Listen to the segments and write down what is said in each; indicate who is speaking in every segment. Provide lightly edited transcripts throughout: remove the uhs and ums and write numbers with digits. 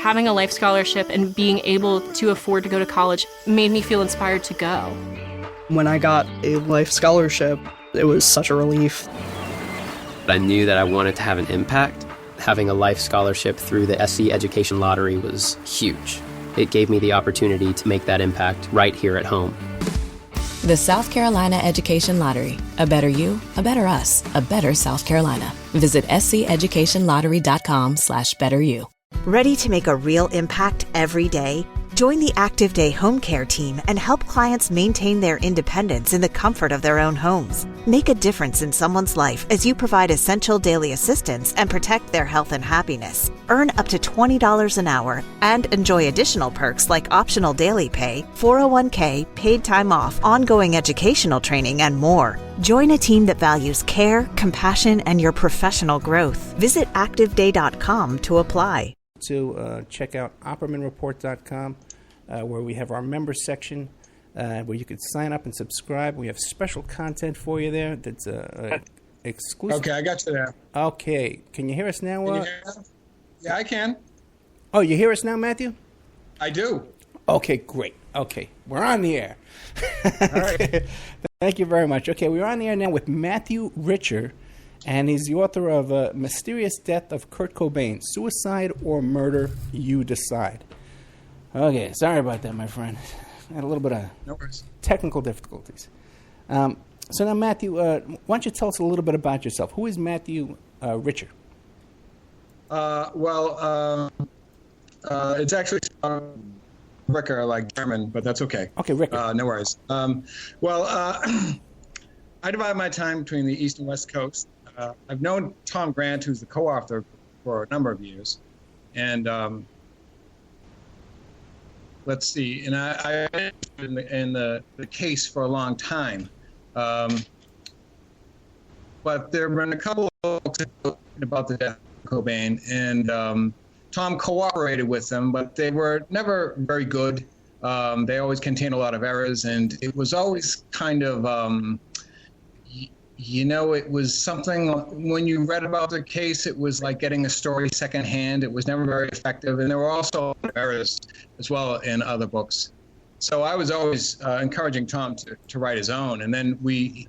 Speaker 1: having a life scholarship and being able to afford to go to college made me feel inspired to go.
Speaker 2: When I got a life scholarship, it was such a relief.
Speaker 3: I knew that I wanted to have an impact. Having a life scholarship through the SC Education Lottery was huge. It gave me the opportunity to make that impact right here at home.
Speaker 4: The South Carolina Education Lottery. A better you, a better us, a better South Carolina. Visit sceducationlottery.com/betteryou.
Speaker 5: Ready to make a real impact every day? Join the Active Day Home Care team and help clients maintain their independence in the comfort of their own homes. Make a difference in someone's life as you provide essential daily assistance and protect their health and happiness. Earn up to $20 an hour and enjoy additional perks like optional daily pay, 401k, paid time off, ongoing educational training, and more. Join a team that values care, compassion, and your professional growth. Visit activeday.com to apply.
Speaker 6: To check out OppermanReport.com, where we have our members section, where you can sign up and subscribe. We have special content for you there that's exclusive.
Speaker 7: Okay, I got you there.
Speaker 6: Okay, can you hear us now?
Speaker 7: Can you hear us? Yeah, I can.
Speaker 6: Oh, you hear us now, Matthew?
Speaker 7: I do.
Speaker 6: Okay, great. Okay, we're on the air.
Speaker 7: All right.
Speaker 6: Thank you very much. Okay, we're on the air now with Mathew Richer, and he's the author of Mysterious Death of Kurt Cobain, Suicide or Murder, You Decide. Okay, sorry about that, my friend. I had a little bit of technical difficulties. So now, Mathew, why don't you tell us a little bit about yourself? Who is Mathew Richer?
Speaker 7: It's actually Ricker, like German, but that's okay.
Speaker 6: Okay, Ricker.
Speaker 7: No worries. I divide my time between the East and West Coast. I've known Tom Grant, who's the co-author, for a number of years. And let's see. And I in the case for a long time. But there have been a couple of books about the death of Cobain, and Tom cooperated with them, but they were never very good. They always contained a lot of errors, and it was always kind of, it was something, when you read about the case, it was like getting a story secondhand. It was never very effective, and there were also errors as well in other books. So I was always encouraging Tom to write his own, and then it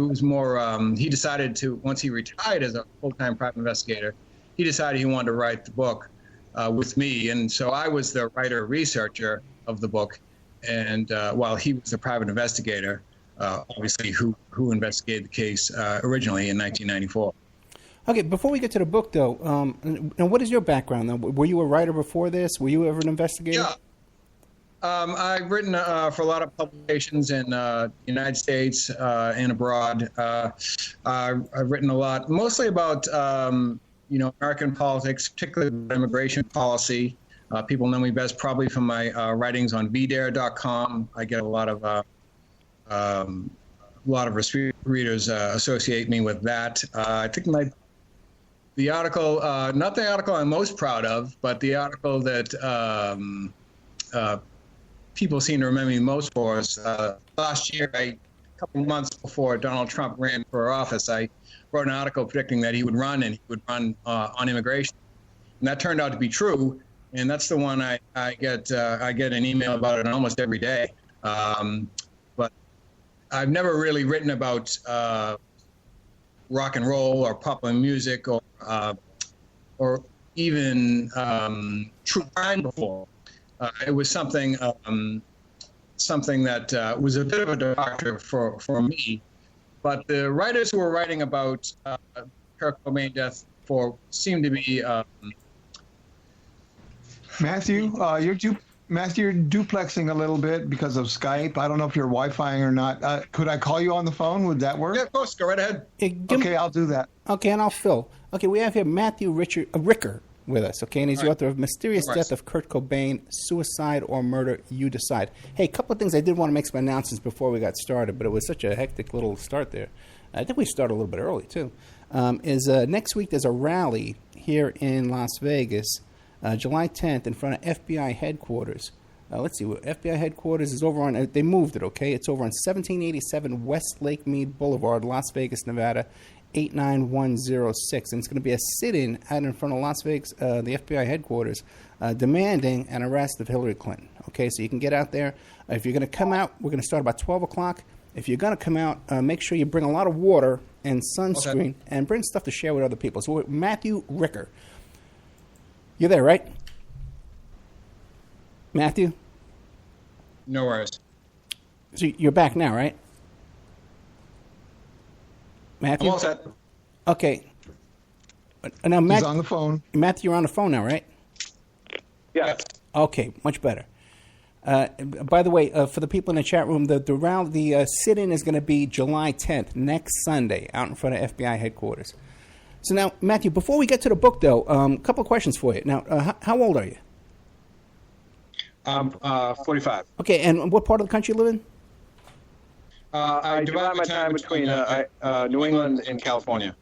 Speaker 7: was more, he decided to, once he retired as a full-time private investigator, he decided he wanted to write the book with me. And so I was the writer-researcher of the book, and while he was the private investigator, obviously, who investigated the case originally in 1994.
Speaker 6: Okay, before we get to the book, though, and what is your background, though? Were you a writer before this? Were you ever an investigator?
Speaker 7: Yeah. I've written for a lot of publications in the United States and abroad. I've written a lot, mostly about American politics, particularly immigration policy. People know me best probably from my writings on VDare.com. I get a lot of readers associate me with that. I think the article, not the article I'm most proud of, but the article that people seem to remember me most for is last year, a couple months before Donald Trump ran for office, I wrote an article predicting that he would run, and he would run on immigration. And that turned out to be true. And that's the one I get an email about it almost every day. But I've never really written about rock and roll or popular music or even true crime before. It was something that was a bit of a departure for me. But the writers who were writing about Kurt Cobain death seemed to be
Speaker 8: Mathew, you're duplexing a little bit because of Skype. I don't know if you're Wi-Fi or not. Could I call you on the phone? Would that work?
Speaker 7: Yeah, of course. Go right ahead.
Speaker 8: Okay, I'll do that.
Speaker 6: Okay, and I'll fill. Okay, we have here Mathew Ricker with us, okay? And he's the author of Mysterious Death of Kurt Cobain, Suicide or Murder, You Decide. Hey, a couple of things I did want to make some announcements before we got started, but it was such a hectic little start there. I think we started a little bit early, too. Next week there's a rally here in Las Vegas, July 10th, in front of FBI headquarters. Let's see, FBI headquarters is over on, they moved it, okay? It's over on 1787 West Lake Mead Boulevard, Las Vegas, Nevada. 89106. And it's going to be a sit-in out in front of Las Vegas, the FBI headquarters, demanding an arrest of Hillary Clinton. Okay, so you can get out there. If you're going to come out, we're going to start about 12 o'clock. If you're going to come out, make sure you bring a lot of water and sunscreen and bring stuff to share with other people. So Mathew Ricker. You're there, right? Mathew?
Speaker 7: No worries.
Speaker 6: So you're back now, right? Mathew?
Speaker 7: I'm all set.
Speaker 6: Okay. Now,
Speaker 8: He's on the phone.
Speaker 6: Mathew, you're on the phone now, right?
Speaker 7: Yeah.
Speaker 6: Okay, much better. By the way, for the people in the chat room, the sit-in is going to be July 10th, next Sunday, out in front of FBI headquarters. So now, Mathew, before we get to the book, though, a couple of questions for you. Now, how old are you?
Speaker 9: 45.
Speaker 6: Okay, and what part of the country you live in?
Speaker 9: I divide my time between New England and California.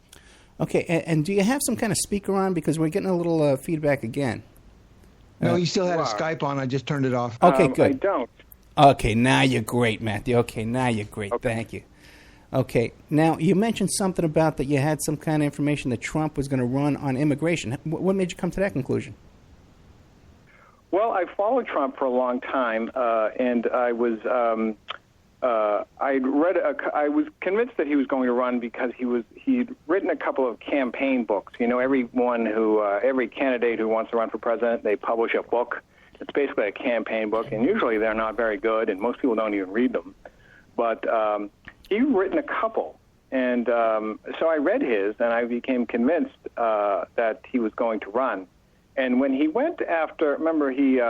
Speaker 6: Okay, and do you have some kind of speaker on? Because we're getting a little feedback again.
Speaker 8: No, you still had a Skype on. I just turned it off.
Speaker 6: Okay, good.
Speaker 9: I don't.
Speaker 6: Okay, now you're great, Mathew. Okay, now you're great. Okay. Thank you. Okay, now you mentioned something about that you had some kind of information that Trump was going to run on immigration. What made you come to that conclusion?
Speaker 9: Well, I followed Trump for a long time, and I was I was convinced that he was going to run because he'd written a couple of campaign books. You know, every candidate who wants to run for president, they publish a book. It's basically a campaign book, and usually they're not very good, and most people don't even read them. But he'd written a couple, and so I read his, and I became convinced that he was going to run. And when he went after, remember, he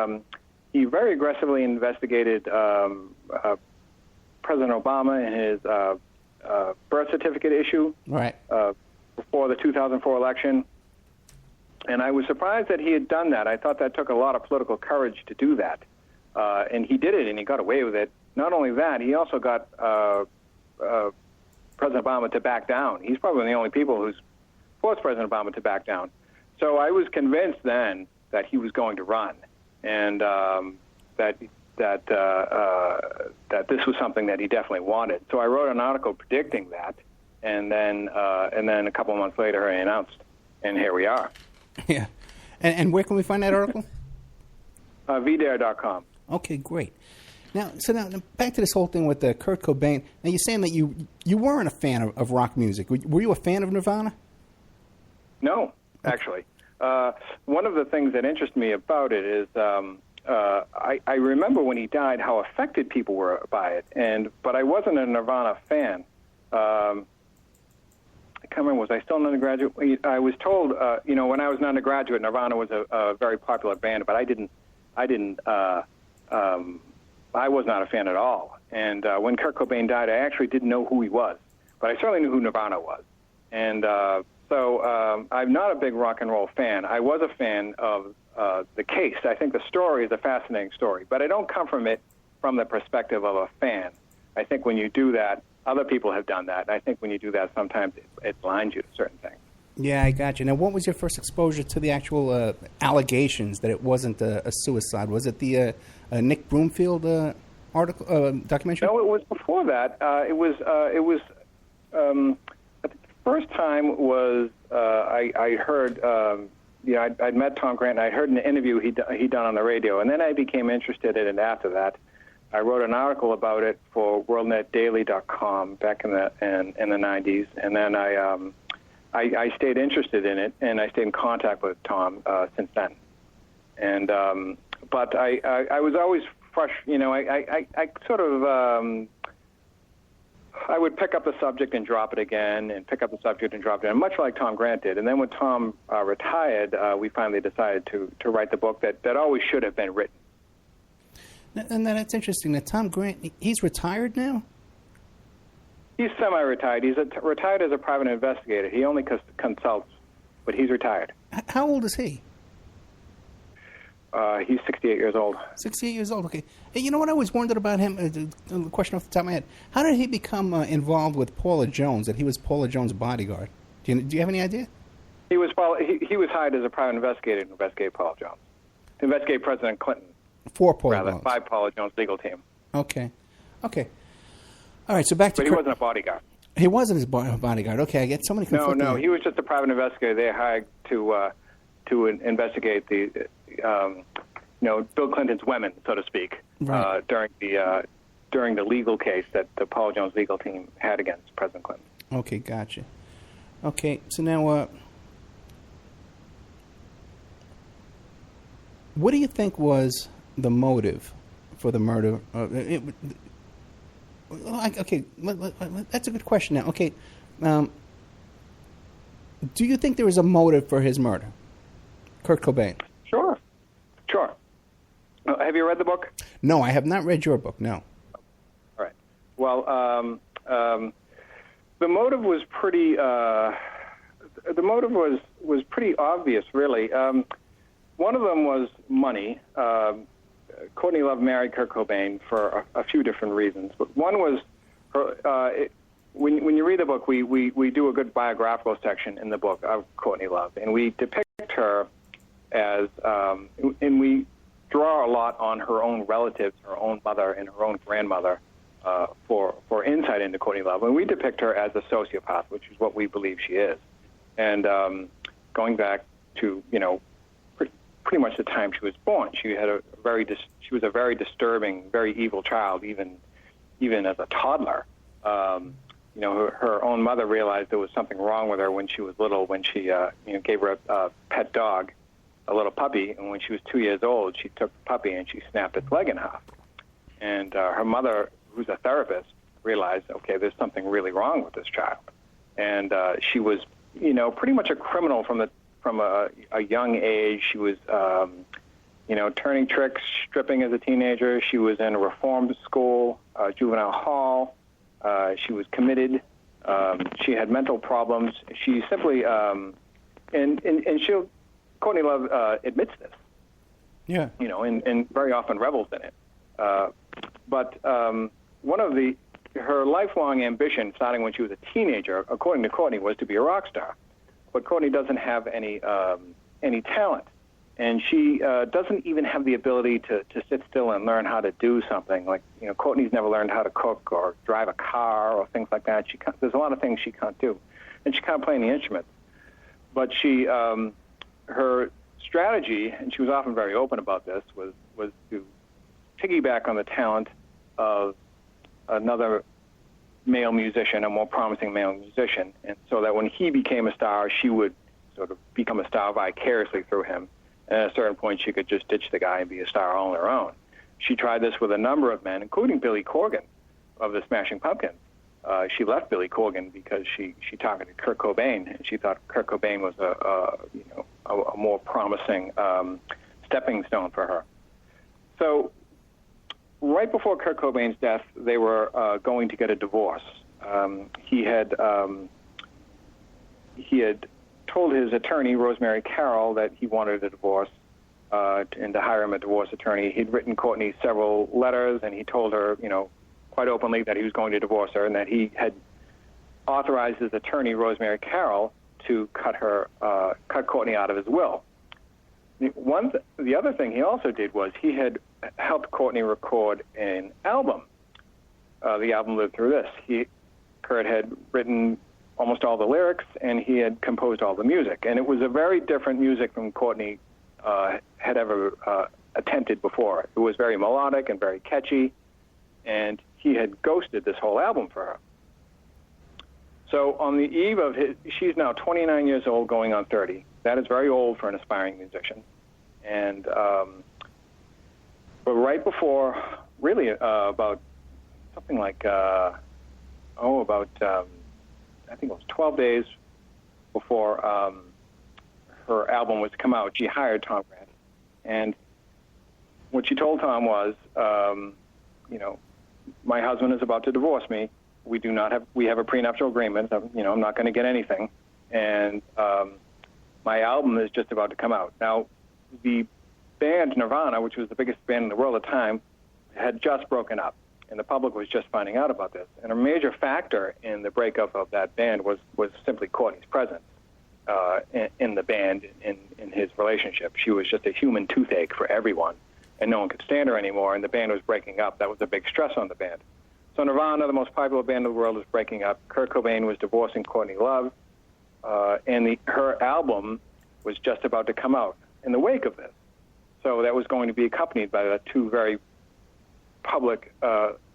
Speaker 9: very aggressively investigated President Obama and his birth certificate issue before the 2004 election. And I was surprised that he had done that. I thought that took a lot of political courage to do that. And he did it, and he got away with it. Not only that, he also got President Obama to back down. He's probably one of the only people who's forced President Obama to back down. So I was convinced then that he was going to run, and that this was something that he definitely wanted. So I wrote an article predicting that, and then a couple of months later, he announced, and here we are.
Speaker 6: Yeah, and where can we find that article?
Speaker 9: VDare.com.
Speaker 6: Okay, great. Now back to this whole thing with Kurt Cobain. Now you're saying that you weren't a fan of rock music. Were you a fan of Nirvana?
Speaker 9: No, actually. One of the things that interests me about it is I remember when he died how affected people were by it, but I wasn't a Nirvana fan. I can't remember, was I still an undergraduate? I was told, when I was an undergraduate, Nirvana was a very popular band, but I was not a fan at all. And when Kurt Cobain died, I actually didn't know who he was, but I certainly knew who Nirvana was. And so I'm not a big rock and roll fan. I was a fan of The Case. I think the story is a fascinating story, but I don't come from it from the perspective of a fan. I think when you do that, other people have done that. I think when you do that, sometimes it blinds you to certain things.
Speaker 6: Yeah, I got you. Now, what was your first exposure to the actual allegations that it wasn't a suicide? Was it the Nick Broomfield article, documentary?
Speaker 9: No, it was before that. It was the first time was I heard. I'd met Tom Grant, and I heard an interview he'd done on the radio, and then I became interested in it after that. I wrote an article about it for WorldNetDaily.com back in the 90s, and then I stayed interested in it, and I stayed in contact with Tom since then. And but I was always fresh. I sort of I would pick up the subject and drop it again, and pick up the subject and drop it again, much like Tom Grant did. And then when Tom retired, we finally decided to write the book that always should have been written.
Speaker 6: And that's interesting. That Tom Grant, he's retired now?
Speaker 9: He's semi-retired. He's retired as a private investigator. He only consults, but he's retired.
Speaker 6: How old is he?
Speaker 9: He's 68 years old.
Speaker 6: 68 years old, okay. Hey, you know what I always wondered about him? A question off the top of my head. How did he become involved with Paula Jones, that he was Paula Jones' bodyguard? Do you have any idea?
Speaker 9: He was hired as a private investigator to investigate Paula Jones, to investigate President Clinton.
Speaker 6: For Paula Jones.
Speaker 9: By Paula Jones' legal team.
Speaker 6: Okay. All right, so back to...
Speaker 9: But he wasn't a bodyguard.
Speaker 6: He wasn't his bodyguard. Okay, I get so many conflicting...
Speaker 9: No, he was just a private investigator they hired to investigate the, Bill Clinton's women, so to speak,
Speaker 6: Right.
Speaker 9: during the legal case that the Paul Jones legal team had against President Clinton.
Speaker 6: Okay, gotcha. Okay, so now, what do you think was the motive for the murder? Okay, that's a good question now. Okay, do you think there was a motive for his murder? Kurt Cobain.
Speaker 9: Sure. Have you read the book?
Speaker 6: No, I have not read your book, no.
Speaker 9: All right. Well, the motive was pretty. The motive was pretty obvious, really. One of them was money. Courtney Love married Kurt Cobain for a few different reasons, but one was her. When you read the book, we do a good biographical section in the book of Courtney Love, and we depict her as, and we draw a lot on her own relatives, her own mother and her own grandmother, for insight into Courtney Love. And we depict her as a sociopath, which is what we believe she is. And going back to, pretty much the time she was born, she had she was a very disturbing, very evil child, even as a toddler. Her own mother realized there was something wrong with her when she was little, when she gave her a pet dog, a little puppy, and when she was 2 years old, she took the puppy and she snapped its leg in half. And her mother, who's a therapist, realized, okay, there's something really wrong with this child. And she was, pretty much a criminal from a young age. She was, turning tricks, stripping as a teenager. She was in a reform school, juvenile hall. She was committed. She had mental problems. She simply, Courtney Love admits this.
Speaker 6: Yeah.
Speaker 9: And very often revels in it. But one of her lifelong ambition, starting when she was a teenager, according to Courtney, was to be a rock star. But Courtney doesn't have any talent, and she doesn't even have the ability to sit still and learn how to do something. Like, Courtney's never learned how to cook or drive a car or things like that. There's a lot of things she can't do, and she can't play any instruments. But her strategy, and she was often very open about this, was to piggyback on the talent of another male musician, a more promising male musician, and so that when he became a star, she would sort of become a star vicariously through him. And at a certain point, she could just ditch the guy and be a star on her own. She tried this with a number of men, including Billy Corgan of the Smashing Pumpkins. She left Billy Corgan because she targeted Kurt Cobain, and she thought Kurt Cobain was a more promising stepping stone for her. So right before Kurt Cobain's death, they were going to get a divorce. He had told his attorney, Rosemary Carroll, that he wanted a divorce and to hire him a divorce attorney. He'd written Courtney several letters, and he told her, quite openly that he was going to divorce her, and that he had authorized his attorney, Rosemary Carroll, to cut Courtney out of his will. The other thing he also did was he had helped Courtney record an album. The album lived through this. Kurt had written almost all the lyrics, and he had composed all the music. And it was a very different music from Courtney had ever attempted before. It was very melodic and very catchy, and he had ghosted this whole album for her. So on the eve of she's now 29 years old, going on 30. That is very old for an aspiring musician. And but right before, really about something like, I think it was 12 days before her album was to come out, she hired Tom Grant. And what she told Tom was, my husband is about to divorce me. We have a prenuptial agreement. I'm not going to get anything. And my album is just about to come out. Now, the band Nirvana, which was the biggest band in the world at the time, had just broken up, and the public was just finding out about this. And a major factor in the breakup of that band was simply Courtney's presence in the band, in his relationship. She was just a human toothache for everyone, and no one could stand her anymore, and the band was breaking up. That was a big stress on the band. So Nirvana, the most popular band in the world, is breaking up. Kurt Cobain was divorcing Courtney Love, and her album was just about to come out in the wake of this. So that was going to be accompanied by the two very public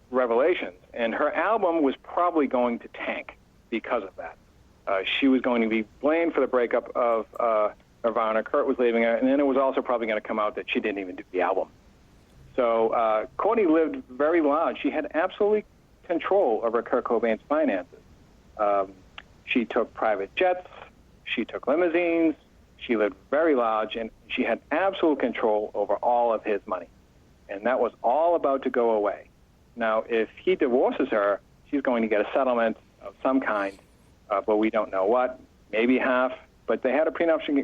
Speaker 9: revelations. And her album was probably going to tank because of that. She was going to be blamed for the breakup of Nirvana. Kurt was leaving her, and then it was also probably going to come out that she didn't even do the album. So Courtney lived very large. She had absolute control over Kurt Cobain's finances. She took private jets. She took limousines. She lived very large, and she had absolute control over all of his money. And that was all about to go away. Now, if he divorces her, she's going to get a settlement of some kind, but we don't know what, maybe half. But they had a prenuptial,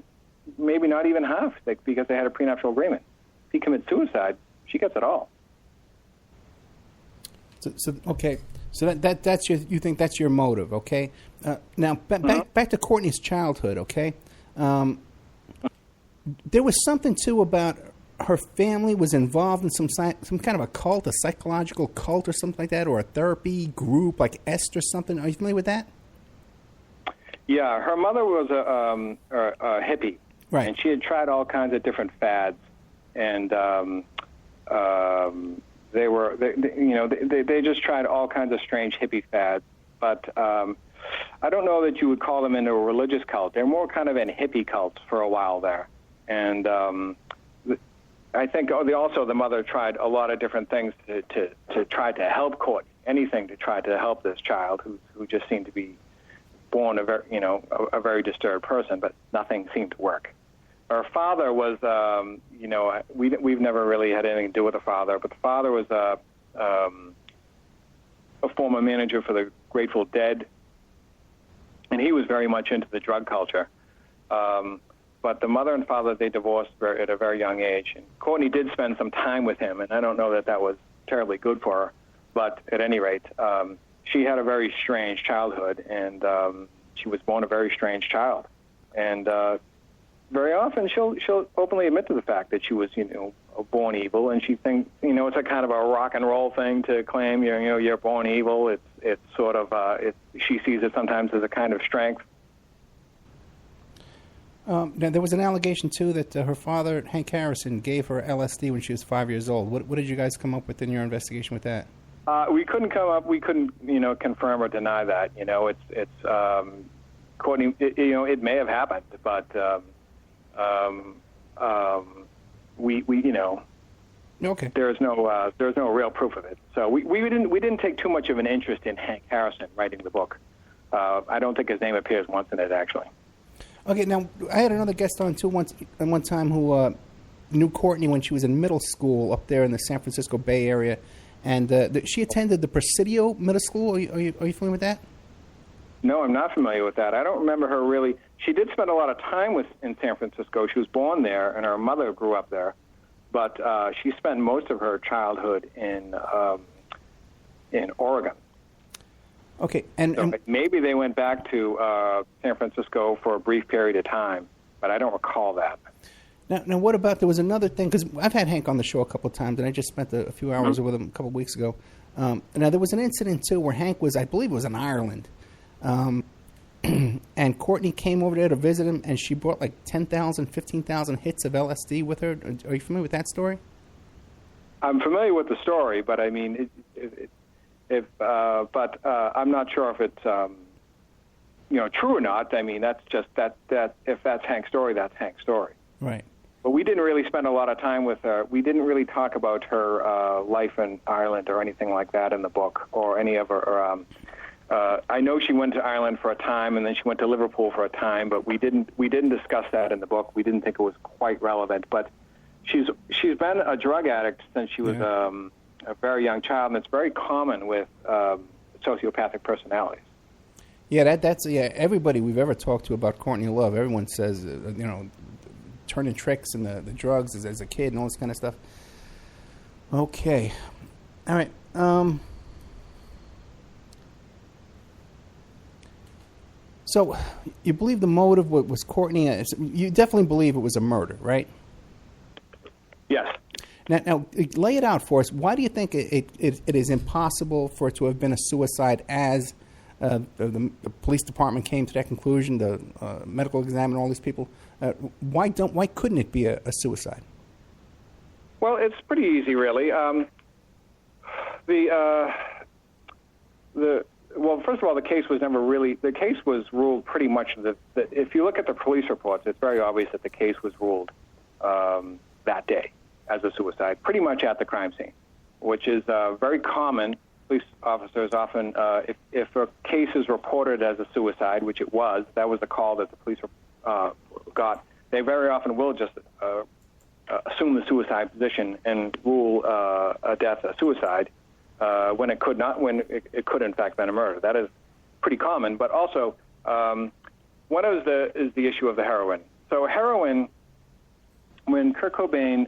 Speaker 9: maybe not even half, because they had a prenuptial agreement. If he commits suicide, she gets it all.
Speaker 6: So okay. So that's your, you think that's your motive, okay? Now back to Courtney's childhood, okay? There was something too about her family was involved in some kind of a cult, a psychological cult or something like that, or a therapy group like Est or something. Are you familiar with that?
Speaker 9: Yeah, her mother was a hippie,
Speaker 6: right?
Speaker 9: And she had tried all kinds of different fads, and they just tried all kinds of strange hippie fads. But I don't know that you would call them into a religious cult. They're more kind of in hippie cults for a while there, and I think the mother tried a lot of different things to try to help Courtney, anything to try to help this child who just seemed to be born a very disturbed person, but nothing seemed to work. Her father was, we've never really had anything to do with the father, but the father was a former manager for the Grateful Dead, and he was very much into the drug culture. But the mother and father, they divorced at a very young age. And Courtney did spend some time with him, and I don't know that was terribly good for her. But at any rate, she had a very strange childhood, and she was born a very strange child. And very often she'll openly admit to the fact that she was, born evil, and she thinks, it's a kind of a rock and roll thing to claim you're born evil. It's sort of she sees it sometimes as a kind of strength.
Speaker 6: Now, there was an allegation, too, that her father, Hank Harrison, gave her LSD when she was 5 years old. What did you guys come up with in your investigation with that?
Speaker 9: We couldn't confirm or deny that. It's Courtney, it may have happened, but
Speaker 6: okay.
Speaker 9: There's no real proof of it. So we didn't take too much of an interest in Hank Harrison writing the book. I don't think his name appears once in it, actually.
Speaker 6: Okay, now, I had another guest on, too, one time who knew Courtney when she was in middle school up there in the San Francisco Bay Area, and she attended the Presidio Middle School. Are you familiar with that?
Speaker 9: No, I'm not familiar with that. I don't remember her really. She did spend a lot of time in San Francisco. She was born there, and her mother grew up there, but she spent most of her childhood in Oregon.
Speaker 6: Okay,
Speaker 9: so maybe they went back to San Francisco for a brief period of time, but I don't recall that.
Speaker 6: Now, what about, there was another thing, because I've had Hank on the show a couple of times, and I just spent a few hours with him a couple of weeks ago. Now, there was an incident, too, where Hank was, I believe it was in Ireland, and Courtney came over there to visit him, and she brought like 10,000, 15,000 hits of LSD with her. Are you familiar with that story?
Speaker 9: I'm familiar with the story, but I mean, I'm not sure if it's true or not. I mean, that's just that if that's Hank's story, that's Hank's story.
Speaker 6: Right.
Speaker 9: But we didn't really spend a lot of time with her. We didn't really talk about her life in Ireland or anything like that in the book, or any of her. I know she went to Ireland for a time, and then she went to Liverpool for a time, but we didn't discuss that in the book. We didn't think it was quite relevant. But she's been a drug addict since she was a very young child, and it's very common with sociopathic personalities.
Speaker 6: Yeah, that's everybody we've ever talked to about Courtney Love, everyone says, turning tricks and the drugs as a kid and all this kind of stuff. Okay. All right. So you believe the motive was Courtney? You definitely believe it was a murder, right?
Speaker 9: Yes.
Speaker 6: Now, lay it out for us. Why do you think it is impossible for it to have been a suicide as the police department came to that conclusion, the medical examiner, all these people? Why couldn't it be a suicide?
Speaker 9: Well, it's pretty easy, really. Well, first of all, the case was ruled pretty much that if you look at the police reports, it's very obvious that the case was ruled that day as a suicide, pretty much at the crime scene, which is very common. Police officers often, if a case is reported as a suicide, which it was, that was the call that the police got, they very often will just assume the suicide position and rule a death a suicide when it could in fact been a murder. That is pretty common. But also, one is the issue of the heroin. So heroin, when Kurt Cobain's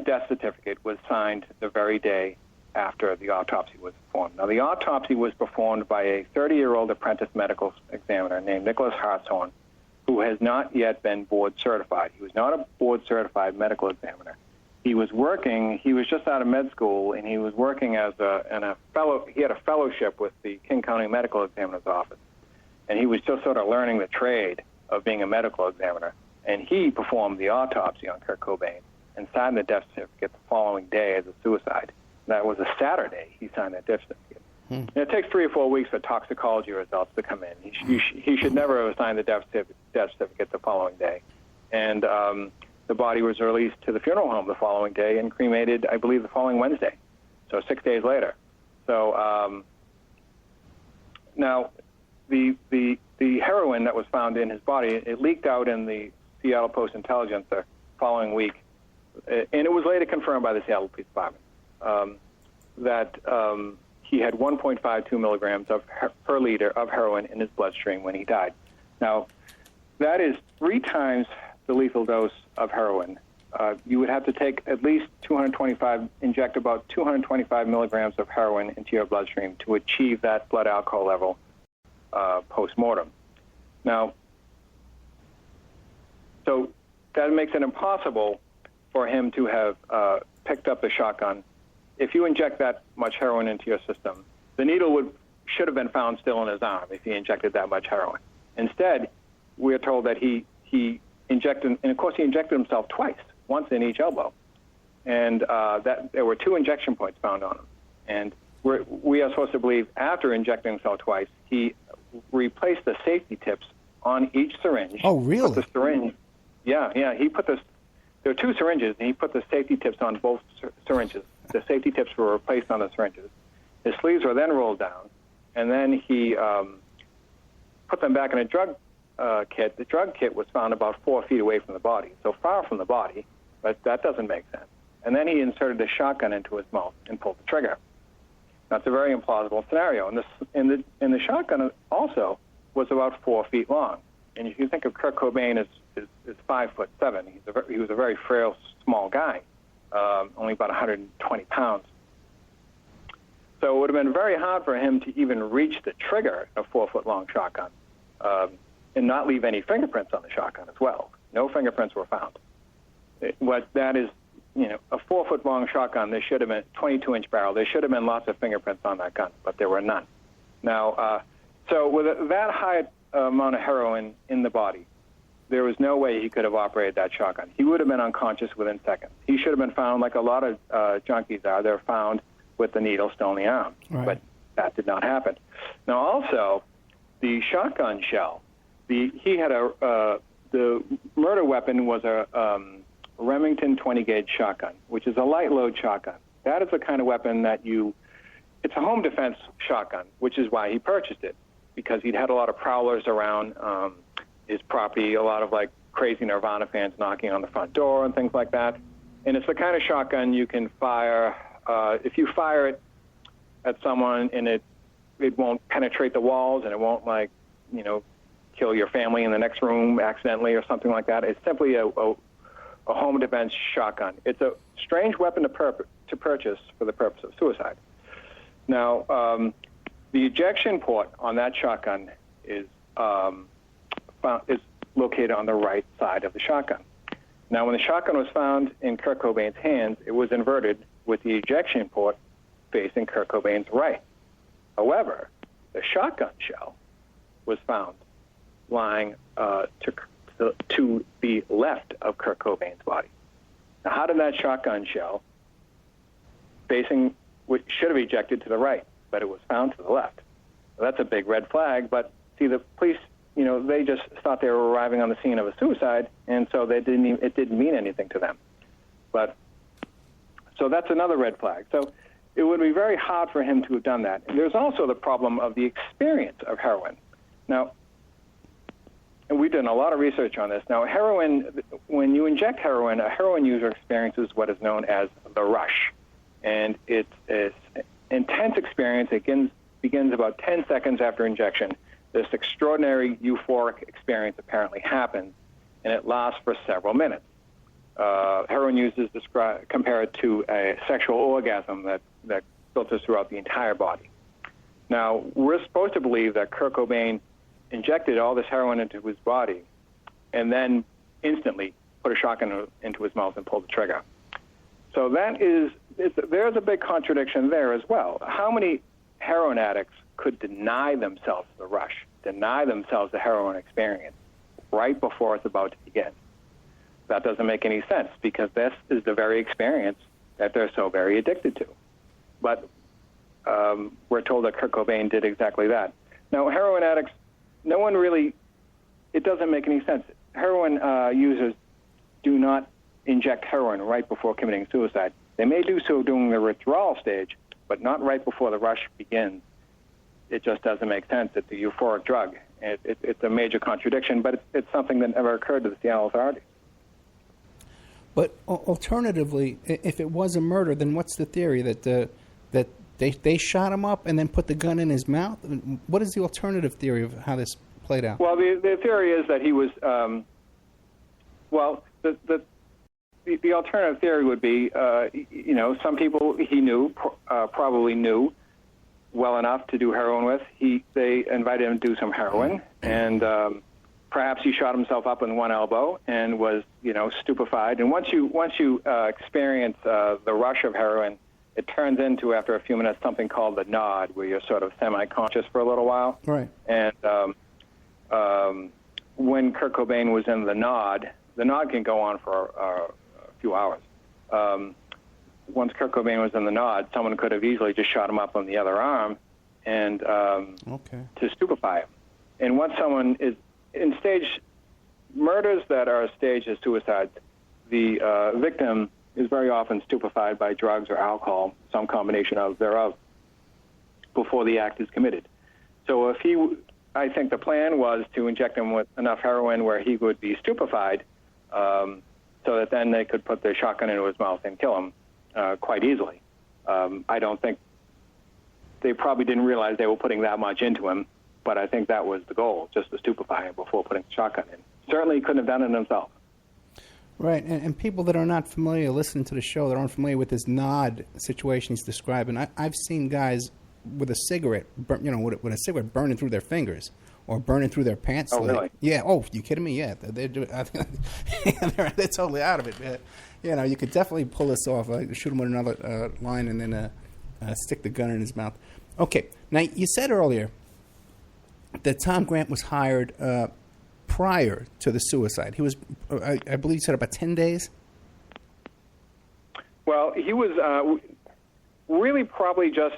Speaker 9: death certificate was signed the very day after the autopsy was performed. Now, the autopsy was performed by a 30-year-old apprentice medical examiner named Nicholas Hartshorn, who has not yet been board certified. He was not a board certified medical examiner. He was just out of med school, and he was working he had a fellowship with the King County Medical Examiner's Office. And he was just sort of learning the trade of being a medical examiner. And he performed the autopsy on Kurt Cobain and signed the death certificate the following day as a suicide. That was a Saturday he signed that death certificate. And it takes 3 or 4 weeks for toxicology results to come in. He should never have signed the death certificate the following day. And the body was released to the funeral home the following day and cremated, I believe, the following Wednesday, so 6 days later. So now the heroin that was found in his body, it leaked out in the Seattle Post-Intelligencer the following week, and it was later confirmed by the Seattle Police Department that he had 1.52 milligrams per liter of heroin in his bloodstream when he died. Now, that is 3 times the lethal dose of heroin. You would have to take at least inject about 225 milligrams of heroin into your bloodstream to achieve that blood alcohol level post-mortem. Now, so that makes it impossible for him to have picked up the shotgun. If you inject that much heroin into your system, the needle should have been found still in his arm if he injected that much heroin. Instead, we're told that he injected, and of course he injected himself twice, once in each elbow, and that there were 2 injection points found on him. And we are supposed to believe after injecting himself twice, he replaced the safety tips on each syringe.
Speaker 6: Oh, really?
Speaker 9: Put the syringe. Yeah. He put there were 2 syringes, and he put the safety tips on both syringes. The safety tips were replaced on the syringes. His sleeves were then rolled down, and then he put them back in a drug kit. The drug kit was found about 4 feet away from the body, so far from the body, but that doesn't make sense. And then he inserted the shotgun into his mouth and pulled the trigger. That's a very implausible scenario. And the shotgun also was about 4 feet long. And if you think of Kurt Cobain as 5'7", he was a very frail, small guy, only about 120 pounds. So it would have been very hard for him to even reach the trigger of a 4-foot-long shotgun and not leave any fingerprints on the shotgun as well. No fingerprints were found. What that is, a 4-foot-long shotgun, there should have been 22-inch barrel. There should have been lots of fingerprints on that gun, but there were none. Now, so with that high amount of heroin in the body, there was no way he could have operated that shotgun. He would have been unconscious within seconds. He should have been found, like a lot of junkies are, they're found with the needle still in the arm. Right. But that did not happen. Now, also, the shotgun shell, the murder weapon was a Remington 20-gauge shotgun, which is a light-load shotgun. That is the kind of weapon that it's a home defense shotgun, which is why he purchased it, because he'd had a lot of prowlers around his property, a lot of crazy Nirvana fans knocking on the front door and things like that. And it's the kind of shotgun you can fire. If you fire it at someone and it won't penetrate the walls and it won't kill your family in the next room accidentally or something like that. It's simply a home defense shotgun. It's a strange weapon to purchase for the purpose of suicide. Now, the ejection port on that shotgun is located on the right side of the shotgun. Now, when the shotgun was found in Kurt Cobain's hands, it was inverted with the ejection port facing Kurt Cobain's right. However, the shotgun shell was found lying to the left of Kurt Cobain's body. Now, how did that shotgun shell facing, which should have ejected to the right, but it was found to the left? Well, that's a big red flag, but see, the police, they just thought they were arriving on the scene of a suicide, and so it didn't mean anything to them. But so that's another red flag. So it would be very hard for him to have done that. There's also the problem of the experience of heroin. Now, and we've done a lot of research on this. Now, heroin, when you inject heroin, a heroin user experiences what is known as the rush. And it's an intense experience. It begins about 10 seconds after injection. This extraordinary euphoric experience apparently happens, and it lasts for several minutes. Heroin users compare it to a sexual orgasm that filters throughout the entire body. Now, we're supposed to believe that Kurt Cobain injected all this heroin into his body and then instantly put a shotgun into his mouth and pulled the trigger. So there's a big contradiction there as well. How many heroin addicts could deny themselves the rush, deny themselves the heroin experience right before it's about to begin? That doesn't make any sense, because this is the very experience that they're so very addicted to. But we're told that Kurt Cobain did exactly that. Now, heroin addicts, it doesn't make any sense. Heroin users do not inject heroin right before committing suicide. They may do so during the withdrawal stage, but not right before the rush begins. It just doesn't make sense. It's a euphoric drug. It's a major contradiction, but it's something that never occurred to the Seattle authorities.
Speaker 6: But alternatively, if it was a murder, then what's the theory? That they shot him up and then put the gun in his mouth? What is the alternative theory of how this played out?
Speaker 9: Well, the theory is that he was, the alternative theory would be, some people he knew, probably knew well enough to do heroin with. They invited him to do some heroin, and perhaps he shot himself up in one elbow and was, stupefied. And once you experience the rush of heroin, it turns into, after a few minutes, something called the nod, where you're sort of semi-conscious for a little while.
Speaker 6: Right.
Speaker 9: And when Kurt Cobain was in the nod can go on for a few hours. Once Kurt Cobain was in the nod, someone could have easily just shot him up on the other arm and to stupefy him. And once someone is in murders that are staged as suicides, the victim is very often stupefied by drugs or alcohol, some combination thereof, before the act is committed. So I think the plan was to inject him with enough heroin where he would be stupefied, so that then they could put the shotgun into his mouth and kill him quite easily. I don't think they probably didn't realize they were putting that much into him, but I think that was the goal, just to stupefy him before putting the shotgun in. Certainly he couldn't have done it himself.
Speaker 6: Right, and people that are not familiar, listening to the show, that aren't familiar with this nod situation he's describing, I've seen guys with a cigarette, with a cigarette burning through their fingers or burning through their pants.
Speaker 9: Oh, really?
Speaker 6: Yeah. Oh, you kidding me? Yeah, they're they're totally out of it. You could definitely pull this off. Shoot him with another line and then stick the gun in his mouth. Okay. Now you said earlier that Tom Grant was hired prior to the suicide. He was, I believe you said, about 10 days?
Speaker 9: Well, he was really probably just,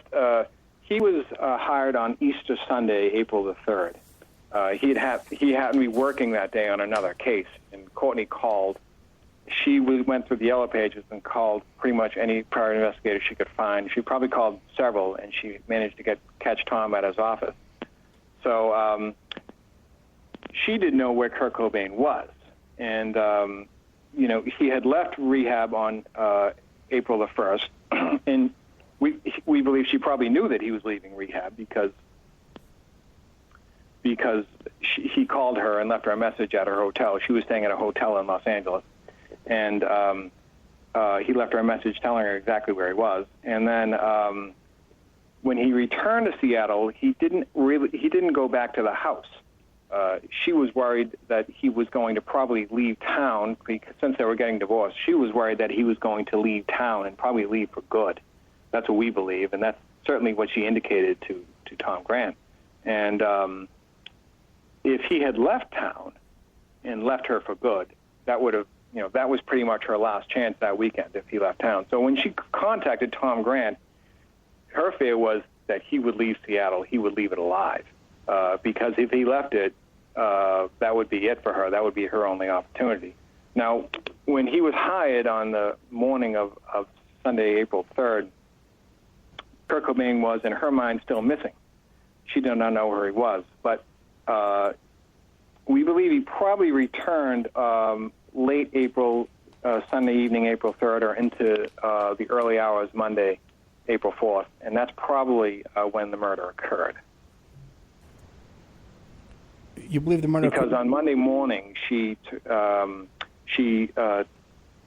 Speaker 9: he was hired on Easter Sunday, April the 3rd. He happened to be working that day on another case, and Courtney called. She went through the yellow pages and called pretty much any prior investigator she could find. She probably called several, and she managed to catch Tom at his office. So she didn't know where Kurt Cobain was. And, he had left rehab on April the 1st. And we believe she probably knew that he was leaving rehab because he called her and left her a message at her hotel. She was staying at a hotel in Los Angeles. And he left her a message telling her exactly where he was. And then when he returned to Seattle, he didn't go back to the house. she was worried that he was going to probably leave town because since they were getting divorced. She was worried that he was going to leave town and probably leave for good. That's what we believe, and that's certainly what she indicated to Tom Grant. And if he had left town and left her for good, that would have, that was pretty much her last chance that weekend if he left town. So when she contacted Tom Grant, her fear was that he would leave Seattle, he would leave it alive. Because if he left it, that would be it for her. That would be her only opportunity. Now, when he was hired on the morning of Sunday, April 3rd, Kurt Cobain was, in her mind, still missing. She did not know where he was. But we believe he probably returned late April, Sunday evening, April 3rd, or into the early hours Monday, April 4th. And that's probably when the murder occurred.
Speaker 6: You believe the murder
Speaker 9: because on Monday morning she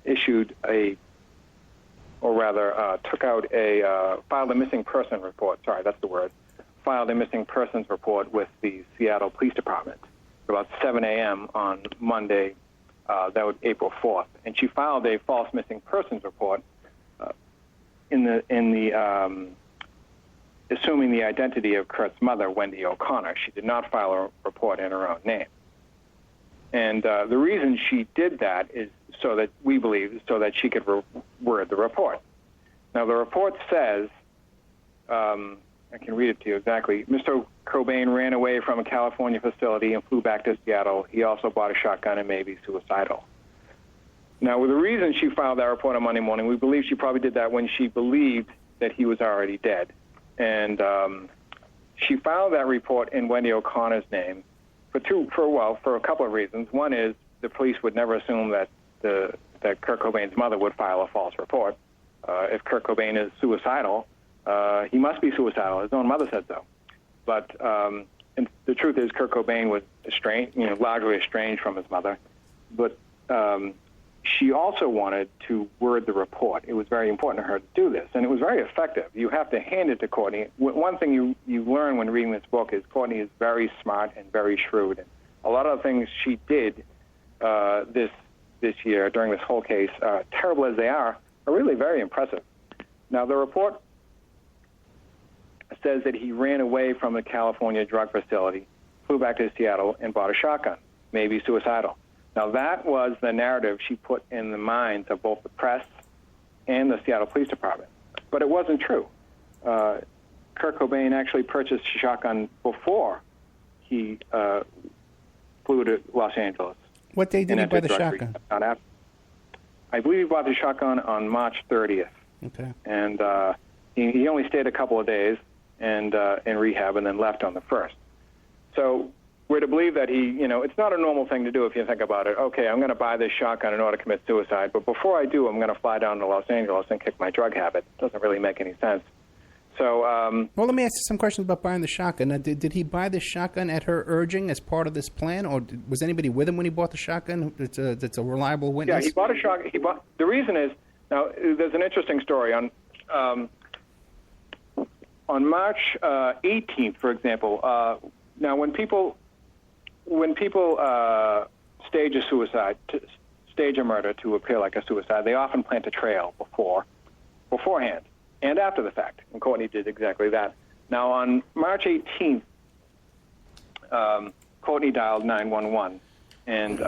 Speaker 9: issued took out filed a missing person report. Sorry, that's the word. Filed a missing persons report with the Seattle Police Department about 7 a.m. on Monday, that was April 4th, and she filed a false missing persons report assuming the identity of Kurt's mother, Wendy O'Connor. She did not file a report in her own name. And the reason she did that is so that she could word the report. Now, the report says, I can read it to you exactly, Mr. Cobain ran away from a California facility and flew back to Seattle. He also bought a shotgun and may be suicidal. Now, with the reason she filed that report on Monday morning, we believe she probably did that when she believed that he was already dead. And she filed that report in Wendy O'Connor's name for a couple of reasons. One is the police would never assume that Kurt Cobain's mother would file a false report. If Kurt Cobain is suicidal, he must be suicidal. His own mother said so. But and the truth is, Kurt Cobain was largely estranged from his mother. But she also wanted to word the report. It was very important to her to do this, and it was very effective. You have to hand it to Courtney. One thing you learn when reading this book is Courtney is very smart and very shrewd. And a lot of the things she did this year during this whole case, terrible as they are really very impressive. Now, the report says that he ran away from a California drug facility, flew back to Seattle, and bought a shotgun, maybe suicidal. Now, that was the narrative she put in the minds of both the press and the Seattle Police Department. But it wasn't true. Kurt Cobain actually purchased a shotgun before he flew to Los Angeles.
Speaker 6: What day did he buy the shotgun?
Speaker 9: I believe he bought the shotgun on March 30th.
Speaker 6: Okay.
Speaker 9: And he only stayed a couple of days and in rehab and then left on the 1st. So we're to believe that it's not a normal thing to do if you think about it. Okay, I'm going to buy this shotgun in order to commit suicide, but before I do, I'm going to fly down to Los Angeles and kick my drug habit. It doesn't really make any sense. So,
Speaker 6: well, let me ask you some questions about buying the shotgun. Now, did he buy the shotgun at her urging as part of this plan, or was anybody with him when he bought the shotgun? That's a reliable witness.
Speaker 9: Yeah, he bought a shotgun. The reason is, now there's an interesting story on March 18th, for example. Now, when people stage a murder to appear like a suicide, they often plant a trail beforehand and after the fact. And Courtney did exactly that. Now, on March 18th, Courtney dialed 911 and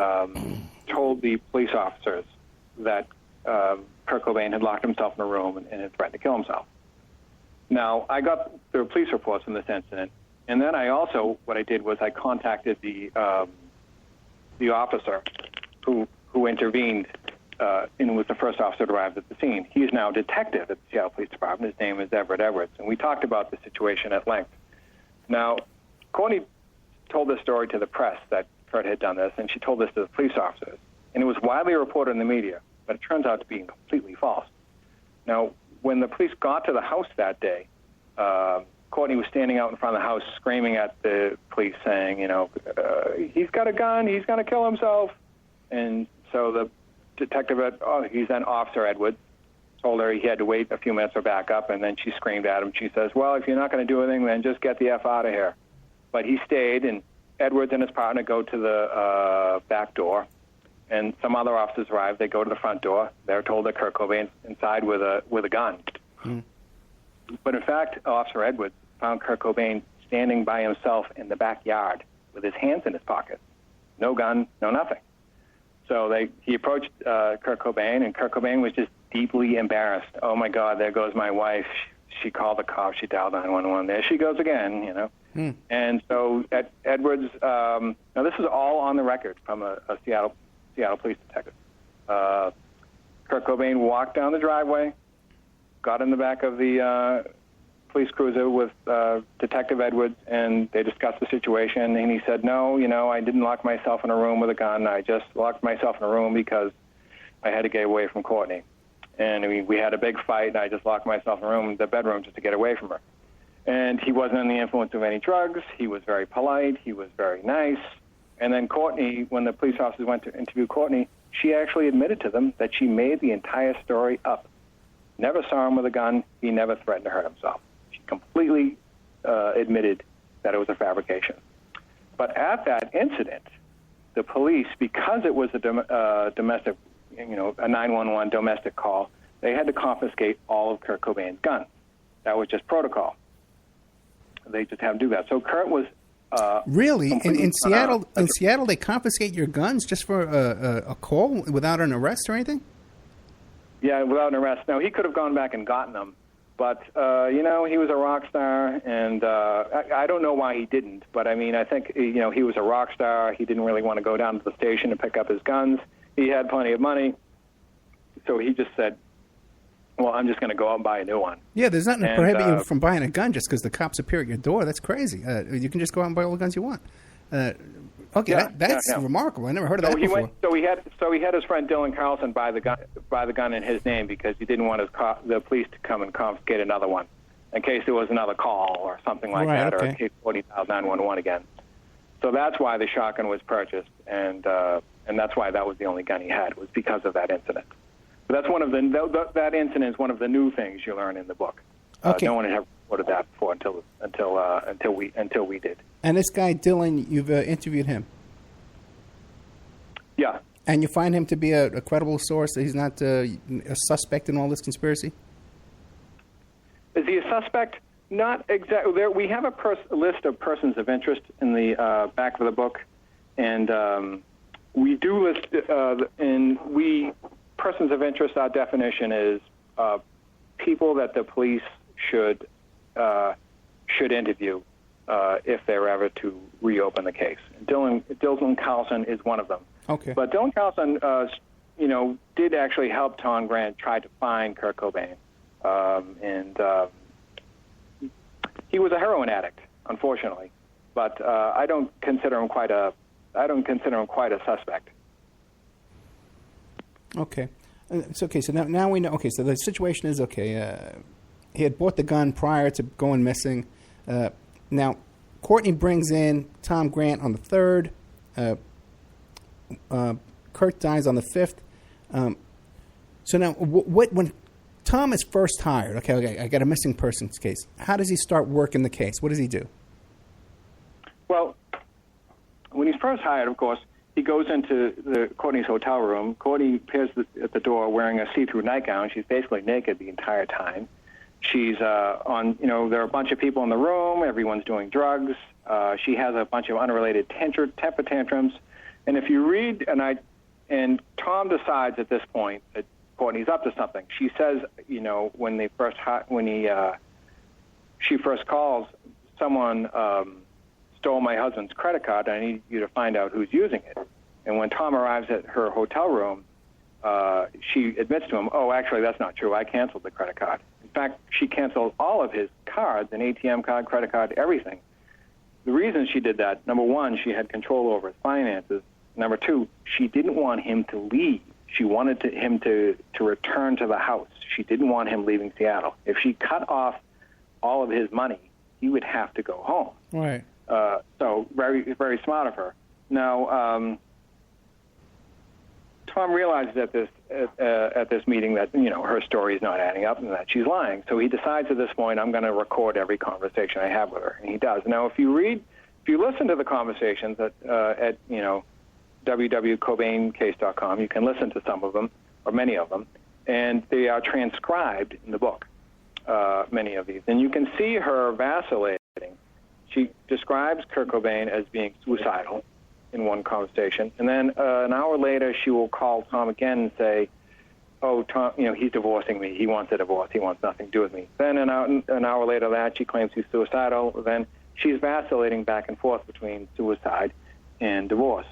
Speaker 9: told the police officers that Kurt Cobain had locked himself in a room and had threatened to kill himself. Now, I got the police reports from this incident, and then what I did was I contacted the officer who intervened and was the first officer to arrive at the scene. He is now a detective at the Seattle Police Department. His name is Everett Edwards, and we talked about the situation at length. Now, Courtney told this story to the press that Kurt had done this, and she told this to the police officers. And it was widely reported in the media, but it turns out to be completely false. Now, when the police got to the house that day, Courtney was standing out in front of the house screaming at the police saying, he's got a gun, he's going to kill himself. And so the detective, he's then Officer Edwards, told her he had to wait a few minutes for backup, and then she screamed at him. She says, well, if you're not going to do anything, then just get the F out of here. But he stayed, and Edwards and his partner go to the back door, and some other officers arrive. They go to the front door. They're told that Kurt Cobain's inside with a gun. But in fact, Officer Edwards found Kurt Cobain standing by himself in the backyard with his hands in his pockets. No gun, no nothing. So he approached Kurt Cobain, and Kurt Cobain was just deeply embarrassed. Oh, my God, there goes my wife. She called the cops. She dialed 911. There she goes again, you know. And so Edwards, now this is all on the record from a Seattle police detective. Kurt Cobain walked down the driveway, got in the back of the police cruiser with Detective Edwards, and they discussed the situation. And he said, no, you know, I didn't lock myself in a room with a gun. I just locked myself in a room because I had to get away from Courtney. And we had a big fight, and I just locked myself in a room, the bedroom, just to get away from her. And he wasn't under the influence of any drugs. He was very polite. He was very nice. And then Courtney, when the police officers went to interview Courtney, she actually admitted to them that she made the entire story up. Never saw him with a gun. He never threatened to hurt himself. She completely admitted that it was a fabrication. But at that incident, the police, because it was a domestic, you know, a 911 domestic call, they had to confiscate all of Kurt Cobain's guns. That was just protocol. They just had to do that. So Kurt was
Speaker 6: really in Seattle. In Seattle, they confiscate your guns just for a call without an arrest or anything.
Speaker 9: Yeah, without an arrest. Now he could have gone back and gotten them, but you know, he was a rock star, and I don't know why he didn't. But I mean, I think, you know, he was a rock star. He didn't really want to go down to the station and pick up his guns. He had plenty of money, so he just said, well, I'm just going to go out and buy a new one.
Speaker 6: Yeah, there's nothing to prohibit you from buying a gun just because the cops appear at your door. That's crazy. You can just go out and buy all the guns you want. That's remarkable. I never heard of that before.
Speaker 9: So he had his friend Dylan Carlson buy the gun in his name because he didn't want the police to come and confiscate another one in case there was another call or something like that, or in case 911 again. So that's why the shotgun was purchased, and that's why that was the only gun he had, was because of that incident. But that's one of that incident is one of the new things you learn in the book. No one had ever reported that before until we did.
Speaker 6: And this guy Dylan, you've interviewed him.
Speaker 9: Yeah.
Speaker 6: And you find him to be a credible source. That he's not a suspect in all this conspiracy.
Speaker 9: Is he a suspect? Not exactly. We have a list of persons of interest in the back of the book, and we do list persons of interest. Our definition is people that the police should interview if they're ever to reopen the case. Dylan Carlson is one of them.
Speaker 6: Okay.
Speaker 9: But Dylan Carlson, did actually help Tom Grant try to find Kurt Cobain, and he was a heroin addict, unfortunately. But I don't consider him quite a suspect.
Speaker 6: Okay. It's okay. So now we know. Okay. So the situation is okay. He had bought the gun prior to going missing. Now, Courtney brings in Tom Grant on the 3rd. Kurt dies on the 5th. So now, when Tom is first hired, okay, I got a missing persons case. How does he start working the case? What does he do?
Speaker 9: Well, when he's first hired, of course, he goes into Courtney's hotel room. Courtney appears at the door wearing a see-through nightgown. She's basically naked the entire time. She's there are a bunch of people in the room. Everyone's doing drugs. She has a bunch of unrelated temper tantrums. And if you read, and Tom decides at this point that Courtney's up to something. She says, when she first calls, someone stole my husband's credit card, and I need you to find out who's using it. And when Tom arrives at her hotel room, she admits to him, oh, actually, that's not true. I canceled the credit card. In fact, she canceled all of his cards, an ATM card, credit card, everything. The reason she did that, number one, she had control over his finances. Number two, she didn't want him to leave. She wanted him to return to the house. She didn't want him leaving Seattle. If she cut off all of his money, he would have to go home.
Speaker 6: Right.
Speaker 9: So very, very smart of her. Now, Tom realizes at this meeting that her story is not adding up and that she's lying. So he decides at this point, I'm going to record every conversation I have with her, and he does. Now, if you read if you listen to the conversations at www.cobaincase.com, you can listen to some of them, or many of them, and they are transcribed in the book, many of these. And you can see her vacillating. She describes Kurt Cobain as being suicidal in one conversation, and then an hour later she will call Tom again and say, "Oh, Tom, he's divorcing me. He wants a divorce. He wants nothing to do with me." Then an hour later that she claims he's suicidal. Then she's vacillating back and forth between suicide and divorce.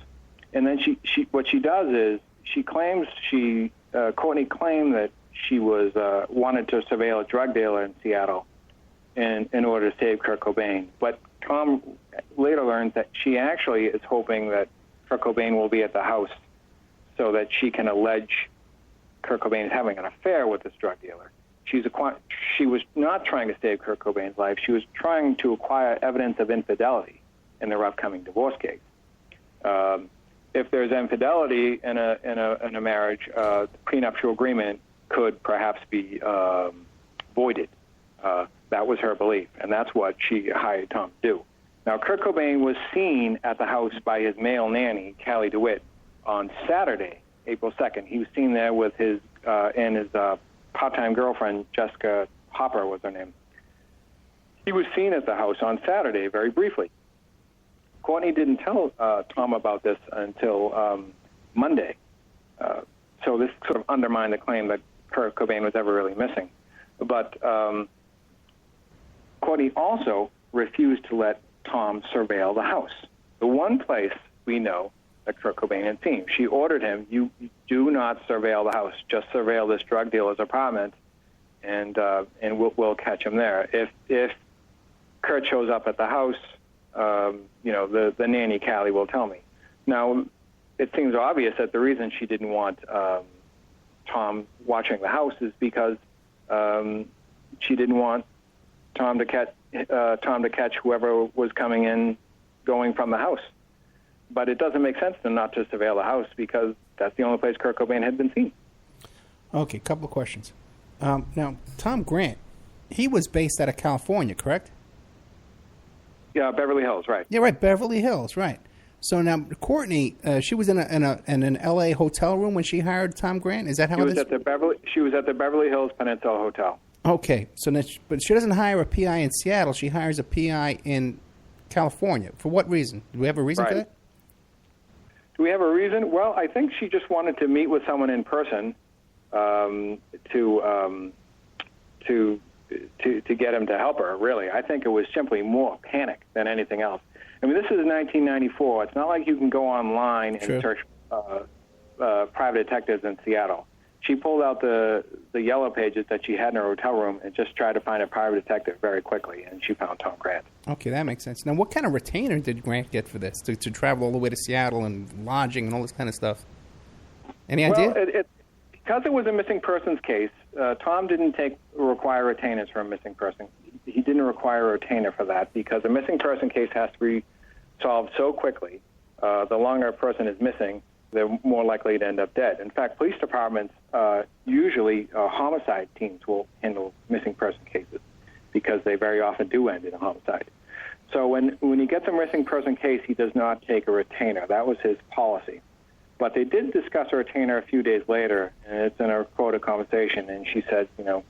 Speaker 9: And then she what she does is she claims Courtney claimed that she was wanted to surveil a drug dealer in Seattle in order to save Kurt Cobain. But Tom later learns that she actually is hoping that Kurt Cobain will be at the house so that she can allege Kurt Cobain is having an affair with this drug dealer. She was not trying to save Kurt Cobain's life. She was trying to acquire evidence of infidelity in their upcoming divorce case. If there's infidelity in a marriage, the prenuptial agreement could perhaps be voided. That was her belief, and that's what she hired Tom to do. Now, Kurt Cobain was seen at the house by his male nanny, Callie DeWitt, on Saturday, April 2nd. He was seen there with his part-time girlfriend, Jessica Hopper was her name. He was seen at the house on Saturday, very briefly. Courtney didn't tell Tom about this until Monday. So this sort of undermined the claim that Kurt Cobain was ever really missing. But Courtney also refused to let Tom surveil the house. The one place we know that Kurt Cobain had seen. She ordered him, you do not surveil the house, just surveil this drug dealer's apartment, and we'll catch him there. If Kurt shows up at the house, the nanny, Callie, will tell me. Now, it seems obvious that the reason she didn't want Tom watching the house is because she didn't want Tom to catch whoever was coming in, going from the house. But it doesn't make sense to not to surveil the house because that's the only place Kurt Cobain had been seen.
Speaker 6: Okay, couple of questions. Now, Tom Grant, he was based out of California, correct?
Speaker 9: Yeah, Beverly Hills, right.
Speaker 6: Yeah, right, Beverly Hills, right. So now, Courtney, she was in an L.A. hotel room when she hired Tom Grant? Is that how
Speaker 9: She was at the Beverly Hills Peninsula Hotel.
Speaker 6: Okay, so but she doesn't hire a PI in Seattle. She hires a PI in California. For what reason? Do we have a reason for that?
Speaker 9: Do we have a reason? Well, I think she just wanted to meet with someone in person to get him to help her, really. I think it was simply more panic than anything else. I mean, this is 1994. It's not like you can go online and search private detectives in Seattle. She pulled out the yellow pages that she had in her hotel room and just tried to find a private detective very quickly, and she found Tom Grant.
Speaker 6: Okay, that makes sense. Now, what kind of retainer did Grant get for this, to travel all the way to Seattle and lodging and all this kind of stuff? Any idea?
Speaker 9: Well, because it was a missing persons case, Tom didn't require retainers for a missing person. He didn't require a retainer for that because a missing person case has to be solved so quickly. The longer a person is missing, they're more likely to end up dead. In fact, police departments, usually homicide teams will handle missing person cases because they very often do end in a homicide. So when he gets a missing person case, he does not take a retainer. That was his policy. But they did discuss a retainer a few days later, and it's in a recorded conversation, and she said, well,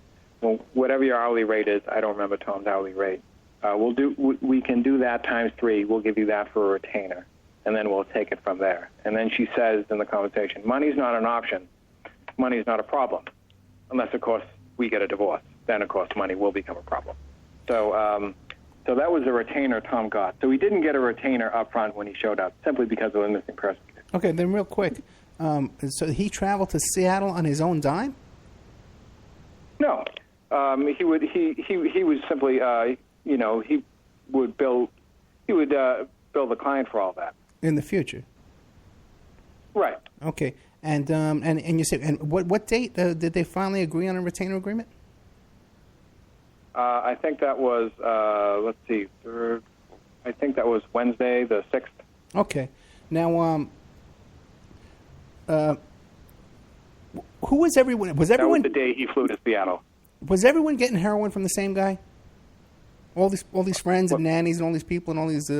Speaker 9: whatever your hourly rate is, I don't remember Tom's hourly rate. We can do that times 3. We'll give you that for a retainer, and then we'll take it from there. And then she says in the conversation, money's not an option. Money's not a problem, unless, of course, we get a divorce. Then, of course, money will become a problem. So that was the retainer Tom got. So he didn't get a retainer up front when he showed up, simply because of a missing person.
Speaker 6: Okay, then real quick. So he traveled to Seattle on his own dime?
Speaker 9: No. He was simply, he would bill the client for all that.
Speaker 6: In the future?
Speaker 9: Right.
Speaker 6: Okay. And you said, and what date did they finally agree on a retainer agreement?
Speaker 9: I think that was, I think that was Wednesday, the 6th.
Speaker 6: Okay. Now, who was everyone? Was everyone?
Speaker 9: That was the day he flew to Seattle.
Speaker 6: Was everyone getting heroin from the same guy? All these friends and nannies and all these people and all these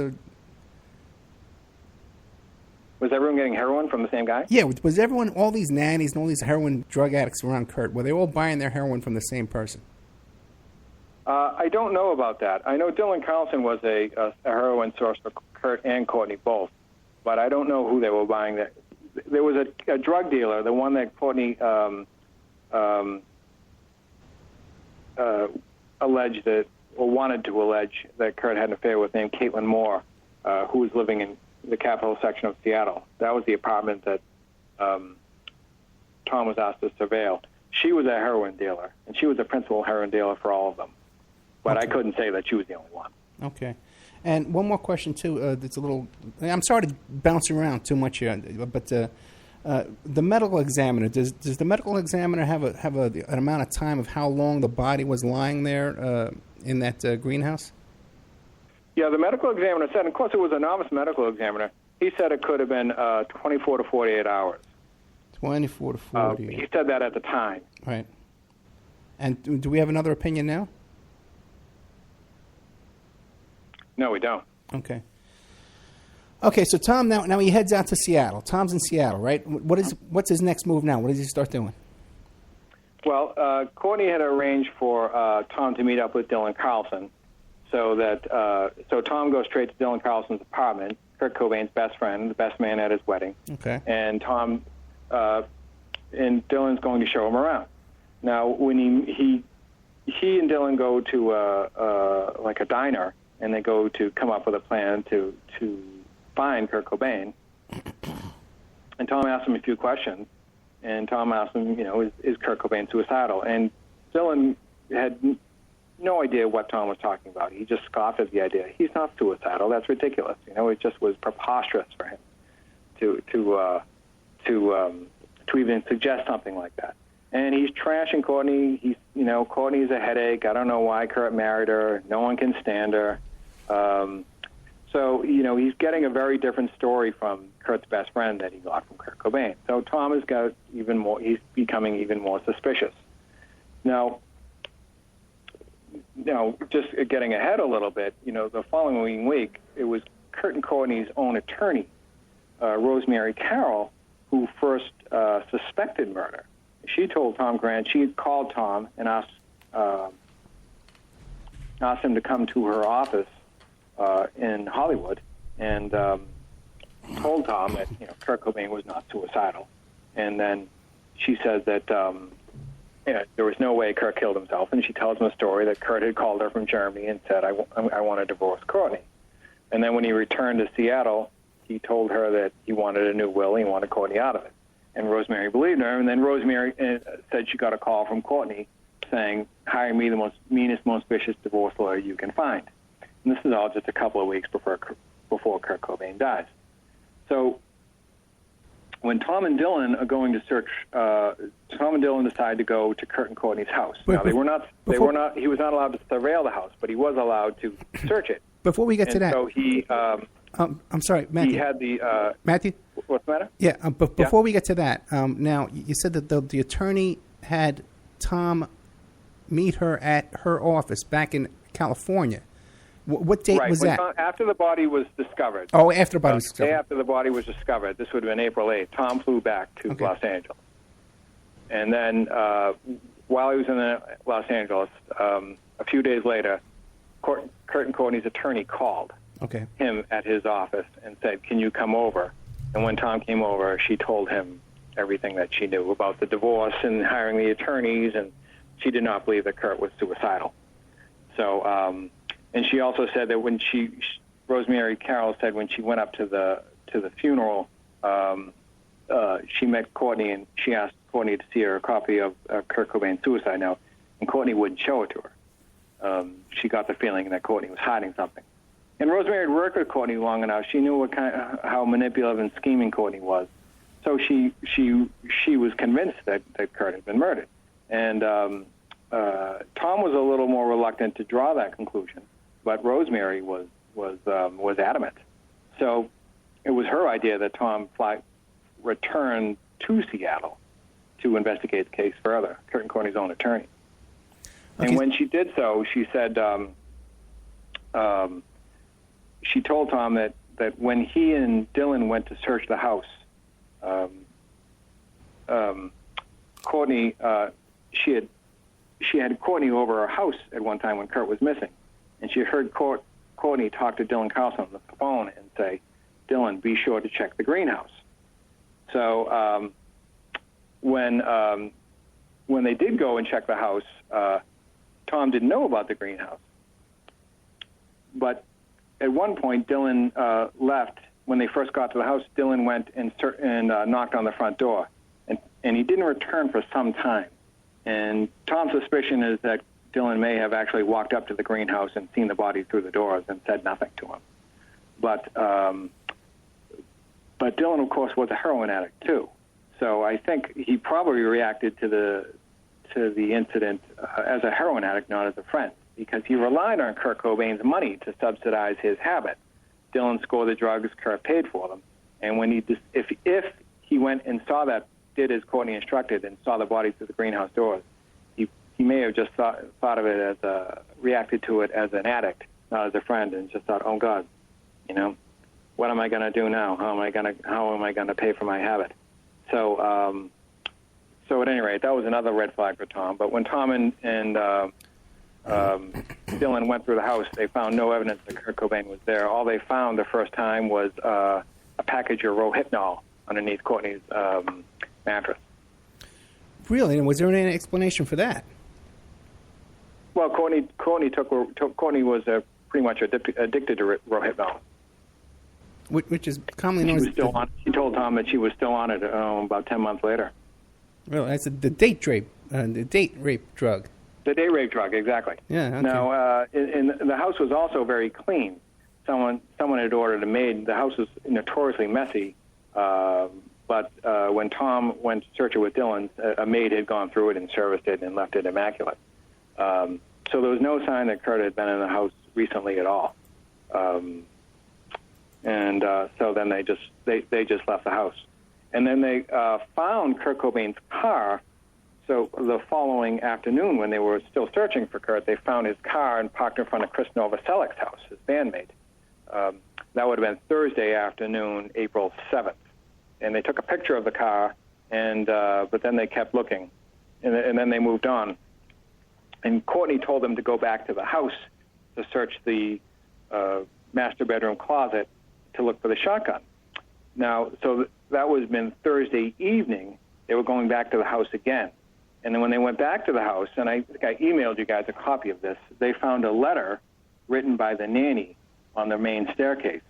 Speaker 9: Was everyone getting heroin from the same guy?
Speaker 6: Yeah, was everyone, all these nannies and all these heroin drug addicts around Kurt, were they all buying their heroin from the same person?
Speaker 9: I don't know about that. I know Dylan Carlson was a heroin source for Kurt and Courtney both, but I don't know who they were buying that. There was a drug dealer, the one that Courtney alleged that, or wanted to allege that Kurt had an affair with, named Caitlin Moore, who was living in the Capitol section of Seattle. That was the apartment that Tom was asked to surveil. She was a heroin dealer, and she was a principal heroin dealer for all of them. But I couldn't say that she was the only one.
Speaker 6: Okay. And one more question, too, that's a little... I'm sorry to bounce around too much here, but the medical examiner, does the medical examiner have an amount of time of how long the body was lying there in that greenhouse?
Speaker 9: Yeah, the medical examiner said, and of course it was a novice medical examiner, he said it could have been 24 to 48 hours.
Speaker 6: 24 to 48.
Speaker 9: He said that at the time.
Speaker 6: Right. And do we have another opinion now?
Speaker 9: No, we don't.
Speaker 6: Okay. Okay, so Tom now he heads out to Seattle. Tom's in Seattle, right? What's his next move now? What does he start doing?
Speaker 9: Well, Courtney had arranged for Tom to meet up with Dylan Carlson, so Tom goes straight to Dylan Carlson's apartment, Kurt Cobain's best friend, the best man at his wedding.
Speaker 6: Okay.
Speaker 9: And Tom and Dylan's going to show him around. Now, when he and Dylan go to like a diner, and they go to come up with a plan to find Kurt Cobain. And Tom asked him a few questions, and Tom asked him, is Kurt Cobain suicidal? And Dylan had no idea what Tom was talking about. He just scoffed at the idea. He's not suicidal. That's ridiculous. It just was preposterous for him to even suggest something like that. And he's trashing Courtney. Courtney's a headache. I don't know why Kurt married her. No one can stand her. So he's getting a very different story from Kurt's best friend that he got from Kurt Cobain. So Tom has got even more, he's becoming even more suspicious. Now, just getting ahead a little bit, the following week, it was Kurt and Courtney's own attorney, Rosemary Carroll, who first suspected murder. She told Tom Grant, she had called Tom and asked him to come to her office in Hollywood, and told Tom that Kurt Cobain was not suicidal. And then she says that there was no way Kurt killed himself, and she tells him a story that Kurt had called her from Germany and said, I want to divorce Courtney. And then when he returned to Seattle, he told her that he wanted a new will, he wanted Courtney out of it. And Rosemary believed her, and then Rosemary said she got a call from Courtney saying, hire me the meanest, most vicious divorce lawyer you can find. And this is all just a couple of weeks before Kurt Cobain dies. So when Tom and Dylan are going to search, Tom and Dylan decide to go to Kurt and Courtney's house. Now, he was not allowed to surveil the house, but he was allowed to search it.
Speaker 6: Before we get to that.
Speaker 9: So he...
Speaker 6: I'm sorry, Matthew.
Speaker 9: He had the...
Speaker 6: Matthew?
Speaker 9: What's the matter?
Speaker 6: Yeah, but before we get to that, now, you said that the attorney had Tom meet her at her office back in California. What date was that?
Speaker 9: After the body was discovered.
Speaker 6: Oh, after the body was discovered.
Speaker 9: The day after the body was discovered. This would have been April 8th. Tom flew back to Los Angeles. And then while he was in Los Angeles, a few days later, Kurt and Courtney's attorney called him at his office and said, can you come over? And when Tom came over, she told him everything that she knew about the divorce and hiring the attorneys, and she did not believe that Kurt was suicidal. So, and she also said that when Rosemary Carroll said when she went up to the funeral, she met Courtney and she asked Courtney to see her a copy of Kurt Cobain's suicide note, and Courtney wouldn't show it to her. She got the feeling that Courtney was hiding something. And Rosemary had worked with Courtney long enough. She knew how manipulative and scheming Courtney was. So she was convinced that Kurt had been murdered. And Tom was a little more reluctant to draw that conclusion, but Rosemary was adamant. So it was her idea that Tom return to Seattle to investigate the case further, Kurt and Courtney's own attorney. Okay. And when she did so, she said, she told Tom that that when he and Dylan went to search the house, Courtney, she had Courtney over her house at one time when Kurt was missing, and she heard Courtney talk to Dylan Carlson on the phone and say, "Dylan, be sure to check the greenhouse." So when they did go and check the house, Tom didn't know about the greenhouse. But at one point, Dylan left. When they first got to the house, Dylan went and knocked on the front door, and he didn't return for some time. And Tom's suspicion is that Dylan may have actually walked up to the greenhouse and seen the body through the doors and said nothing to him. But Dylan, of course, was a heroin addict too. So I think he probably reacted to the incident as a heroin addict, not as a friend, because he relied on Kurt Cobain's money to subsidize his habit. Dylan scored the drugs, Kurt paid for them, and when if he went and saw that, did as Courtney instructed, and saw the body through the greenhouse doors, he may have just thought of it as reacted to it as an addict, not as a friend, and just thought, oh God, what am I going to do now? How am I going to pay for my habit? So at any rate, that was another red flag for Tom. But when Tom and Dylan went through the house, they found no evidence that Kurt Cobain was there. All they found the first time was a package of Rohypnol underneath Courtney's mattress.
Speaker 6: Really? And was there any explanation for that?
Speaker 9: Well, Courtney was pretty much addicted to Rohypnol.
Speaker 6: Which is commonly known as...
Speaker 9: She told Tom that she was still on it about 10 months later.
Speaker 6: Well, that's the date rape drug.
Speaker 9: The date rape drug, exactly.
Speaker 6: Yeah. Okay.
Speaker 9: Now, the house was also very clean. Someone had ordered a maid. The house was notoriously messy, but when Tom went to search it with Dylan, a maid had gone through it and serviced it and left it immaculate. So there was no sign that Kurt had been in the house recently at all. So then they just left the house. And then they found Kurt Cobain's car. So the following afternoon, when they were still searching for Kurt, they found his car and parked in front of Chris Novoselic's house, his bandmate. That would have been Thursday afternoon, April 7th. And they took a picture of the car, but then they kept looking, and then they moved on. And Courtney told them to go back to the house to search the master bedroom closet to look for the shotgun. Now, so that was been Thursday evening. They were going back to the house again. And then when they went back to the house, and I think I emailed you guys a copy of this, they found a letter written by the nanny on the main staircase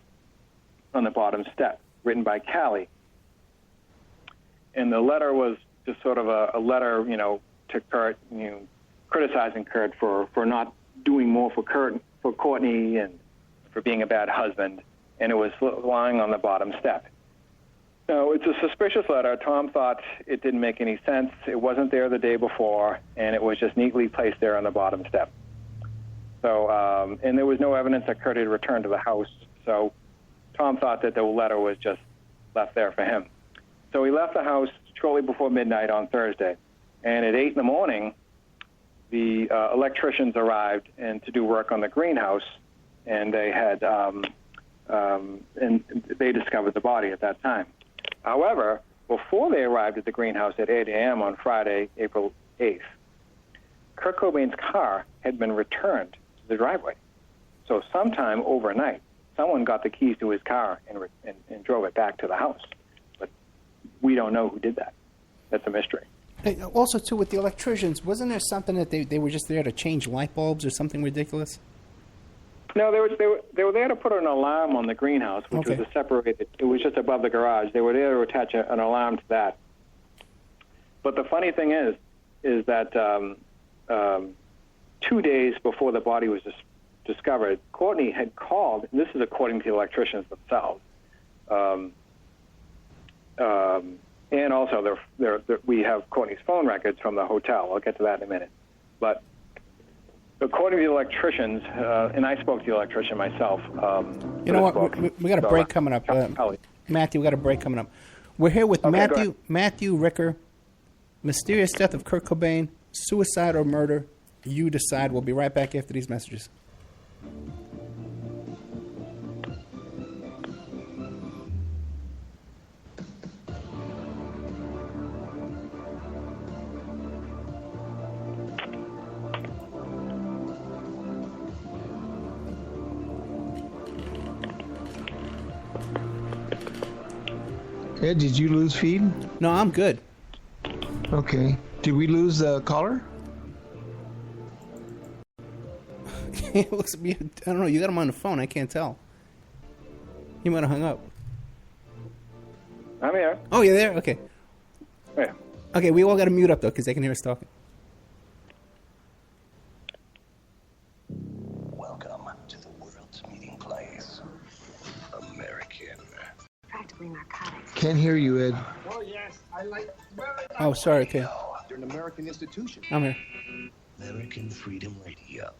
Speaker 9: on the bottom step, written by Callie. And the letter was just sort of a letter, to Kurt, criticizing Kurt for not doing more for Courtney and for being a bad husband. And it was lying on the bottom step. So it's a suspicious letter. Tom thought it didn't make any sense. It wasn't there the day before, and it was just neatly placed there on the bottom step. So, and there was no evidence that Kurt had returned to the house. So Tom thought that the letter was just left there for him. So he left the house shortly before midnight on Thursday. And at 8 in the morning, the electricians arrived to do work on the greenhouse, and they had and they discovered the body at that time. However, before they arrived at the greenhouse at 8 a.m. on Friday, April 8th, Kurt Cobain's car had been returned to the driveway. So sometime overnight, someone got the keys to his car and drove it back to the house. But we don't know who did that. That's a mystery.
Speaker 6: Hey, also, too, with the electricians, wasn't there something that they were just there to change light bulbs or something ridiculous?
Speaker 9: No, they were there to put an alarm on the greenhouse, which was separated. It was just above the garage. They were there to attach an alarm to that. But the funny thing is that 2 days before the body was discovered, Courtney had called, and this is according to the electricians themselves, and also we have Courtney's phone records from the hotel. I'll get to that in a minute. But according to the electricians, and I spoke to the electrician myself.
Speaker 6: You know what? We got a break coming up. Mathew, we got a break coming up. We're here with Mathew Ricker, mysterious death of Kurt Cobain, suicide or murder. You decide. We'll be right back after these messages.
Speaker 8: Ed, did you lose feed?
Speaker 6: No, I'm good.
Speaker 8: Okay. Did we lose the caller?
Speaker 6: It looks. I don't know. You got him on the phone. I can't tell. He might have hung up.
Speaker 9: I'm here.
Speaker 6: Oh, you're there? Okay.
Speaker 9: Yeah.
Speaker 6: Okay, we all got to mute up, though, because they can hear us talking.
Speaker 10: Welcome to the world's meeting place, American.
Speaker 11: Practically narcotics.
Speaker 8: Can't hear you, Ed.
Speaker 10: Oh, yes, I like.
Speaker 6: Oh, sorry. Okay.
Speaker 10: You're an American institution.
Speaker 6: I'm here.
Speaker 10: American Freedom Radio.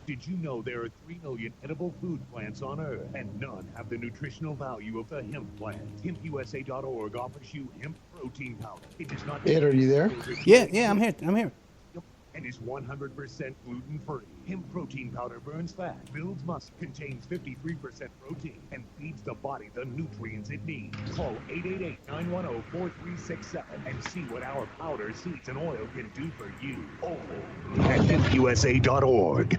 Speaker 12: Did you know there are 3 million edible food plants on Earth, and none have the nutritional value of the hemp plant? HempUSA.org offers you hemp protein powder. It does not.
Speaker 8: Ed, are you there?
Speaker 6: Yeah, I'm here.
Speaker 12: And is 100% gluten-free. Hemp protein powder burns fat, builds muscle, contains 53% protein, and feeds the body the nutrients it needs. Call 888-910-4367 and see what our powder, seeds, and oil can do for you. All at HempUSA.org.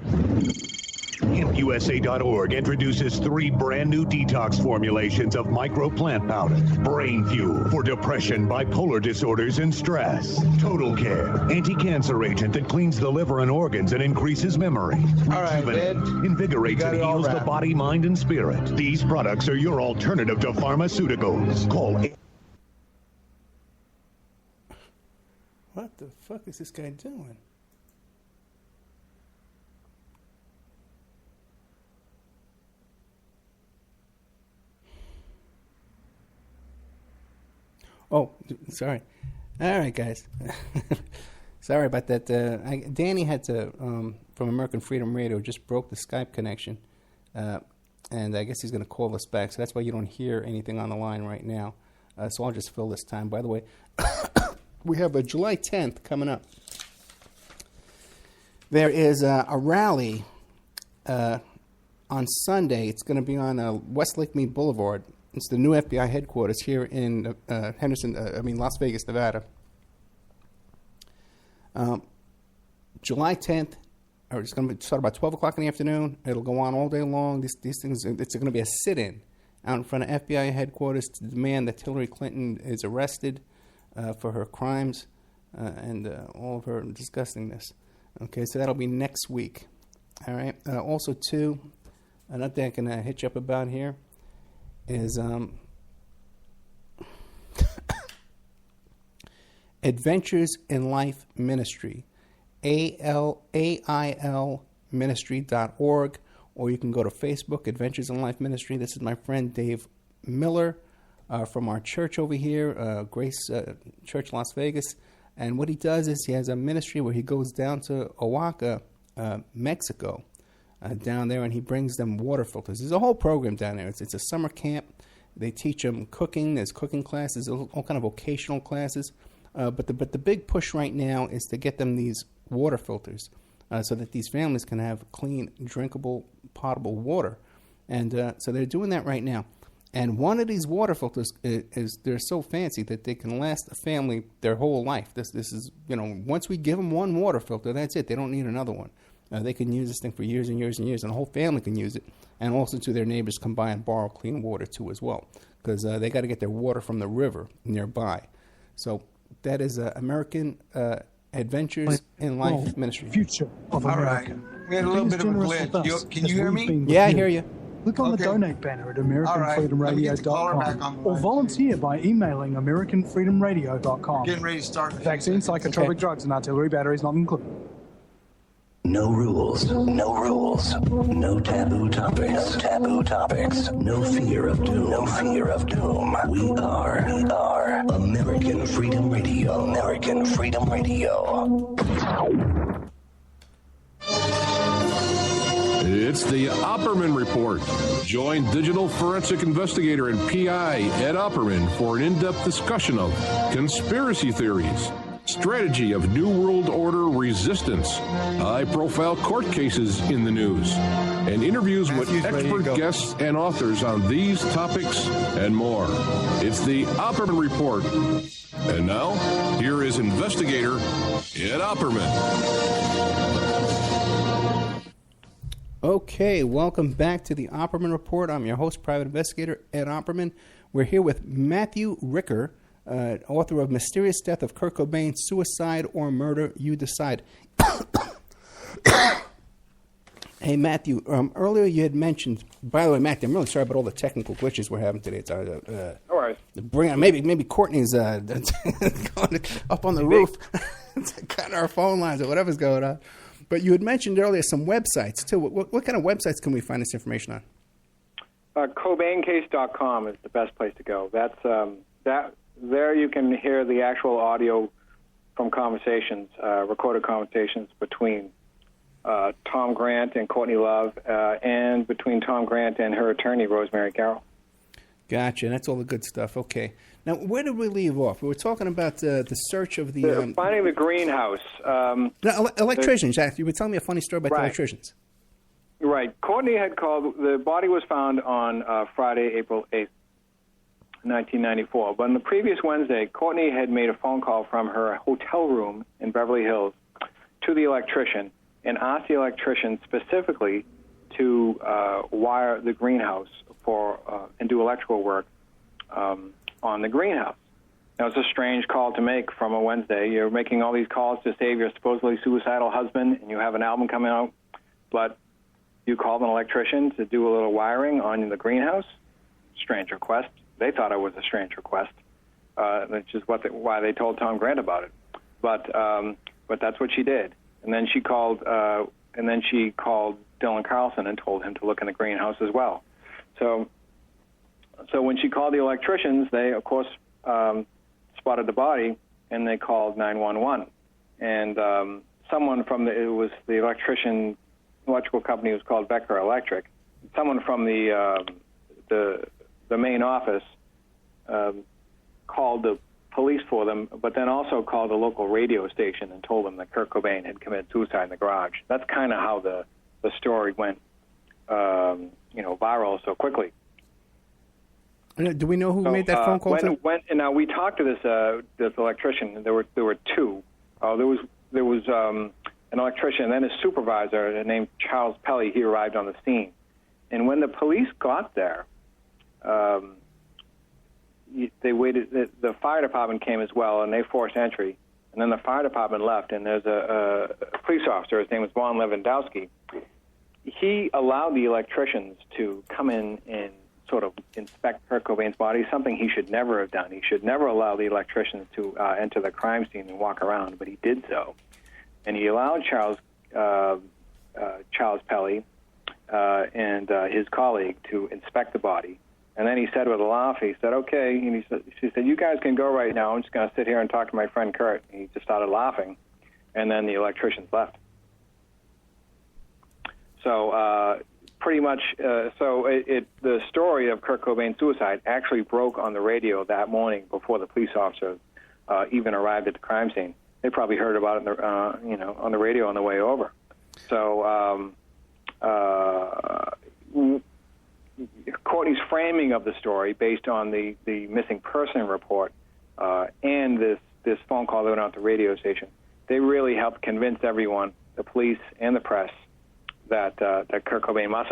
Speaker 12: HempUSA.org introduces 3 brand new detox formulations of microplant powder. Brain Fuel for depression, bipolar disorders, and stress. Total Care, anti-cancer agent that cleans the liver and organs and increases memory.
Speaker 8: All right, Ed.
Speaker 12: Invigorates and heals the body, mind, and spirit. These products are your alternative to pharmaceuticals. Call
Speaker 6: What the fuck is this guy doing? Oh, sorry. All right, guys. Sorry about that. Danny had to, from American Freedom Radio, just broke the Skype connection. And I guess he's going to call us back. So that's why you don't hear anything on the line right now. So I'll just fill this time. By the way, we have a July 10th coming up. There is a rally on Sunday. It's going to be on West Lake Mead Boulevard. It's the new FBI headquarters here in Las Vegas, Nevada. July 10th, or it's going to start about 12 o'clock in the afternoon. It'll go on all day long. These things, it's going to be a sit-in out in front of FBI headquarters to demand that Hillary Clinton is arrested for her crimes and all of her disgustingness. Okay, so that'll be next week. All right. Also, too, another thing I can hit you up about here is Adventures in Life Ministry, AIL ministry.org, or you can go to Facebook, Adventures in Life Ministry. This is my friend Dave Miller from our church over here, Grace Church, Las Vegas. And what he does is he has a ministry where he goes down to Oaxaca, Mexico, down there, and he brings them water filters. There's a whole program down there. It's a summer camp. They teach them cooking. There's cooking classes, all kind of vocational classes. But the big push right now is to get them these water filters so that these families can have clean, drinkable, potable water. And so they're doing that right now. And one of these water filters is they're so fancy that they can last a family their whole life. This is, once we give them one water filter, that's it. They don't need another one. They can use this thing for years and years and years, and the whole family can use it. And also, to their neighbors, come by and borrow clean water, too, as well, because they got to get their water from the river nearby. So that is American Adventures in Life Ministry.
Speaker 13: Future of America.
Speaker 8: All right. We had a little bit of a glitch. Can you hear me?
Speaker 6: Yeah, I hear you.
Speaker 13: Click on the donate banner at AmericanFreedomRadio.com or volunteer by emailing AmericanFreedomRadio.com.
Speaker 8: Getting ready to start.
Speaker 13: Vaccine, psychotropic drugs, and artillery batteries not included.
Speaker 10: No rules, no rules, no taboo topics, no taboo topics, no fear of doom, no fear of doom. We are American Freedom Radio, American Freedom Radio.
Speaker 14: It's the Opperman Report. Join digital forensic investigator and PI Ed Opperman for an in-depth discussion of conspiracy theories, strategy of New World Order resistance, high-profile court cases in the news, and interviews with expert guests and authors on these topics and more. It's the Opperman Report. And now, here is investigator Ed Opperman. Okay, welcome back to the Opperman Report. I'm your host, private investigator Ed Opperman.
Speaker 6: We're here with Mathew Ricker, author of Mysterious Death of Kurt Cobain, Suicide or Murder, You Decide. Hey, Mathew, earlier you had mentioned, by the way, Mathew, I'm really sorry about all the technical glitches we're having today. It's
Speaker 9: no worries.
Speaker 6: Bring on, maybe Courtney's going up on the roof, cutting our phone lines or whatever's going on. But you had mentioned earlier some websites, too. What kind of websites can we find this information on?
Speaker 9: CobainCase.com is the best place to go. That's there you can hear the actual audio from conversations, recorded conversations between Tom Grant and Courtney Love, and between Tom Grant and her attorney, Rosemary Carroll.
Speaker 6: Gotcha. That's all the good stuff. Okay. Now, where did we leave off? We were talking about the search of the...
Speaker 9: finding the greenhouse.
Speaker 6: Electricians. You were telling me a funny story about the electricians.
Speaker 9: Right. Courtney had called. The body was found on Friday, April 8th, 1994. But on the previous Wednesday, Courtney had made a phone call from her hotel room in Beverly Hills to the electrician and asked the electrician specifically to wire the greenhouse and do electrical work on the greenhouse. Now, it's a strange call to make from a Wednesday. You're making all these calls to save your supposedly suicidal husband, and you have an album coming out, but you called an electrician to do a little wiring on the greenhouse. Strange request. They thought it was a strange request, which is why they told Tom Grant about it. But that's what she did. And then she called. Dylan Carlson and told him to look in the greenhouse as well. So when she called the electricians, they of course spotted the body, and they called 911. And someone from the electrical company was called Becker Electric. Someone from the main office called the police for them, but then also called the local radio station and told them that Kurt Cobain had committed suicide in the garage. That's kind of how the story went, viral so quickly.
Speaker 6: Do we know who made that phone call?
Speaker 9: Now we talked to this electrician. There were two. There was an electrician, and then his supervisor named Charles Pelly. He arrived on the scene, and when the police got there, they waited. The fire department came as well, and they forced entry. And then the fire department left, and there's a police officer. His name was Vaughn Lewandowski. He allowed the electricians to come in and sort of inspect Kurt Cobain's body, something he should never have done. He should never allow the electricians to enter the crime scene and walk around, but he did so. And he allowed Charles Pelly and his colleague to inspect the body. And then he said with a laugh, he said, okay. And she said, you guys can go right now. I'm just going to sit here and talk to my friend Kurt. And he just started laughing. And then the electricians left. So pretty much, the story of Kurt Cobain's suicide actually broke on the radio that morning before the police officers even arrived at the crime scene. They probably heard about it, on the radio on the way over. So Courtney's framing of the story, based on the missing person report and this phone call that went out to the radio station, they really helped convince everyone, the police and the press, that Kurt Cobain must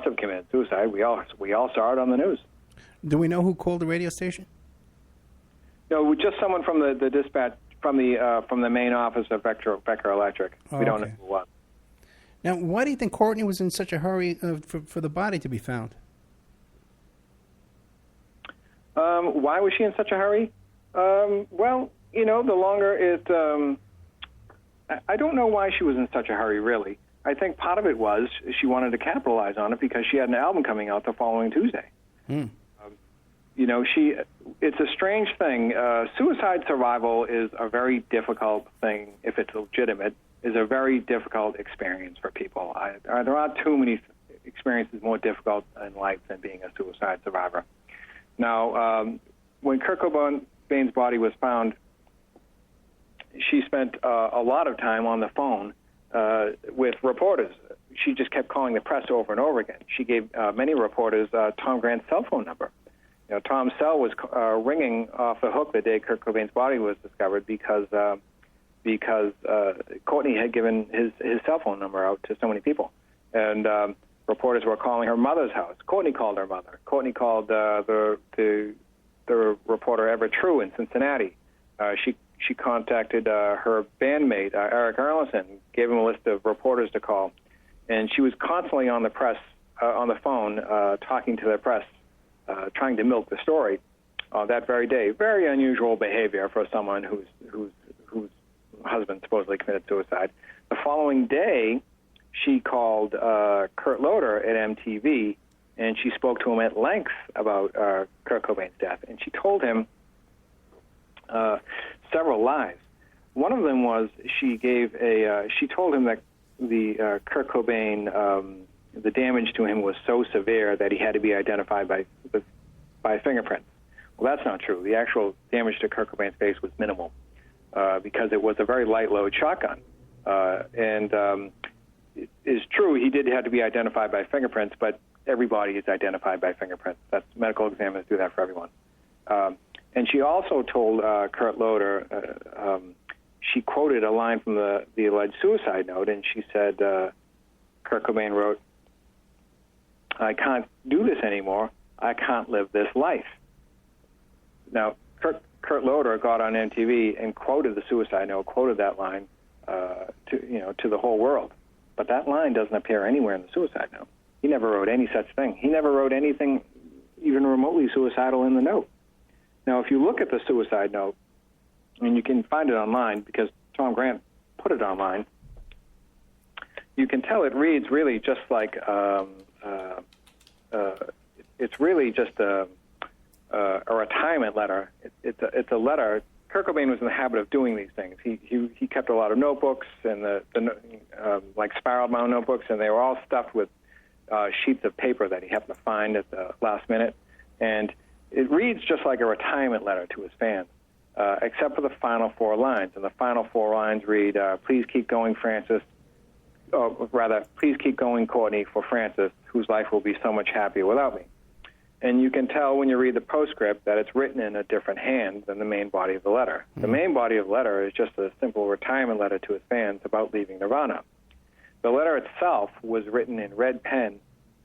Speaker 9: have committed suicide. We all saw it on the news.
Speaker 6: Do we know who called the radio station?
Speaker 9: No, just someone from the dispatch from the main office of Becker Electric. We don't know who it was.
Speaker 6: Now, why do you think Courtney was in such a hurry for the body to be found?
Speaker 9: Why was she in such a hurry? Well, the longer it... I don't know why she was in such a hurry, really. I think part of it was she wanted to capitalize on it because she had an album coming out the following Tuesday. It's a strange thing. Suicide survival is a very difficult thing, if it's legitimate, is a very difficult experience for people. There aren't too many experiences more difficult in life than being a suicide survivor. Now, when Kurt Cobain's body was found, she spent a lot of time on the phone with reporters. She just kept calling the press over and over again. She gave many reporters Tom Grant's cell phone number. Tom's cell was ringing off the hook the day Kurt Cobain's body was discovered because Courtney had given his cell phone number out to so many people. And reporters were calling her mother's house. Courtney called her mother. Courtney called the reporter Everett True in Cincinnati. She contacted her bandmate Eric Erlinson, gave him a list of reporters to call, and she was constantly on the press, on the phone, talking to the press, trying to milk the story that very day. Very unusual behavior for someone whose husband supposedly committed suicide. The following day, she called Kurt Loder at MTV, and she spoke to him at length about Kurt Cobain's death, and she told him several lies. One of them was she told him that the Kurt Cobain, the damage to him was so severe that he had to be identified by fingerprints. Well, that's not true. The actual damage to Kurt Cobain's face was minimal because it was a very light load shotgun. And it is true he did have to be identified by fingerprints, but everybody is identified by fingerprints. Medical examiners do that for everyone. And she also told Kurt Loder, she quoted a line from the alleged suicide note, and she said, Kurt Cobain wrote, "I can't do this anymore. I can't live this life." Now, Kurt Loder got on MTV and quoted the suicide note, quoted that line to the whole world. But that line doesn't appear anywhere in the suicide note. He never wrote any such thing. He never wrote anything even remotely suicidal in the note. Now, if you look at the suicide note, and you can find it online because Tom Grant put it online, you can tell it reads really just like it's really just a retirement letter. It's a letter. Kurt Cobain was in the habit of doing these things. He kept a lot of notebooks and like spiral-bound notebooks, and they were all stuffed with sheets of paper that he happened to find at the last minute. And it reads just like a retirement letter to his fans, except for the final four lines. And the final four lines read, "Please keep going, Francis." Or rather, "Please keep going, Courtney, for Francis, whose life will be so much happier without me." And you can tell when you read the postscript that it's written in a different hand than the main body of the letter. Mm-hmm. The main body of the letter is just a simple retirement letter to his fans about leaving Nirvana. The letter itself was written in red pen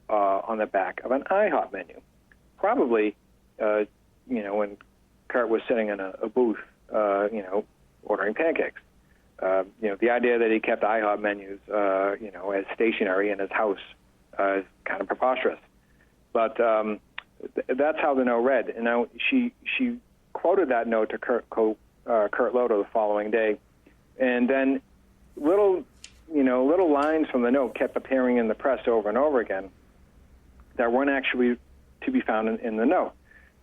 Speaker 9: on the back of an IHOP menu. Probably, when Kurt was sitting in a booth, ordering pancakes. The idea that he kept IHOP menus, as stationary in his house is kind of preposterous. But that's how the note read. And now she quoted that note to Kurt Loder the following day, and then little lines from the note kept appearing in the press over and over again that weren't actually to be found in the note.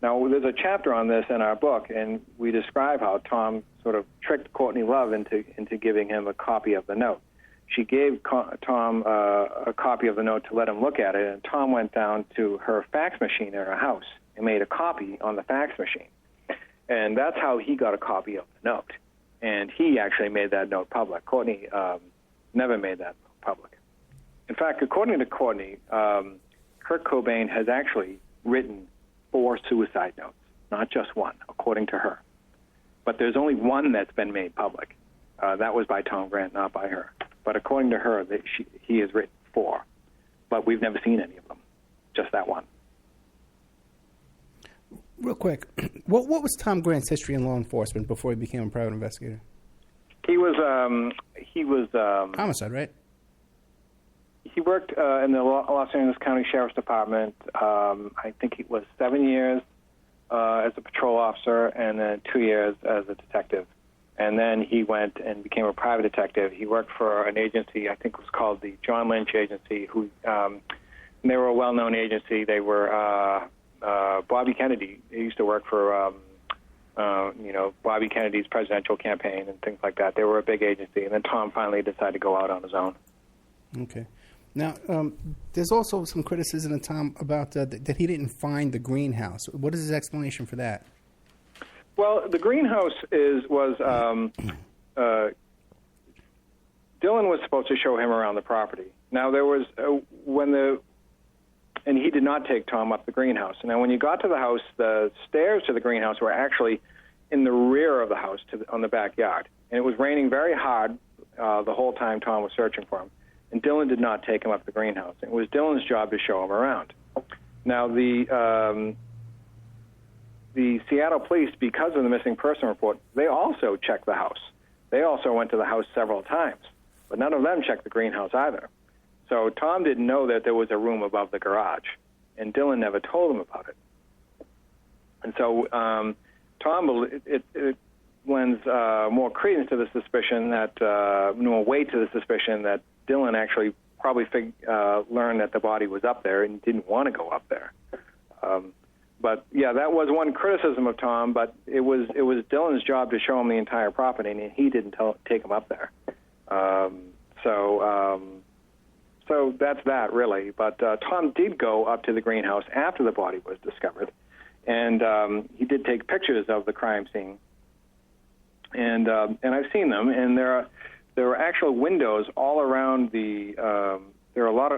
Speaker 9: Now, there's a chapter on this in our book, and we describe how Tom sort of tricked Courtney Love into giving him a copy of the note. She gave Tom a copy of the note to let him look at it, and Tom went down to her fax machine in her house and made a copy on the fax machine. And that's how he got a copy of the note. And he actually made that note public. Courtney never made that public. In fact, according to Courtney, Kurt Cobain has actually written 4 suicide notes, not just one, according to her. But there's only one that's been made public. That was by Tom Grant, not by her. But according to her, he has written 4. But we've never seen any of them, just that one.
Speaker 6: Real quick, what was Tom Grant's history in law enforcement before he became a private investigator?
Speaker 9: He was
Speaker 6: homicide, right?
Speaker 9: He worked in the Los Angeles County Sheriff's Department. I think it was 7 years as a patrol officer, and then 2 years as a detective. And then he went and became a private detective. He worked for an agency, I think it was called the John Lynch Agency, they were a well-known agency. They were Bobby Kennedy. He used to work for, Bobby Kennedy's presidential campaign and things like that. They were a big agency. And then Tom finally decided to go out on his own.
Speaker 6: Okay. Now, there's also some criticism of Tom about that he didn't find the greenhouse. What is his explanation for that?
Speaker 9: Well, the greenhouse was Dylan was supposed to show him around the property. Now, there was and he did not take Tom up the greenhouse. Now, when you got to the house, the stairs to the greenhouse were actually in the rear of the house on the backyard. And it was raining very hard the whole time Tom was searching for him. and Dylan did not take him up to the greenhouse. It was Dylan's job to show him around. Now, the Seattle police, because of the missing person report, they also checked the house. They also went to the house several times, but none of them checked the greenhouse either. So Tom didn't know that there was a room above the garage, and Dylan never told him about it. And so Tom, it lends more credence to the suspicion that, more weight to the suspicion that Dylan actually probably learned that the body was up there and didn't want to go up there. But yeah, that was one criticism of Tom. But it was Dylan's job to show him the entire property, and he didn't take him up there. So that's that really. But Tom did go up to the greenhouse after the body was discovered, and he did take pictures of the crime scene. And I've seen them, and there are actual windows all around the. There are a lot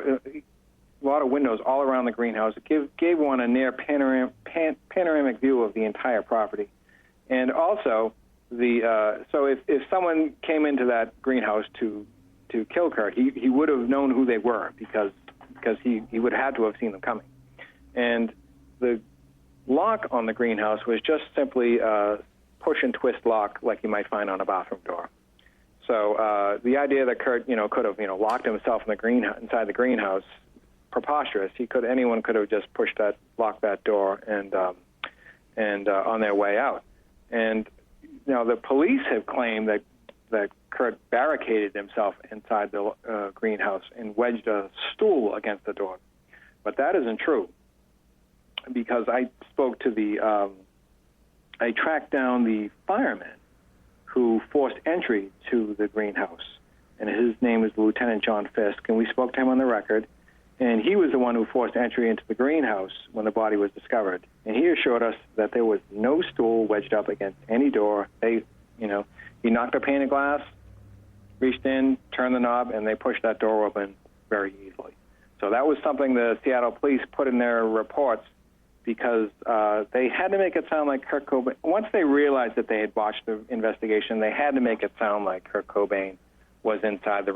Speaker 9: of windows all around the greenhouse. It gave one a near panoramic view of the entire property, and also so if someone came into that greenhouse to kill Kurt, he would have known who they were because he would have had to have seen them coming. And the lock on the greenhouse was just simply a push and twist lock like you might find on a bathroom door. So the idea that Kurt could have locked himself inside the greenhouse, preposterous. Anyone could have just locked that door and on their way out. And the police have claimed that Kurt barricaded himself inside the greenhouse and wedged a stool against the door. But that isn't true, because I spoke to I tracked down the fireman who forced entry to the greenhouse, and his name is Lieutenant John Fisk, and we spoke to him on the record, and he was the one who forced entry into the greenhouse when the body was discovered. And he assured us that there was no stool wedged up against any door. He knocked a pane of glass, reached in, turned the knob, and they pushed that door open very easily. So that was something the Seattle police put in their reports because they had to make it sound like Kurt Cobain. Once they realized that they had botched the investigation, they had to make it sound like Kurt Cobain was inside the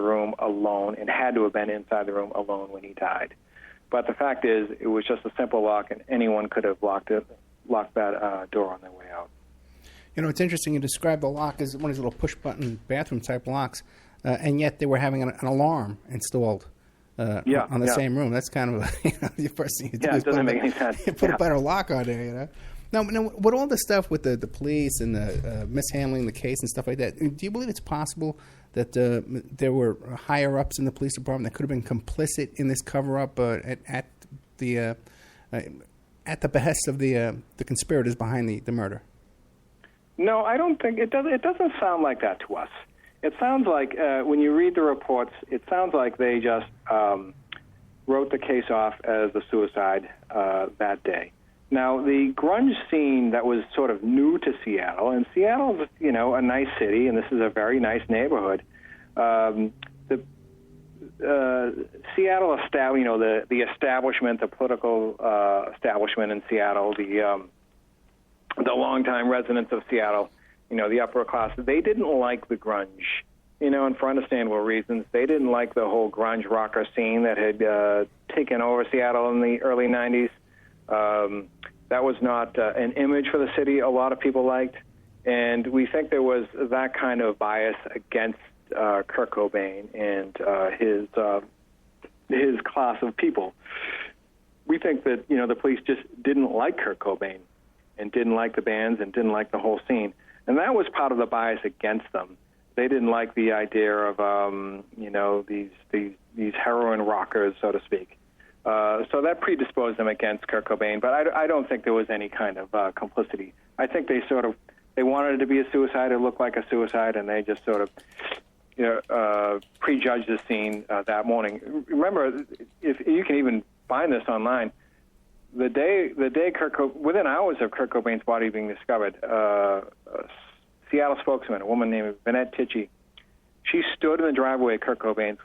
Speaker 9: room alone, and had to have been inside the room alone when he died. But the fact is, it was just a simple lock, and anyone could have locked that door on their way out.
Speaker 6: It's interesting. You described the lock as one of these little push-button bathroom-type locks, and yet they were having an alarm installed on the same room. That's kind of the first thing you do.
Speaker 9: It doesn't make any sense.
Speaker 6: Put a better lock on there, Now, with all the stuff with the police and the mishandling the case and stuff like that, do you believe it's possible that there were higher-ups in the police department that could have been complicit in this cover-up at the behest of the conspirators behind the murder?
Speaker 9: No, I don't think it does. It doesn't sound like that to us. It sounds like when you read the reports, it sounds like they just wrote the case off as a suicide that day. Now, the grunge scene that was sort of new to Seattle, and Seattle's, a nice city, and this is a very nice neighborhood. Seattle, the establishment, the political establishment in Seattle, the longtime residents of Seattle, the upper class, they didn't like the grunge, and for understandable reasons. They didn't like the whole grunge rocker scene that had taken over Seattle in the early 90s. That was not an image for the city a lot of people liked, and we think there was that kind of bias against Kurt Cobain and his class of people. We think that the police just didn't like Kurt Cobain and didn't like the bands and didn't like the whole scene, and that was part of the bias against them. They didn't like the idea of these heroin rockers, so to speak. So that predisposed them against Kurt Cobain, but I don't think there was any kind of complicity. I think they wanted it to be a suicide, it looked like a suicide, and they just sort of prejudged the scene that morning. Remember, if you can even find this online, the day within hours of Kurt Cobain's body being discovered, a Seattle spokesman, a woman named Vanette Tichy, she stood in the driveway of Kurt Cobain's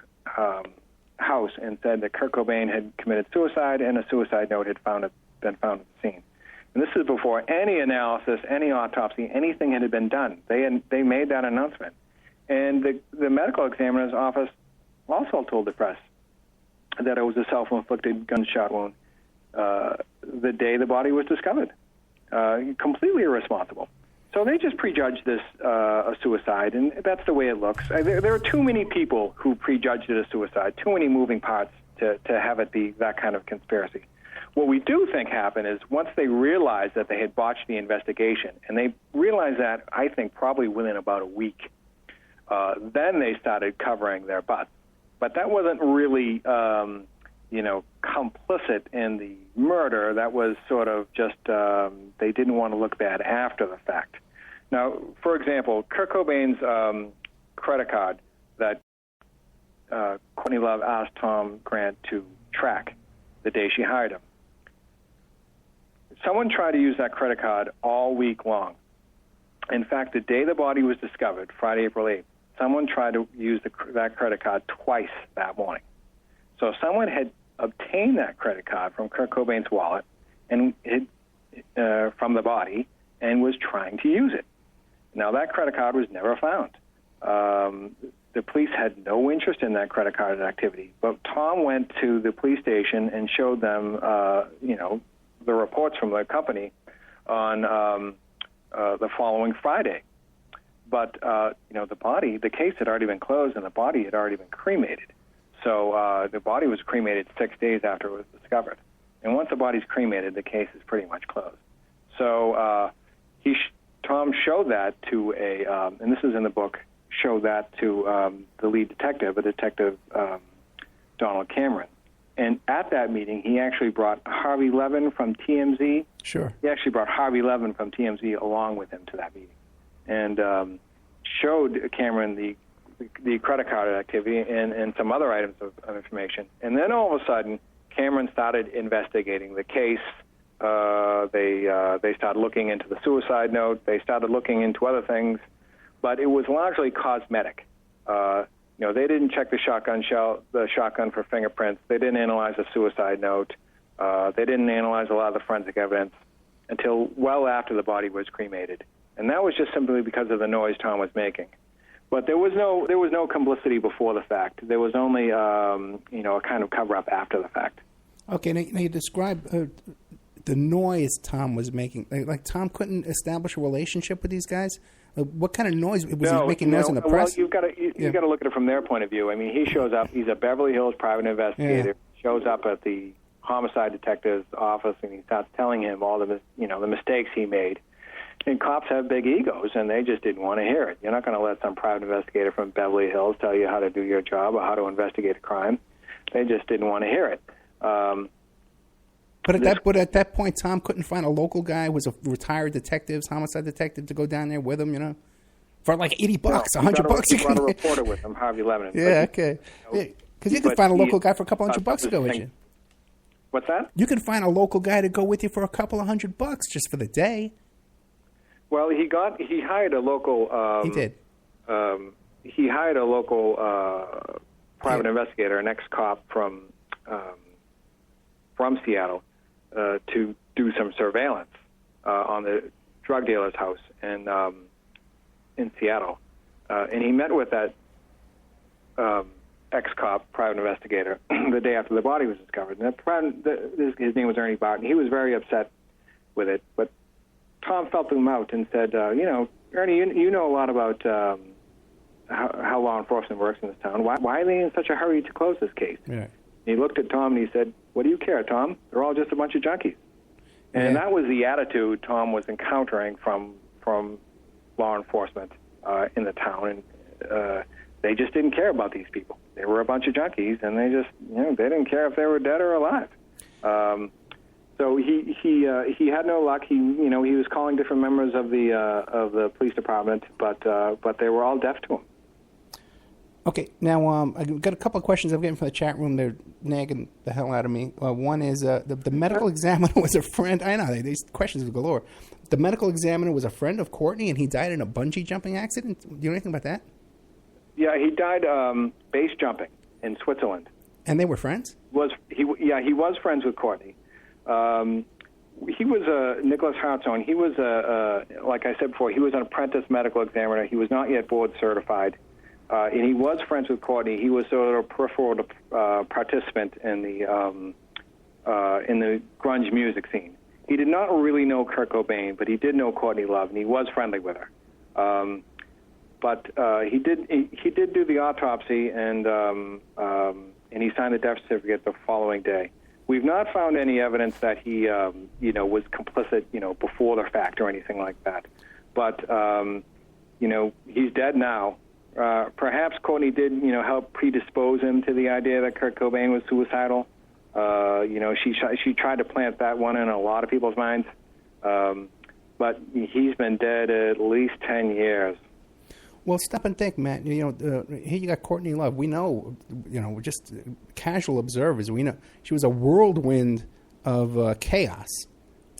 Speaker 9: house and said that Kurt Cobain had committed suicide and a suicide note had been found at the scene. And this is before any analysis, any autopsy, anything had been done. They made that announcement. And the medical examiner's office also told the press that it was a self-inflicted gunshot wound the day the body was discovered. Completely irresponsible. So they just prejudged this a suicide, and that's the way it looks. There are too many people who prejudged it a suicide, too many moving parts to have it be that kind of conspiracy. What we do think happened is once they realized that they had botched the investigation, and they realized that, I think, probably within about a week, then they started covering their butts. But that wasn't really, complicit in the murder. That was sort of just they didn't want to look bad after the fact. Now, for example, Kurt Cobain's credit card that Courtney Love asked Tom Grant to track the day she hired him. Someone tried to use that credit card all week long. In fact, the day the body was discovered, Friday, April 8th, someone tried to use that credit card twice that morning. So someone had obtained that credit card from Kurt Cobain's wallet and from the body and was trying to use it. Now, that credit card was never found. The police had no interest in that credit card activity, but Tom went to the police station and showed them, the reports from the company on the following Friday. But, the case had already been closed and the body had already been cremated. So the body was cremated 6 days after it was discovered. And once the body's cremated, the case is pretty much closed. So Tom showed that to and this is in the book, showed that to the lead detective, Donald Cameron. And at that meeting, he actually brought Harvey Levin from TMZ.
Speaker 6: Sure.
Speaker 9: He actually brought Harvey Levin from TMZ along with him to that meeting, and showed Cameron the credit card activity and some other items of information. And then all of a sudden, Cameron started investigating the case. They started looking into the suicide note. They started looking into other things, but it was largely cosmetic. They didn't check the shotgun for fingerprints. They didn't analyze the suicide note. They didn't analyze a lot of the forensic evidence until well after the body was cremated, and that was just simply because of the noise Tom was making. But there was no complicity before the fact. There was only a kind of cover up after the fact.
Speaker 6: Okay, now you describe the noise Tom was making. Like Tom couldn't establish a relationship with these guys. What kind of noise was he making? Noise in the press?
Speaker 9: Well, you've got to look at it from their point of view. I mean, he shows up. He's a Beverly Hills private investigator. Yeah. Shows up at the homicide detective's office, and he starts telling him all the mistakes he made. And cops have big egos, and they just didn't want to hear it. You're not going to let some private investigator from Beverly Hills tell you how to do your job or how to investigate a crime. They just didn't want to hear it.
Speaker 6: But at that point, Tom couldn't find a local guy who was a retired homicide detective, to go down there with him, for like $80, $100.
Speaker 9: He brought a reporter with him, Harvey Levin.
Speaker 6: Yeah, okay. Because you could find a local guy for a couple $100 to go with you.
Speaker 9: What's that?
Speaker 6: You can find a local guy to go with you for a couple $100 just for the day.
Speaker 9: Well, he hired a local.
Speaker 6: He did.
Speaker 9: He hired a local private investigator, an ex-cop from Seattle, to do some surveillance on the drug dealer's house in Seattle, and he met with that ex-cop private investigator the day after the body was discovered. And his name was Ernie Barton. He was very upset with it, but Tom felt him out and said, Ernie, you know a lot about how law enforcement works in this town. Why are they in such a hurry to close this case?
Speaker 6: Yeah.
Speaker 9: He looked at Tom and he said, "What do you care, Tom? They're all just a bunch of junkies." And that was the attitude Tom was encountering from law enforcement in the town. And they just didn't care about these people. They were a bunch of junkies, and they just, they didn't care if they were dead or alive. So he had no luck. He was calling different members of the police department, but they were all deaf to him.
Speaker 6: Okay, now I've got a couple of questions I'm getting from the chat room. They're nagging the hell out of me. One is the medical examiner was a friend. I know, these questions are galore. The medical examiner was a friend of Courtney, and he died in a bungee jumping accident. Do you know anything about that?
Speaker 9: Yeah, he died base jumping in Switzerland.
Speaker 6: And they were friends?
Speaker 9: He was friends with Courtney. He was Nicholas Hartshorn. He was like I said before, he was an apprentice medical examiner. He was not yet board certified. and he was friends with Courtney. He was sort of a peripheral participant in the grunge music scene. He did not really know Kurt Cobain, but he did know Courtney Love, and he was friendly with her. But he did do the autopsy, and he signed the death certificate the following day. We've not found any evidence that he, was complicit, before the fact or anything like that. But, he's dead now. Perhaps Courtney did, help predispose him to the idea that Kurt Cobain was suicidal. She tried to plant that one in a lot of people's minds. But he's been dead at least 10 years.
Speaker 6: Well, stop and think, Matt. Here you got Courtney Love. We know, we're just casual observers. We know she was a whirlwind of chaos.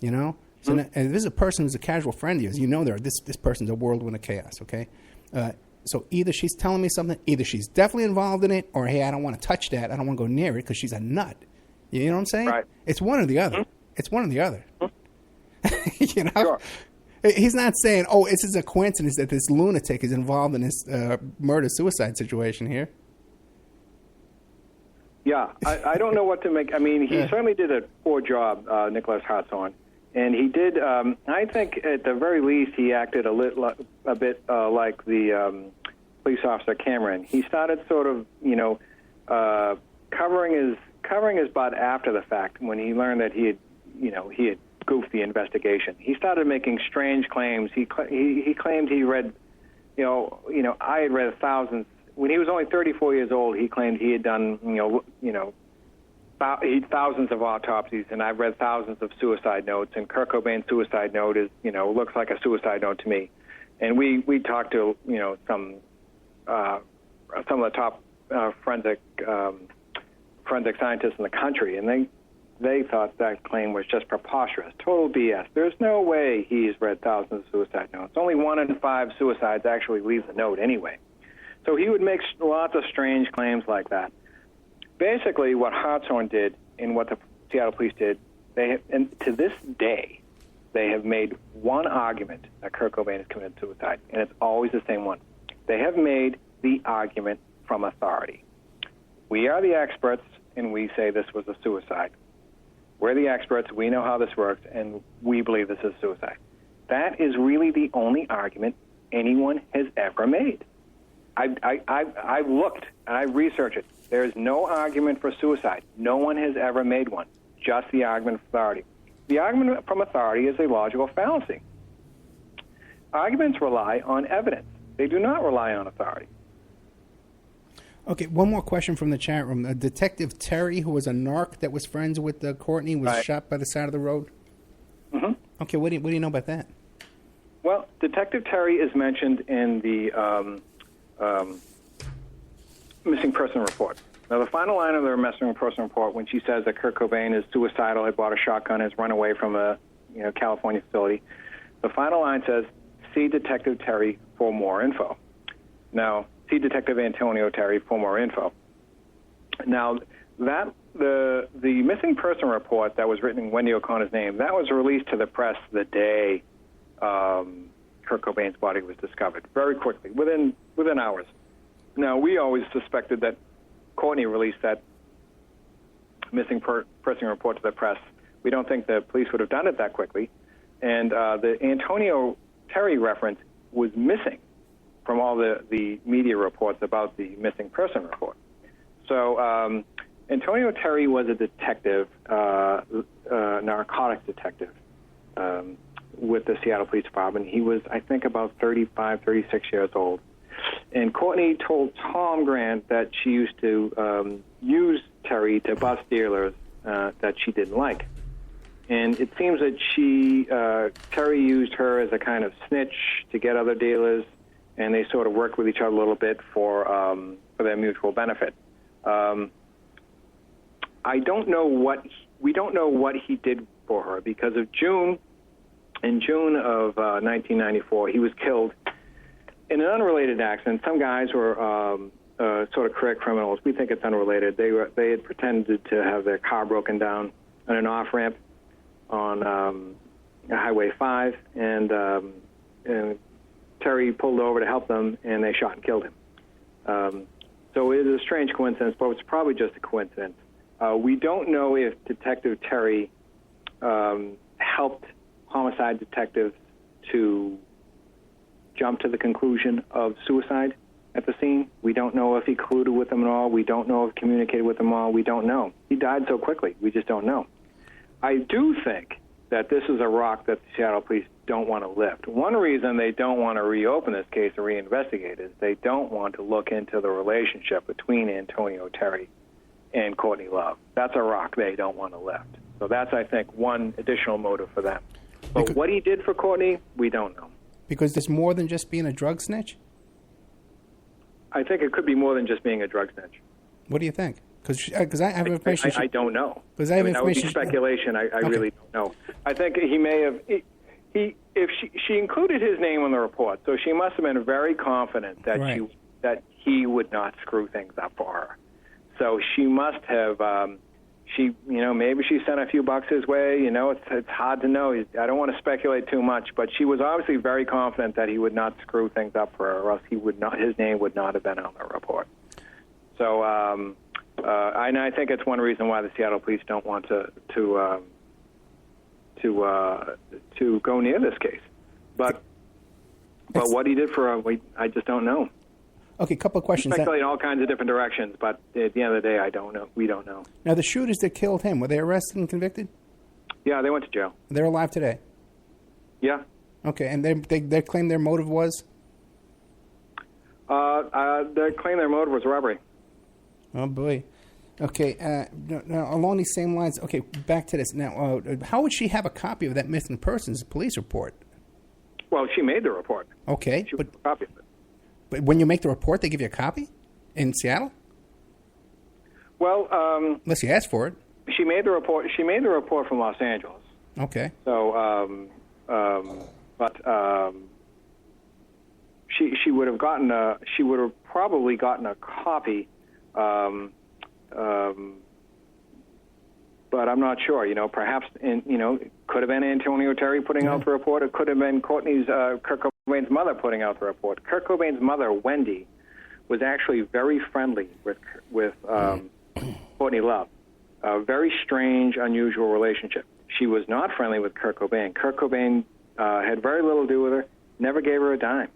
Speaker 6: So and this is a person who's a casual friend of yours. This person's a whirlwind of chaos. Okay, so either she's telling me something, either she's definitely involved in it, or hey, I don't want to touch that. I don't want to go near it because she's a nut. You know what I'm saying? Right. It's one or the other. It's one or the other.
Speaker 9: Sure.
Speaker 6: He's not saying, oh, this is a coincidence that this lunatic is involved in this murder-suicide situation here.
Speaker 9: Yeah, I don't know what to make. I mean, he certainly did a poor job, Nicholas Hartshorn. And he did, I think at the very least, he acted a bit like the police officer Cameron. He started sort of, covering his butt after the fact when he learned that he had goofed the investigation. He started making strange claims. He claimed he read, I had read thousands. When he was only 34 years old, he claimed he had done, thousands of autopsies, and I've read thousands of suicide notes. And Kurt Cobain's suicide note is, looks like a suicide note to me. And we talked to, some of the top forensic scientists in the country, and they thought that claim was just preposterous, total BS. There's no way he's read thousands of suicide notes. Only 1 in 5 suicides actually leaves a note anyway. So he would make lots of strange claims like that. Basically, what Hartshorn did and what the Seattle police did, and to this day, they have made one argument that Kurt Cobain has committed suicide, and it's always the same one. They have made the argument from authority. We are the experts, and we say this was a suicide. We're the experts, we know how this works, and we believe this is suicide. That is really the only argument anyone has ever made. I've looked, and I've researched it. There is no argument for suicide. No one has ever made one, just the argument of authority. The argument from authority is a logical fallacy. Arguments rely on evidence. They do not rely on authority.
Speaker 6: Okay, one more question from the chat room. Detective Terry, who was a narc that was friends with Courtney, was shot by the side of the road.
Speaker 9: Mm-hmm.
Speaker 6: Okay, what do you know about that?
Speaker 9: Well, Detective Terry is mentioned in the missing person report. Now, the final line of the missing person report, when she says that Kurt Cobain is suicidal, had bought a shotgun, has run away from a California facility, the final line says, "See Detective Terry for more info." Now, see Detective Antonio Terry for more info. Now, that the missing person report that was written in Wendy O'Connor's name, that was released to the press the day Kurt Cobain's body was discovered, very quickly, within hours. Now, we always suspected that Courtney released that missing person report to the press. We don't think the police would have done it that quickly. And the Antonio Terry reference was missing from all the media reports about the missing person report. So Antonio Terry was a detective, narcotics detective with the Seattle Police Department. He was, I think, about 35, 36 years old. And Courtney told Tom Grant that she used to use Terry to bust dealers that she didn't like. And it seems that Terry used her as a kind of snitch to get other dealers, and they sort of worked with each other a little bit for their mutual benefit. We don't know what he did for her, because in June of 1994, he was killed in an unrelated accident. Some guys were sort of career criminals. We think it's unrelated. They had pretended to have their car broken down on an off-ramp on Highway 5, and Terry pulled over to help them, and they shot and killed him. So it is a strange coincidence, but it's probably just a coincidence. We don't know if Detective Terry helped homicide detectives to jump to the conclusion of suicide at the scene. We don't know if he colluded with them at all. We don't know if he communicated with them all. We don't know. He died so quickly. We just don't know. I do think that this is a rock that the Seattle police don't want to lift. One reason they don't want to reopen this case and reinvestigate is they don't want to look into the relationship between Antonio Terry and Courtney Love. That's a rock they don't want to lift. So that's, I think, one additional motive for them. But what he did for Courtney, we don't know.
Speaker 6: Because there's more than just being a drug snitch?
Speaker 9: I think it could be more than just being a drug snitch.
Speaker 6: What do you think? Because I have information.
Speaker 9: I don't know.
Speaker 6: Because I have
Speaker 9: that would
Speaker 6: information.
Speaker 9: be speculation. I really don't know. I think he may have. If she included his name on the report, so she must have been very confident that that he would not screw things up for her. So she must have. Maybe she sent a few bucks his way. It's hard to know. I don't want to speculate too much, but she was obviously very confident that he would not screw things up for her, or else his name would not have been on the report. So, and I think it's one reason why the Seattle police don't want to go near this case. But what he did for her, I just don't know.
Speaker 6: Okay, a couple of questions.
Speaker 9: Speculate in all kinds of different directions, but at the end of the day, I don't know. We don't know.
Speaker 6: Now, the shooters that killed him, were they arrested and convicted?
Speaker 9: Yeah, they went to jail.
Speaker 6: They're alive today?
Speaker 9: Yeah.
Speaker 6: Okay, and they claim their motive was?
Speaker 9: They claim their motive was robbery.
Speaker 6: Oh, boy. Okay, now, along these same lines, okay, back to this. Now, how would she have a copy of that missing persons police report?
Speaker 9: Well, she made the report.
Speaker 6: Okay,
Speaker 9: she made a copy of it.
Speaker 6: But when you make the report, they give you a copy in Seattle?
Speaker 9: Well,
Speaker 6: unless you ask for it.
Speaker 9: She made the report. She made the report from Los Angeles.
Speaker 6: Okay.
Speaker 9: So, she would have gotten she would have probably gotten a copy, but I'm not sure. Perhaps it could have been Antonio Terry putting out the report. It could have been Courtney's Kurt Cobain's mother putting out the report. Kurt Cobain's mother, Wendy, was actually very friendly with Courtney Love. A very strange, unusual relationship. She was not friendly with Kurt Cobain. Kurt Cobain had very little to do with her. Never gave her a dime.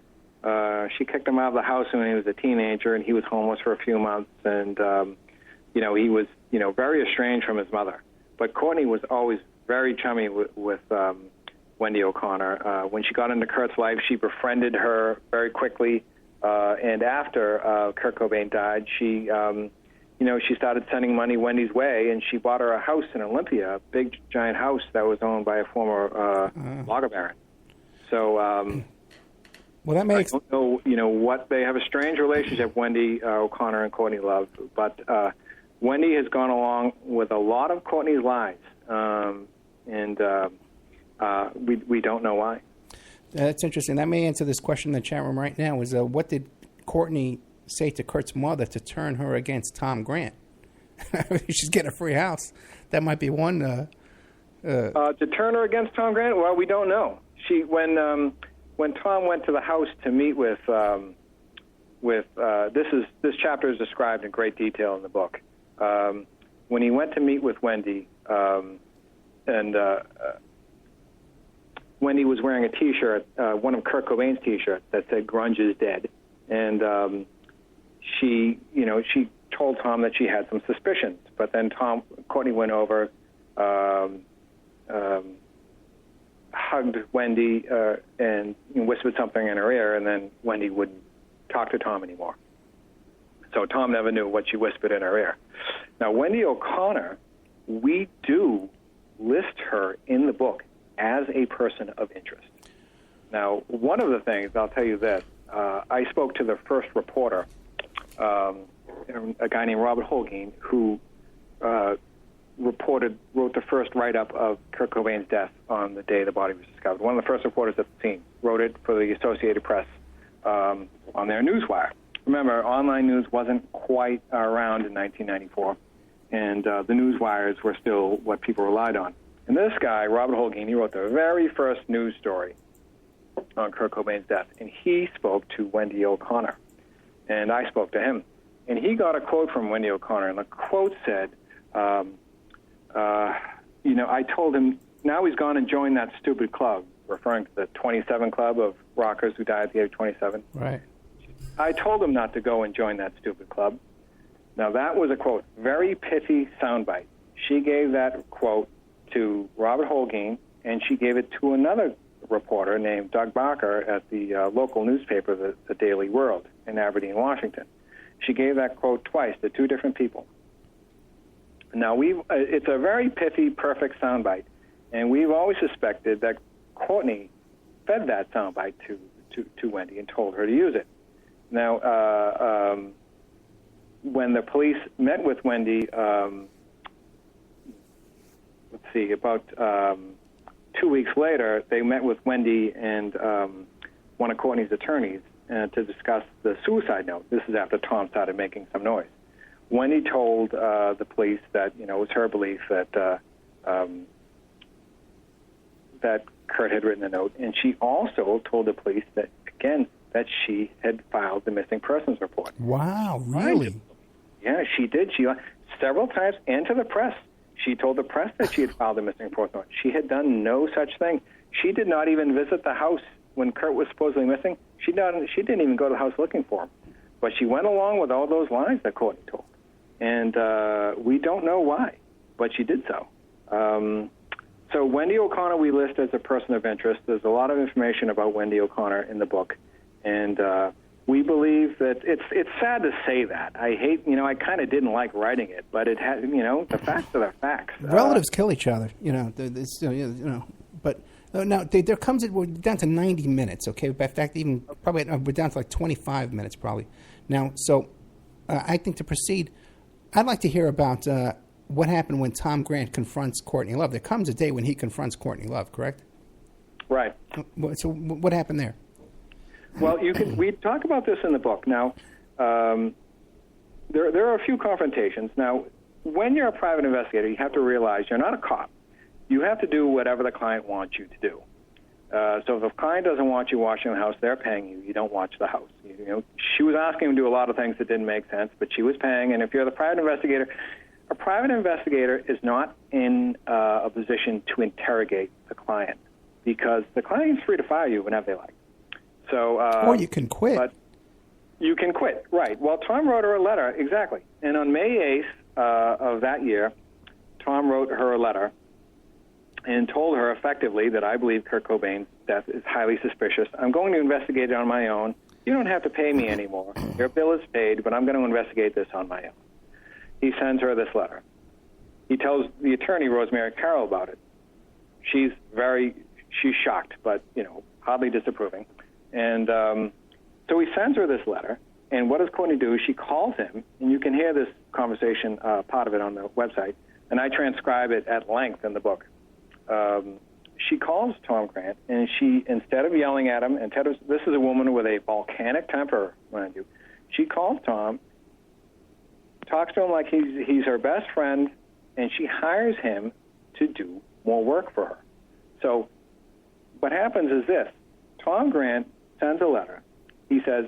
Speaker 9: She kicked him out of the house when he was a teenager, and he was homeless for a few months. And he was very estranged from his mother. But Courtney was always very chummy with Wendy O'Connor. When she got into Kurt's life, she befriended her very quickly. And after Kurt Cobain died, she started sending money Wendy's way, and she bought her a house in Olympia, a big, giant house that was owned by a former logger baron. So,
Speaker 6: well, that makes.
Speaker 9: I don't know, what they have a strange relationship, Wendy O'Connor and Courtney Love, but Wendy has gone along with a lot of Courtney's lies, and we don't know why.
Speaker 6: That's interesting. That may answer this question in the chat room right now. Is what did Courtney say to Kurt's mother to turn her against Tom Grant? She's getting a free house. That might be one.
Speaker 9: To turn her against Tom Grant? Well, we don't know. When Tom went to the house to meet with this chapter is described in great detail in the book. When he went to meet with Wendy, and Wendy was wearing a T-shirt, one of Kurt Cobain's T-shirts that said "Grunge is dead," and she told Tom that she had some suspicions. But then Courtney went over, hugged Wendy, and whispered something in her ear, and then Wendy wouldn't talk to Tom anymore. So Tom never knew what she whispered in her ear. Now, Wendy O'Connor, we do list her in the book as a person of interest. Now, one of the things, I'll tell you this, I spoke to the first reporter, a guy named Robert Holguin, who wrote the first write-up of Kurt Cobain's death on the day the body was discovered. One of the first reporters at the scene wrote it for the Associated Press on their newswire. Remember, online news wasn't quite around in 1994, and the newswires were still what people relied on. And this guy, Robert Holguin, he wrote the very first news story on Kurt Cobain's death, and he spoke to Wendy O'Connor. and I spoke to him. And he got a quote from Wendy O'Connor, and the quote said, I told him, now he's gone and joined that stupid club, referring to the 27 club of rockers who died at the age of 27.
Speaker 6: Right.
Speaker 9: I told him not to go and join that stupid club. Now, that was a quote, very pithy soundbite. She gave that quote to Robert Holguin, and she gave it to another reporter named Doug Barker at the local newspaper, the Daily World, in Aberdeen, Washington. She gave that quote twice to two different people. Now, it's a very pithy, perfect soundbite, and we've always suspected that Courtney fed that soundbite to Wendy and told her to use it. Now, when the police met with Wendy, about 2 weeks later, they met with Wendy and one of Courtney's attorneys to discuss the suicide note. This is after Tom started making some noise. Wendy told the police that it was her belief that that Kurt had written the note, and she also told the police that she had filed the missing persons report.
Speaker 6: Wow, really?
Speaker 9: Yeah, she did. She several times, and to the press. She told the press that she had filed a missing persons report. She had done no such thing. She did not even visit the house when Kurt was supposedly missing. She didn't even go to the house looking for him. But she went along with all those lies that Courtney told. And we don't know why, but she did so. So Wendy O'Connor we list as a person of interest. There's a lot of information about Wendy O'Connor in the book. And we believe that it's sad to say that. I hate, I kind of didn't like writing it, but it had, the facts are the facts.
Speaker 6: Relatives kill each other, But now there comes we're down to 90 minutes. Okay, in fact, even probably we're down to like 25 minutes probably. Now, so I think to proceed, I'd like to hear about what happened when Tom Grant confronts Courtney Love. There comes a day when he confronts Courtney Love, correct?
Speaker 9: Right.
Speaker 6: So what happened there?
Speaker 9: Well, we talk about this in the book. Now, there are a few confrontations. Now, when you're a private investigator, you have to realize you're not a cop. You have to do whatever the client wants you to do. So if a client doesn't want you watching the house, they're paying you. You don't watch the house. She was asking him to do a lot of things that didn't make sense, but she was paying. And if you're the private investigator, a private investigator is not in a position to interrogate the client because the client is free to fire you whenever they like. So,
Speaker 6: or you can quit.
Speaker 9: But you can quit, right. Well, Tom wrote her a letter, exactly. And on May 8th of that year, Tom wrote her a letter and told her effectively that I believe Kurt Cobain's death is highly suspicious. I'm going to investigate it on my own. You don't have to pay me anymore. Your bill is paid, but I'm going to investigate this on my own. He sends her this letter. He tells the attorney, Rosemary Carroll, about it. She's shocked, but, hardly disapproving. And so he sends her this letter, and what does Courtney do? She calls him, and you can hear this conversation, part of it on the website, and I transcribe it at length in the book. She calls Tom Grant, and she, instead of yelling at him, and this is a woman with a volcanic temper, mind you, she calls Tom, talks to him like he's her best friend, and she hires him to do more work for her. So what happens is this. Tom Grant sends a letter. He says,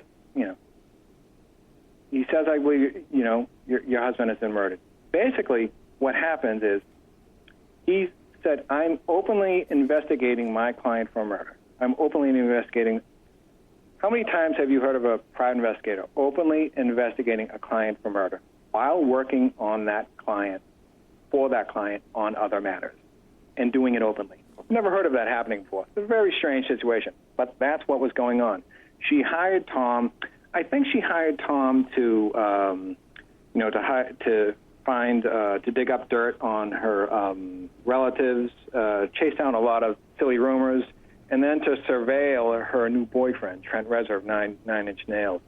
Speaker 9: I believe, your husband has been murdered. Basically, what happens is he said, I'm openly investigating my client for murder. I'm openly investigating. How many times have you heard of a private investigator openly investigating a client for murder while working on that client, for that client on other matters, and doing it openly? Never heard of that happening before. It's a very strange situation, but that's what was going on. She hired Tom. I think she hired Tom to dig up dirt on her relatives, chase down a lot of silly rumors, and then to surveil her new boyfriend, Trent Reznor of Nine Inch Nails.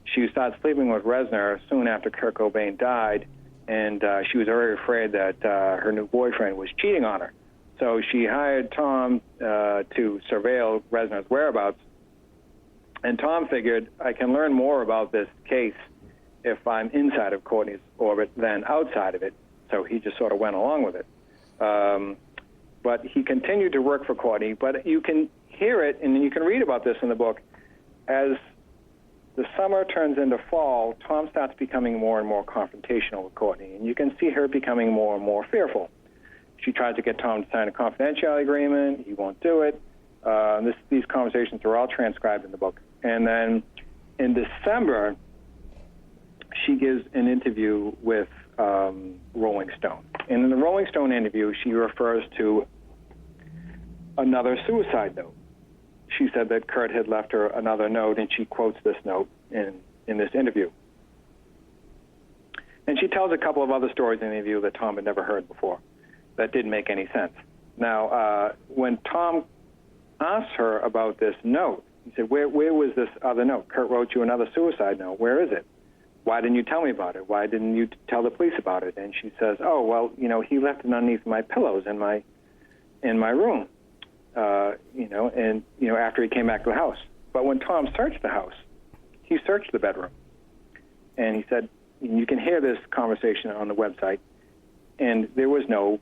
Speaker 9: She started sleeping with Reznor soon after Kurt Cobain died, and she was very afraid that her new boyfriend was cheating on her. So she hired Tom to surveil Reznor's whereabouts, and Tom figured, I can learn more about this case if I'm inside of Courtney's orbit than outside of it. So he just sort of went along with it. But he continued to work for Courtney, but you can hear it, and you can read about this in the book, as the summer turns into fall, Tom starts becoming more and more confrontational with Courtney, and you can see her becoming more and more fearful. She tries to get Tom to sign a confidentiality agreement. He won't do it. These conversations are all transcribed in the book. And then in December, she gives an interview with Rolling Stone. And in the Rolling Stone interview, she refers to another suicide note. She said that Kurt had left her another note, and she quotes this note in this interview. And she tells a couple of other stories in the interview that Tom had never heard before that didn't make any sense. Now, when Tom asked her about this note, he said, where was this other note? Kurt wrote you another suicide note. Where is it? Why didn't you tell me about it? Why didn't you tell the police about it? And she says, oh, well, he left it underneath my pillows in my room. After he came back to the house. But when Tom searched the house, he searched the bedroom. And he said, you can hear this conversation on the website, and there was no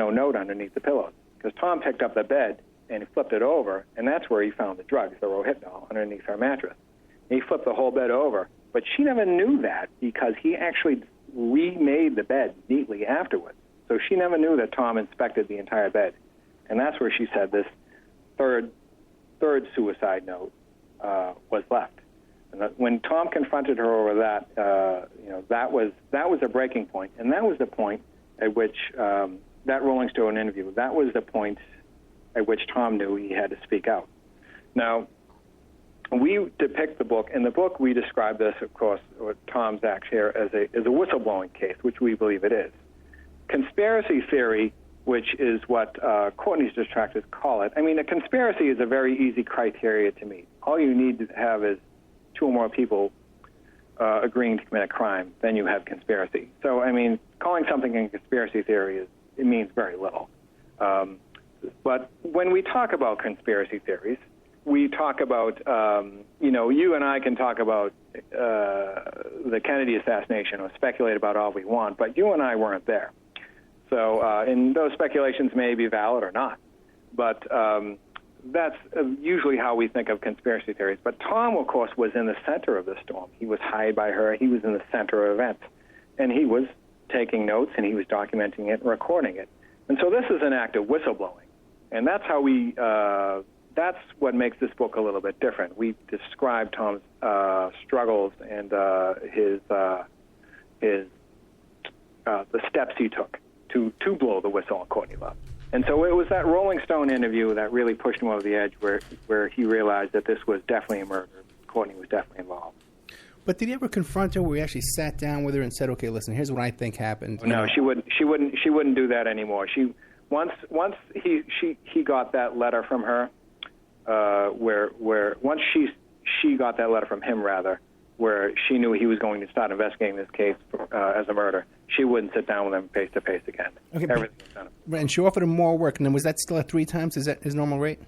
Speaker 9: note underneath the pillows. Because Tom picked up the bed and he flipped it over, and that's where he found the drugs, the Rohypnol, underneath her mattress. And he flipped the whole bed over. But she never knew that because he actually remade the bed neatly afterwards. So she never knew that Tom inspected the entire bed. And that's where she said this third suicide note was left. And when Tom confronted her over that, that was a breaking point, and that was the point at which that Rolling Stone interview. That was the point at which Tom knew he had to speak out. Now, we depict the book. In the book, we describe this, of course, with Tom's act here as a whistleblowing case, which we believe it is. Conspiracy theory, which is what Courtney's detractors call it. I mean, a conspiracy is a very easy criteria to meet. All you need to have is two or more people agreeing to commit a crime, then you have conspiracy. So, I mean, calling something a conspiracy theory it means very little. But when we talk about conspiracy theories, we talk about, you and I can talk about the Kennedy assassination or speculate about all we want, but you and I weren't there. So, and those speculations may be valid or not, but that's usually how we think of conspiracy theories. But Tom, of course, was in the center of the storm. He was hired by her. He was in the center of events, and he was taking notes, and he was documenting it and recording it. And so this is an act of whistleblowing, and that's how that's what makes this book a little bit different. We describe Tom's struggles and the steps he took to blow the whistle on Courtney Love. And so it was that Rolling Stone interview that really pushed him over the edge where he realized that this was definitely a murder. Courtney was definitely involved.
Speaker 6: But did he ever confront her where he actually sat down with her and said, okay, listen, here's what I think happened?
Speaker 9: No, she wouldn't do that anymore. Once he got that letter from her, once she got that letter from him, rather, where she knew he was going to start investigating this case as a murder, she wouldn't sit down with him face to face again.
Speaker 6: Okay,
Speaker 9: everything was done.
Speaker 6: And she offered him more work. And then was that still at 3 times? Is that his normal rate?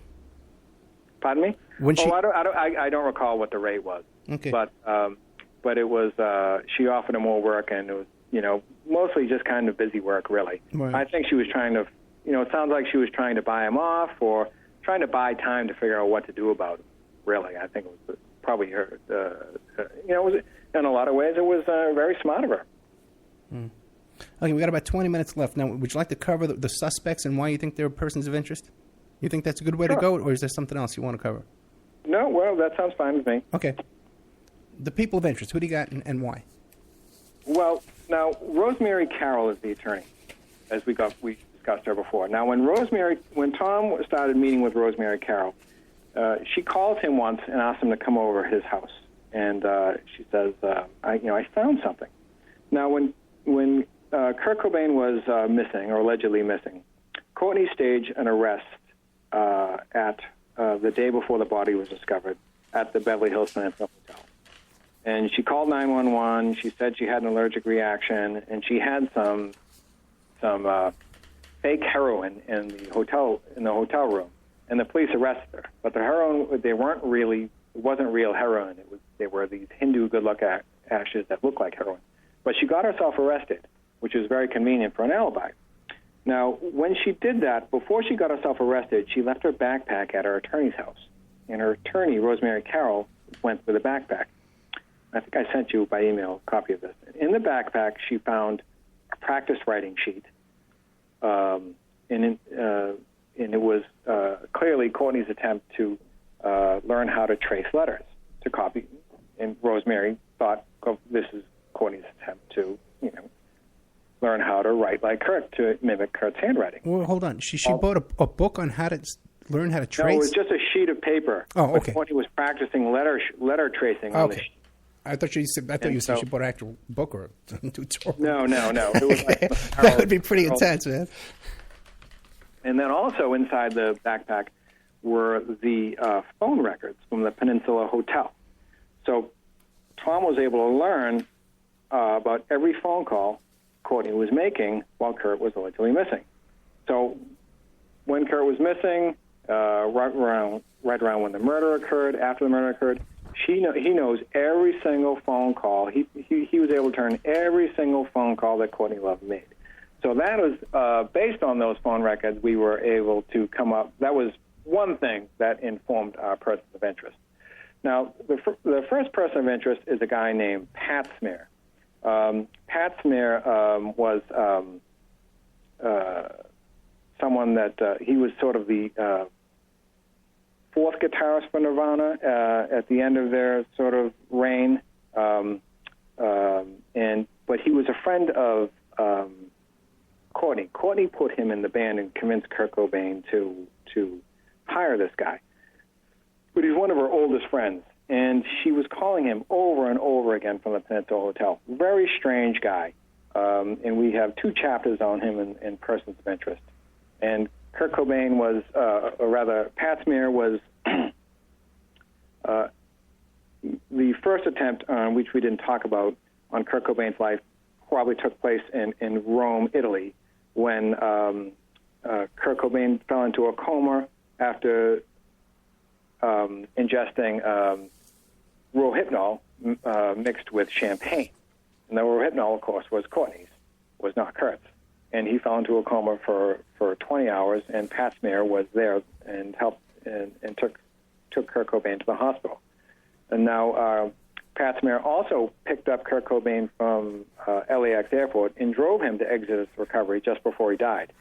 Speaker 9: Pardon me? I don't recall what the rate was.
Speaker 6: Okay.
Speaker 9: But it was she offered him more work, and it was mostly just kind of busy work, really.
Speaker 6: Right.
Speaker 9: I think she was trying to, it sounds like she was trying to buy him off or trying to buy time to figure out what to do about him. Really, I think it was probably her. It was, in a lot of ways, it was very smart of her.
Speaker 6: Okay, we got about 20 minutes left. Now, would you like to cover the suspects and why you think they're persons of interest? You think that's a good way to go, or is there something else you want to cover?
Speaker 9: No, well, that sounds fine with me.
Speaker 6: Okay. The people of interest, who do you got and why?
Speaker 9: Well, now, Rosemary Carroll is the attorney, as we discussed her before. Now, when Tom started meeting with Rosemary Carroll, she called him once and asked him to come over his house. And she says, I found something. Now, when Kurt Cobain was missing, or allegedly missing, Courtney staged an arrest at the day before the body was discovered at the Beverly Hills Peninsula Hotel. And she called 911. She said she had an allergic reaction, and she had some fake heroin in the hotel room. And the police arrested her. But the heroin, it wasn't real heroin. They were these Hindu good luck ashes that looked like heroin. But she got herself arrested, which was very convenient for an alibi. Now, when she did that, before she got herself arrested, she left her backpack at her attorney's house. And her attorney, Rosemary Carroll, went through the backpack. I think I sent you by email a copy of this. In the backpack, she found a practice writing sheet, and it was clearly Courtney's attempt to learn how to trace letters, to copy. And Rosemary thought, oh, this is Courtney's attempt to, learn how to write like Kurt, to mimic Kurt's handwriting.
Speaker 6: Well, hold on. She bought a book on how to learn how to trace?
Speaker 9: No, it was just a sheet of paper.
Speaker 6: Oh, okay.
Speaker 9: Courtney was practicing letter tracing on the sheet.
Speaker 6: I thought you said she bought an actual book or a tutorial.
Speaker 9: No. It was like
Speaker 6: that would be pretty intense, man.
Speaker 9: And then also inside the backpack were the phone records from the Peninsula Hotel. So Tom was able to learn about every phone call Courtney was making while Kurt was allegedly missing. So when Kurt was missing, right around when the murder occurred, after the murder occurred, he knows every single phone call. He was able to turn every single phone call that Courtney Love made. So that was based on those phone records. We were able to come up. That was one thing that informed our person of interest. Now, the first person of interest is a guy named Pat Smear. Pat Smear was someone that he was sort of the fourth guitarist for Nirvana at the end of their sort of reign, but he was a friend of Courtney. Courtney put him in the band and convinced Kurt Cobain to hire this guy. But he's one of her oldest friends, and she was calling him over and over again from the Peninsula Hotel. Very strange guy, and we have 2 chapters on him in Persons of Interest. And Kurt Cobain was, or rather, Pat Smear was the first attempt on which we didn't talk about on Kurt Cobain's life probably took place in Rome, Italy, when Kurt Cobain fell into a coma after ingesting Rohypnol mixed with champagne. And the Rohypnol, of course, was Courtney's, was not Kurt's. And he fell into a coma for 20 hours, and Pat Smear was there and helped and took Kurt Cobain to the hospital. And now Pat Smear also picked up Kurt Cobain from LAX airport and drove him to Exodus Recovery just before he died.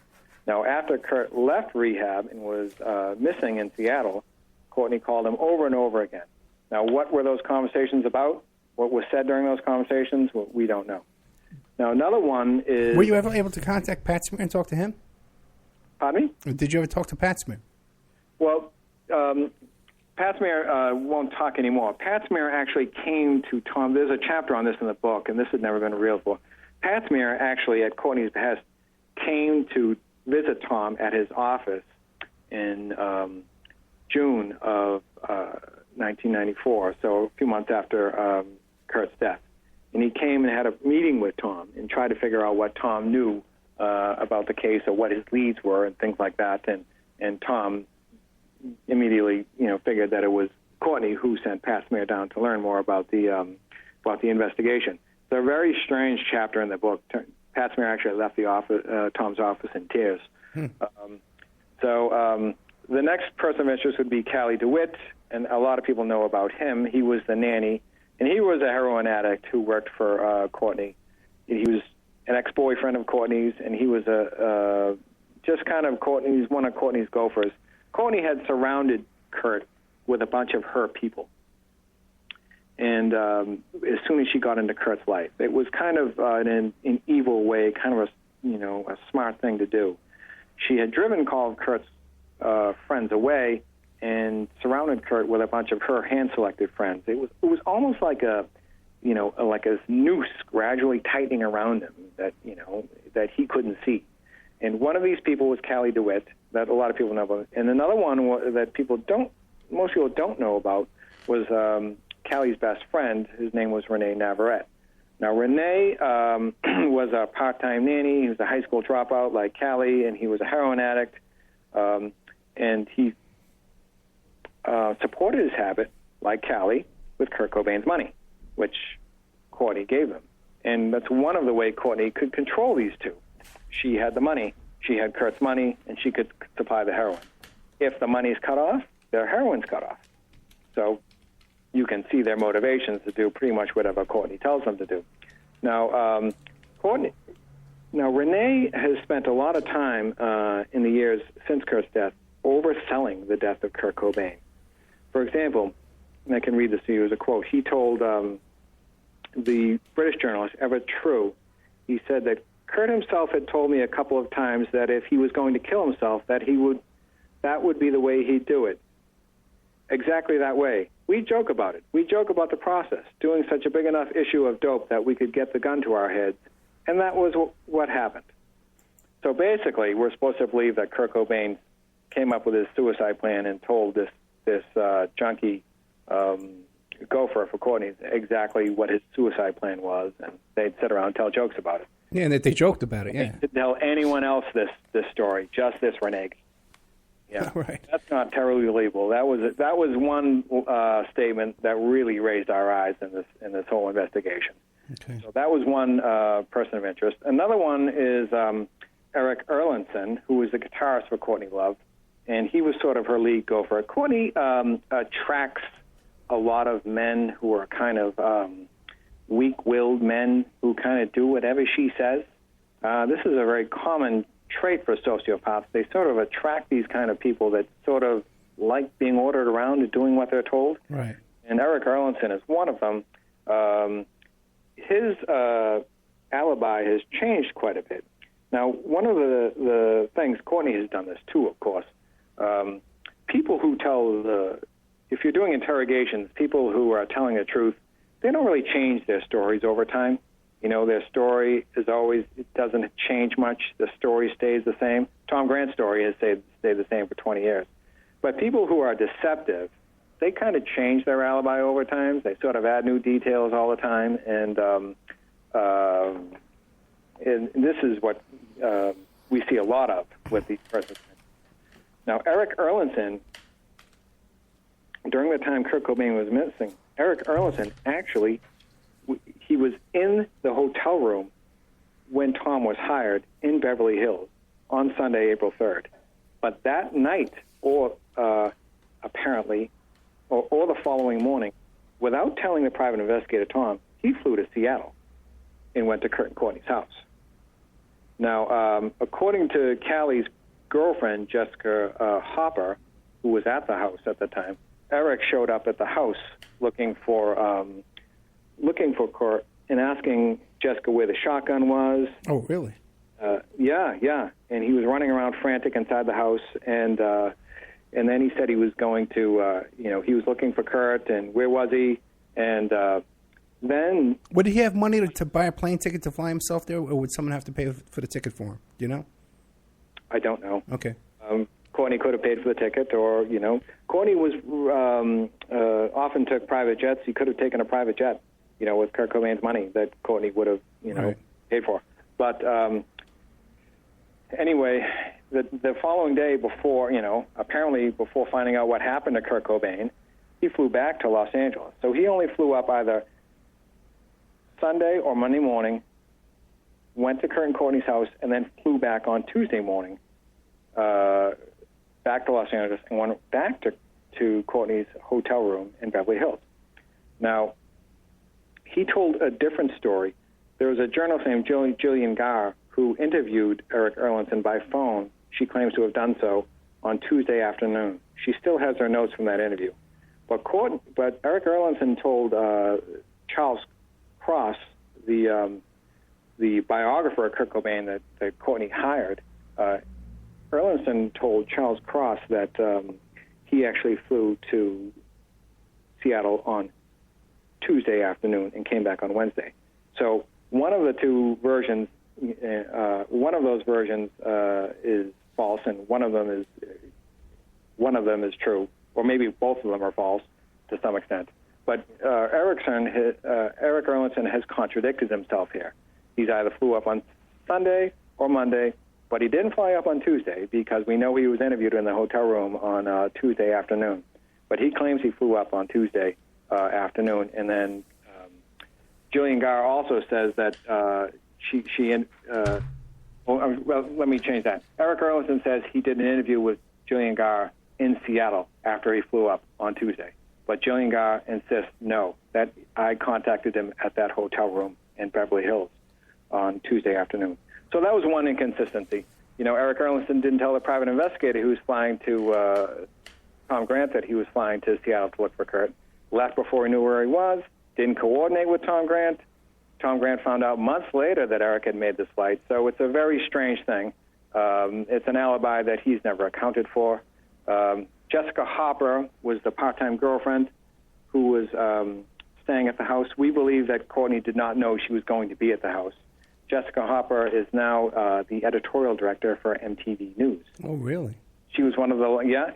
Speaker 9: Now, after Kurt left rehab and was missing in Seattle, Courtney called him over and over again. Now, what were those conversations about? What was said during those conversations? Well, we don't know. Now, another one is...
Speaker 6: Were you ever able to contact Pat Smear and talk to him?
Speaker 9: Pardon me?
Speaker 6: Did you ever talk to Pat Smear?
Speaker 9: Well, Pat Smear won't talk anymore. Pat Smear actually came to Tom. There's a chapter on this in the book, and this had never been revealed before. Pat Smear actually, at Courtney's behest, came to visit Tom at his office in June of 1994, so a few months after Kurt's death. And he came and had a meeting with Tom and tried to figure out what Tom knew about the case or what his leads were and things like that. And Tom immediately, figured that it was Courtney who sent Pat Smear down to learn more about the investigation. It's a very strange chapter in the book. Pat Smear actually left the office, Tom's office, in tears. The next person of interest would be Callie DeWitt, and a lot of people know about him. He was the nanny, and he was a heroin addict who worked for Courtney. He was an ex-boyfriend of Courtney's, and he was just kind of one of Courtney's gophers. Courtney had surrounded Kurt with a bunch of her people, and as soon as she got into Kurt's life, it was kind of in an evil way, kind of a smart thing to do. She had driven all of Kurt's friends away and surrounded Kurt with a bunch of her hand-selected friends. It was almost like a noose gradually tightening around him that he couldn't see. And one of these people was Callie DeWitt, that a lot of people know about. And another one that most people don't know about was Callie's best friend. His name was Renee Navarrete. Now, Renee was a part-time nanny. He was a high school dropout like Callie, and he was a heroin addict. And he supported his habit, like Callie, with Kurt Cobain's money, which Courtney gave him. And that's one of the ways Courtney could control these two. She had the money. She had Kurt's money, and she could supply the heroin. If the money's cut off, their heroin's cut off. So, you can see their motivations to do pretty much whatever Courtney tells them to do. Now, Renee has spent a lot of time in the years since Kurt's death overselling the death of Kurt Cobain. For example, and I can read this to you as a quote, he told the British journalist Everett True, he said that Kurt himself had told me a couple of times that if he was going to kill himself, that would be the way he'd do it. Exactly that way. We joke about it. We joke about the process, doing such a big enough issue of dope that we could get the gun to our heads, and that was what happened. So basically, we're supposed to believe that Kurt Cobain came up with his suicide plan and told this junkie gopher for Courtney exactly what his suicide plan was, and they'd sit around and tell jokes about it.
Speaker 6: Yeah, and that they joked about it, yeah.
Speaker 9: To tell anyone else this story, just this Renee. Yeah,
Speaker 6: right.
Speaker 9: That's not terribly believable. That was one statement that really raised our eyes in this whole investigation.
Speaker 6: Okay.
Speaker 9: So that was one person of interest. Another one is Eric Erlandson, who was the guitarist for Courtney Love, and he was sort of her lead gopher. Courtney attracts a lot of men who are kind of weak-willed men who kind of do whatever she says. This is a very common trait for sociopaths. They sort of attract these kind of people that sort of like being ordered around and doing what they're told.
Speaker 6: Right.
Speaker 9: And Eric Erlandson is one of them. His alibi has changed quite a bit. Now, one of the things, Courtney has done this too, of course. People who if you're doing interrogations, people who are telling the truth, they don't really change their stories over time. You know, their story is always, it doesn't change much. The story stays the same. Tom Grant's story has stayed the same for 20 years. But people who are deceptive, they kind of change their alibi over time. They sort of add new details all the time. And this is what we see a lot of with these persons. Now, Eric Erlandson, during the time Kurt Cobain was missing, Eric Erlandson actually, he was in the hotel room when Tom was hired in Beverly Hills on Sunday, April 3rd. But that night, or apparently, or the following morning, without telling the private investigator, Tom, he flew to Seattle and went to Kurt and Courtney's house. Now, according to Callie's girlfriend, Jessica Hopper, who was at the house at the time, Eric showed up at the house looking for Kurt and asking Jessica where the shotgun was.
Speaker 6: Oh, really?
Speaker 9: Yeah. And he was running around frantic inside the house, and then he said he was going to, he was looking for Kurt, and where was he? And then...
Speaker 6: Would he have money to buy a plane ticket to fly himself there, or would someone have to pay for the ticket for him? Do you know? I don't know.
Speaker 9: Okay. Courtney could have paid for the ticket, or, Courtney was often took private jets. He could have taken a private jet, with Kurt Cobain's money that Courtney would have,
Speaker 6: right,
Speaker 9: paid for. But anyway, the following day before, apparently before finding out what happened to Kurt Cobain, he flew back to Los Angeles. So he only flew up either Sunday or Monday morning, went to Kurt and Courtney's house, and then flew back on Tuesday morning back to Los Angeles and went back to Courtney's hotel room in Beverly Hills. Now, he told a different story. There was a journalist named Jillian Garr who interviewed Eric Erlandson by phone. She claims to have done so on Tuesday afternoon. She still has her notes from that interview. But Eric Erlandson told Charles Cross, the biographer of Kurt Cobain that Courtney hired, Erlandson told Charles Cross that he actually flew to Seattle on Tuesday afternoon and came back on Wednesday. So one of the two versions, one of those versions is false, and one of them is true, or maybe both of them are false to some extent. But Eric Erlandson has contradicted himself here. He's either flew up on Sunday or Monday, but he didn't fly up on Tuesday because we know he was interviewed in the hotel room on Tuesday afternoon. But he claims he flew up on Tuesday afternoon. And then Jillian Garr also says that let me change that. Eric Erlandson says he did an interview with Jillian Garr in Seattle after he flew up on Tuesday. But Jillian Garr insists no, that I contacted him at that hotel room in Beverly Hills on Tuesday afternoon. So that was one inconsistency. Eric Erlandson didn't tell the private investigator who was flying to Tom Grant that he was flying to Seattle to look for Kurt. Left before he knew where he was, didn't coordinate with Tom Grant. Tom Grant found out months later that Eric had made this flight. So it's a very strange thing. It's an alibi that he's never accounted for. Jessica Hopper was the part-time girlfriend who was staying at the house. We believe that Courtney did not know she was going to be at the house. Jessica Hopper is now the editorial director for MTV News.
Speaker 6: Oh, really?
Speaker 9: She was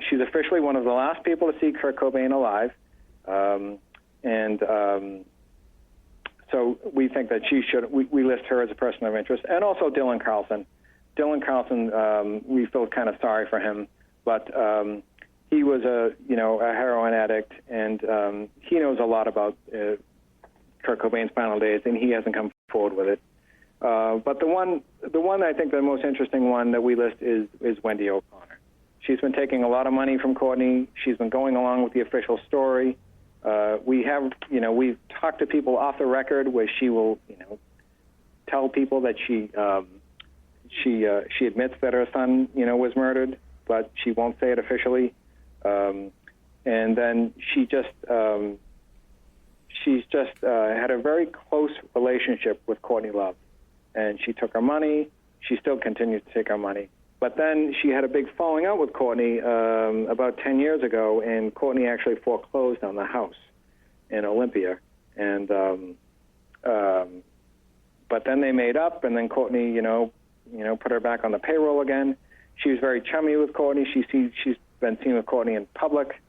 Speaker 9: she's officially one of the last people to see Kurt Cobain alive. So we think that we list her as a person of interest. And also Dylan Carlson. Dylan Carlson, we feel kind of sorry for him, but he was a heroin addict, and he knows a lot about Kurt Cobain's final days, and he hasn't come forward with it. But the one I think the most interesting one that we list is Wendy O'Connor. She's been taking a lot of money from Courtney. She's been going along with the official story. We've talked to people off the record where she will, tell people that she admits that her son, was murdered, but she won't say it officially. And then she's just had a very close relationship with Courtney Love, and she took her money. She still continues to take her money. But then she had a big falling out with Courtney about 10 years ago, and Courtney actually foreclosed on the house in Olympia. And but then they made up, and then Courtney, put her back on the payroll again. She was very chummy with Courtney. She's been seen with Courtney in public.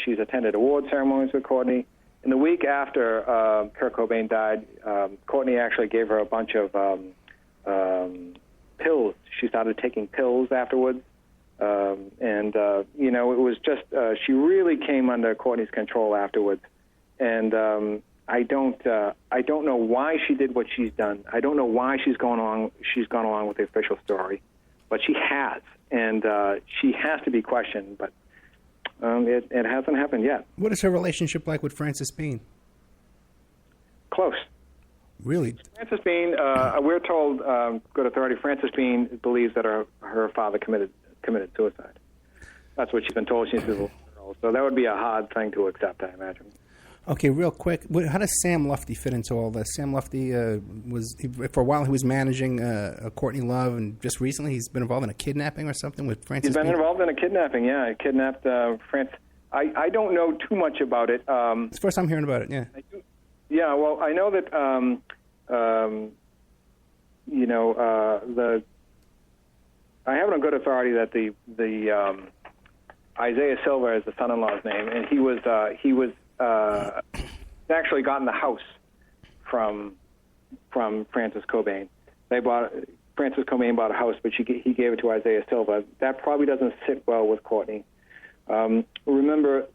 Speaker 9: She's attended award ceremonies with Courtney. In the week after Kurt Cobain died, Courtney actually gave her a bunch of pills. She started taking pills afterwards. It was just, she really came under Courtney's control afterwards. And I don't know why she did what she's done. I don't know why she's gone along with the official story, but she has, and she has to be questioned. But it hasn't happened yet.
Speaker 6: What is her relationship like with Frances Bean?
Speaker 9: Close.
Speaker 6: Really?
Speaker 9: Frances Bean, we're told, good authority, Frances Bean believes that her father committed suicide. That's what she's been told. She's a little girl. So that would be a hard thing to accept, I imagine.
Speaker 6: Okay, real quick, how does Sam Lufty fit into all this? Sam Lufty for a while he was managing Courtney Love, and just recently he's been involved in a kidnapping or something with Frances
Speaker 9: He's been
Speaker 6: Bean?
Speaker 9: involved in a kidnapping, yeah. He kidnapped Frances. I don't know too much about it.
Speaker 6: It's the first time hearing about it, yeah.
Speaker 9: Yeah, well, I know that, I have it on good authority that the Isaiah Silva is the son-in-law's name, and he was actually gotten the house from Frances Cobain. Frances Cobain bought a house, but he gave it to Isaiah Silva. That probably doesn't sit well with Courtney. Remember,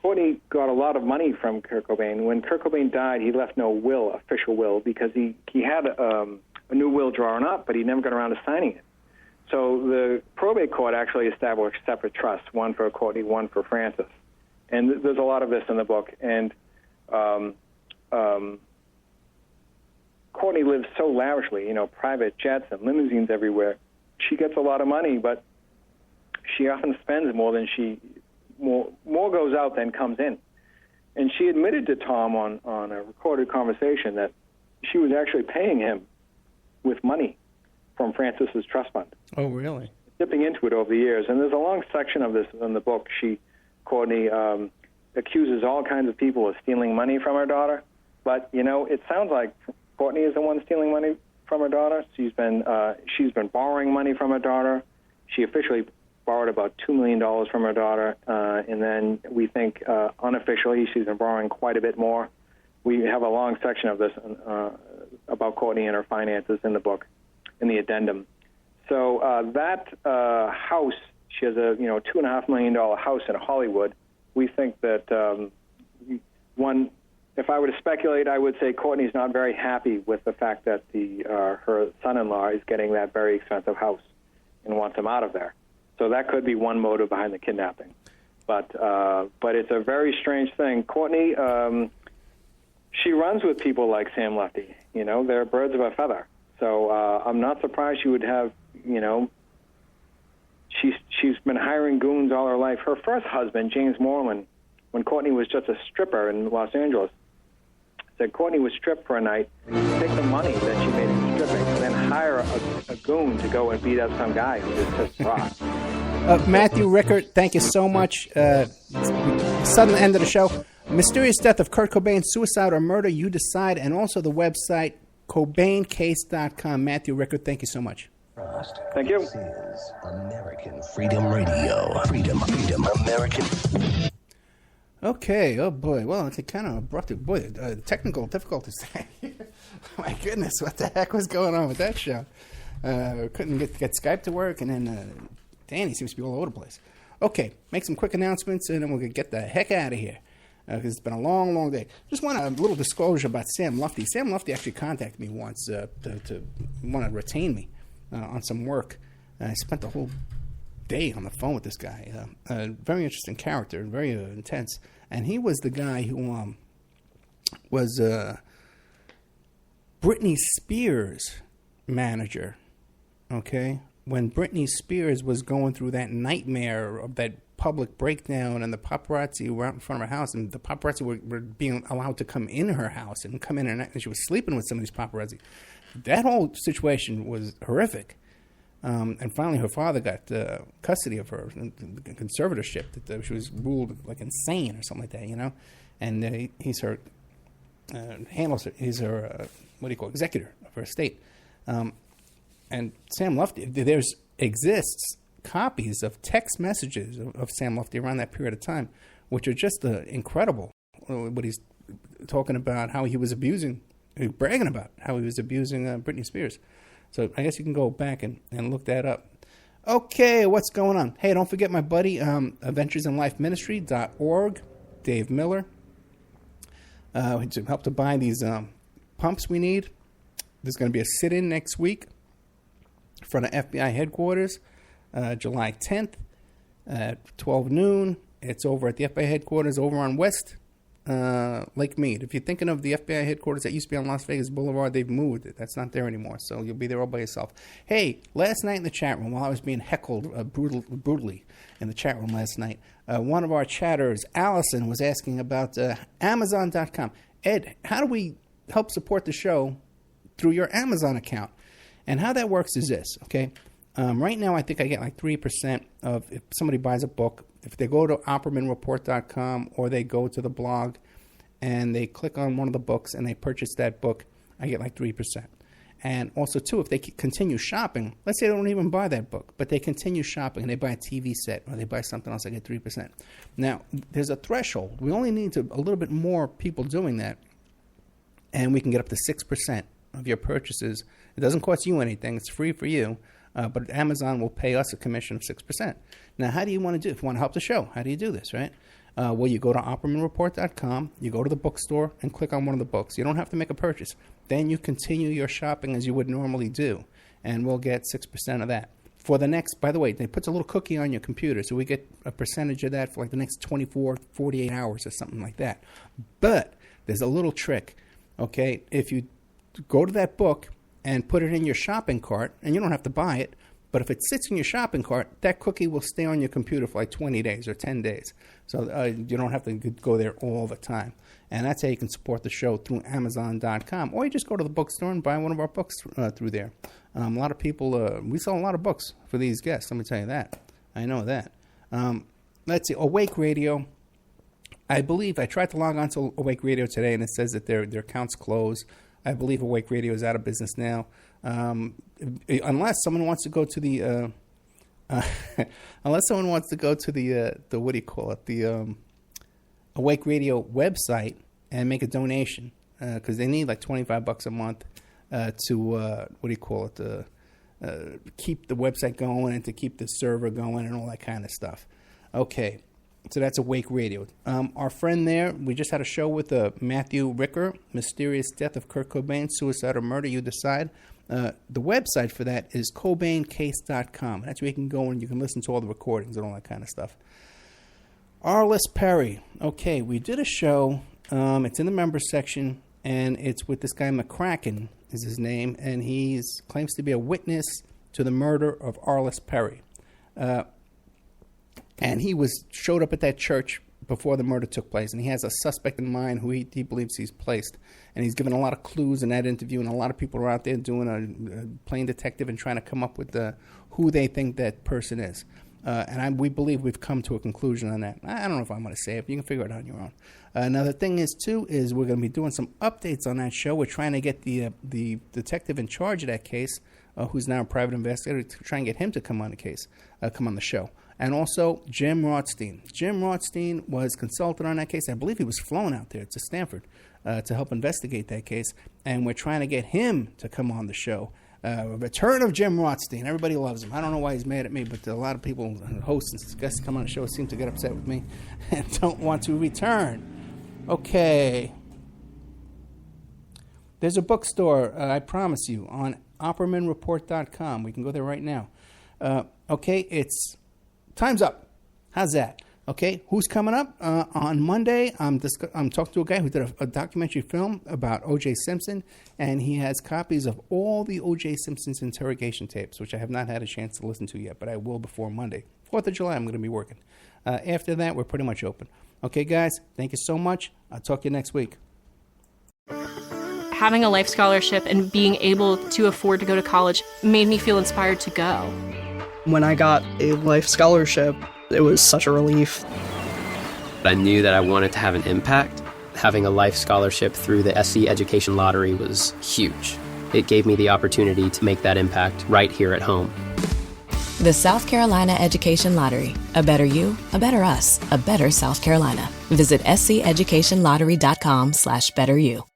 Speaker 9: Courtney got a lot of money from Kurt Cobain. When Kurt Cobain died, he left no official will, because he had a new will drawn up, but he never got around to signing it. So the probate court actually established separate trusts, one for Courtney, one for Frances. And there's a lot of this in the book. And Courtney lives so lavishly, private jets and limousines everywhere. She gets a lot of money, but she often spends more than more goes out than comes in. And she admitted to Tom on a recorded conversation that she was actually paying him with money from Frances's trust fund.
Speaker 6: Oh, really?
Speaker 9: Dipping into it over the years. And there's a long section of this in the book. Courtney accuses all kinds of people of stealing money from her daughter. But, it sounds like Courtney is the one stealing money from her daughter. She's been borrowing money from her daughter. She officially borrowed about $2 million from her daughter. And then we think unofficially she's been borrowing quite a bit more. We have a long section of this about Courtney and her finances in the book, in the addendum. So that house, she has a $2.5 million house in Hollywood. We think that if I were to speculate, I would say Courtney's not very happy with the fact that her son-in-law is getting that very expensive house and wants him out of there. So that could be one motive behind the kidnapping. But it's a very strange thing. Courtney, she runs with people like Sam Lefty. You know, they're birds of a feather. So I'm not surprised she would have, you know, she's been hiring goons all her life. Her first husband, James Moreland, when Courtney was just a stripper in Los Angeles, said Courtney would strip for a night, take the money that she made from stripping, and then hire a goon to go and beat up some guy who just pissed her off.
Speaker 6: Mathew Rickert, thank you so much. Sudden end of the show. Mysterious death of Kurt Cobain, suicide or murder, you decide, and also the website CobainCase.com. Mathew Rickert, thank you so much.
Speaker 9: Thank you.
Speaker 10: This is American Freedom Radio. Freedom, American.
Speaker 6: Okay, oh boy. Well, it's kind of abrupt. Boy, technical difficulties. My goodness, what the heck was going on with that show? Couldn't get Skype to work, and then Danny seems to be all over the place. Okay, make some quick announcements, and then we'll get the heck out of here. Because it's been a long, long day. Just want a little disclosure about Sam Lefty. Sam Lefty actually contacted me once to want to retain me on some work. I spent the whole day on the phone with this guy. Very interesting character, very intense. And he was the guy who was Britney Spears' manager, okay? When Britney Spears was going through that nightmare of that public breakdown and the paparazzi were out in front of her house, and the paparazzi were being allowed to come in her house and come in and she was sleeping with some of these paparazzi. That whole situation was horrific. And finally her father got custody of her, conservatorship, that she was ruled like insane or something like that, you know? And he's her, he's her, executor of her estate. And Sam Lefty, exists copies of text messages of Sam Lefty around that period of time, which are just incredible. What he's talking about, how he was bragging about how he was abusing Britney Spears. So I guess you can go back and look that up. Okay, what's going on? Hey, don't forget my buddy, AdventuresInLifeMinistry.org, Dave Miller, to help to buy these pumps we need. There's going to be a sit-in next week in front of FBI headquarters. July 10th at 12 noon. It's over at the FBI headquarters over on West Lake Mead. If you're thinking of the FBI headquarters that used to be on Las Vegas Boulevard, they've moved it. That's not there anymore, so you'll be there all by yourself. Hey, last night in the chat room, while I was being heckled brutally in the chat room last night, one of our chatters, Allison, was asking about Amazon.com. Ed, how do we help support the show through your Amazon account? And how that works is this, okay? Right now, I think I get like 3% of if somebody buys a book. If they go to OppermanReport.com or they go to the blog and they click on one of the books and they purchase that book, I get like 3%. And also, too, if they continue shopping, let's say they don't even buy that book, but they continue shopping and they buy a TV set or they buy something else, I get 3%. Now, there's a threshold. We only need a little bit more people doing that, and we can get up to 6% of your purchases. It doesn't cost you anything. It's free for you. But Amazon will pay us a commission of 6%. Now, how do you want to do it? If you want to help the show, how do you do this, right? Well, you go to OppermanReport.com, you go to the bookstore, and click on one of the books. You don't have to make a purchase. Then you continue your shopping as you would normally do, and we'll get 6% of that. For the next, by the way, it puts a little cookie on your computer, so we get a percentage of that for like the next 24, 48 hours or something like that. But there's a little trick, okay? If you go to that book and put it in your shopping cart, and you don't have to buy it, but if it sits in your shopping cart, that cookie will stay on your computer for like 20 days or 10 days. So you don't have to go there all the time. And that's how you can support the show through Amazon.com. Or you just go to the bookstore and buy one of our books through there. A lot of people, we sell a lot of books for these guests, let me tell you that. I know that. Let's see, Awake Radio. I believe I tried to log on to Awake Radio today, and it says that their account's closed. I believe Awake Radio is out of business now, unless someone wants to go to the the Awake Radio website and make a donation because they need like $25 a month to keep the website going and to keep the server going and all that kind of stuff. Okay. So that's Awake Radio. Our friend there, we just had a show with Mathew Rickert, Mysterious Death of Kurt Cobain, Suicide or Murder, you decide. The website for that is CobainCase.com. That's where you can go and you can listen to all the recordings and all that kind of stuff. Arliss Perry. Okay, we did a show. It's in the members section, and it's with this guy McCracken is his name, and he claims to be a witness to the murder of Arliss Perry. And he showed up at that church before the murder took place, and he has a suspect in mind who he believes he's placed. And he's given a lot of clues in that interview, and a lot of people are out there doing playing detective and trying to come up with who they think that person is. We believe we've come to a conclusion on that. I don't know if I'm going to say it. You can figure it out on your own. Another thing is we're going to be doing some updates on that show. We're trying to get the detective in charge of that case, who's now a private investigator, to try and get him to come on the show. And also Jim Rothstein. Jim Rothstein was consulted on that case. I believe he was flown out there to Stanford to help investigate that case. And we're trying to get him to come on the show. Return of Jim Rothstein. Everybody loves him. I don't know why he's mad at me, but a lot of people, hosts and guests come on the show, seem to get upset with me and don't want to return. Okay. There's a bookstore, I promise you, on OppermanReport.com. We can go there right now. Okay, it's time's up. How's that? Okay, who's coming up? On Monday, I'm talking to a guy who did a documentary film about O.J. Simpson, and he has copies of all the O.J. Simpson's interrogation tapes, which I have not had a chance to listen to yet, but I will before Monday. 4th of July, I'm going to be working. After that, we're pretty much open. Okay, guys, thank you so much. I'll talk to you next week.
Speaker 1: Having a life scholarship and being able to afford to go to college made me feel inspired to go.
Speaker 2: When I got a life scholarship, it was such a relief.
Speaker 3: I knew that I wanted to have an impact. Having a life scholarship through the SC Education Lottery was huge. It gave me the opportunity to make that impact right here at home.
Speaker 4: The South Carolina Education Lottery. A better you, a better us, a better South Carolina. Visit sceducationlottery.com/betteryou.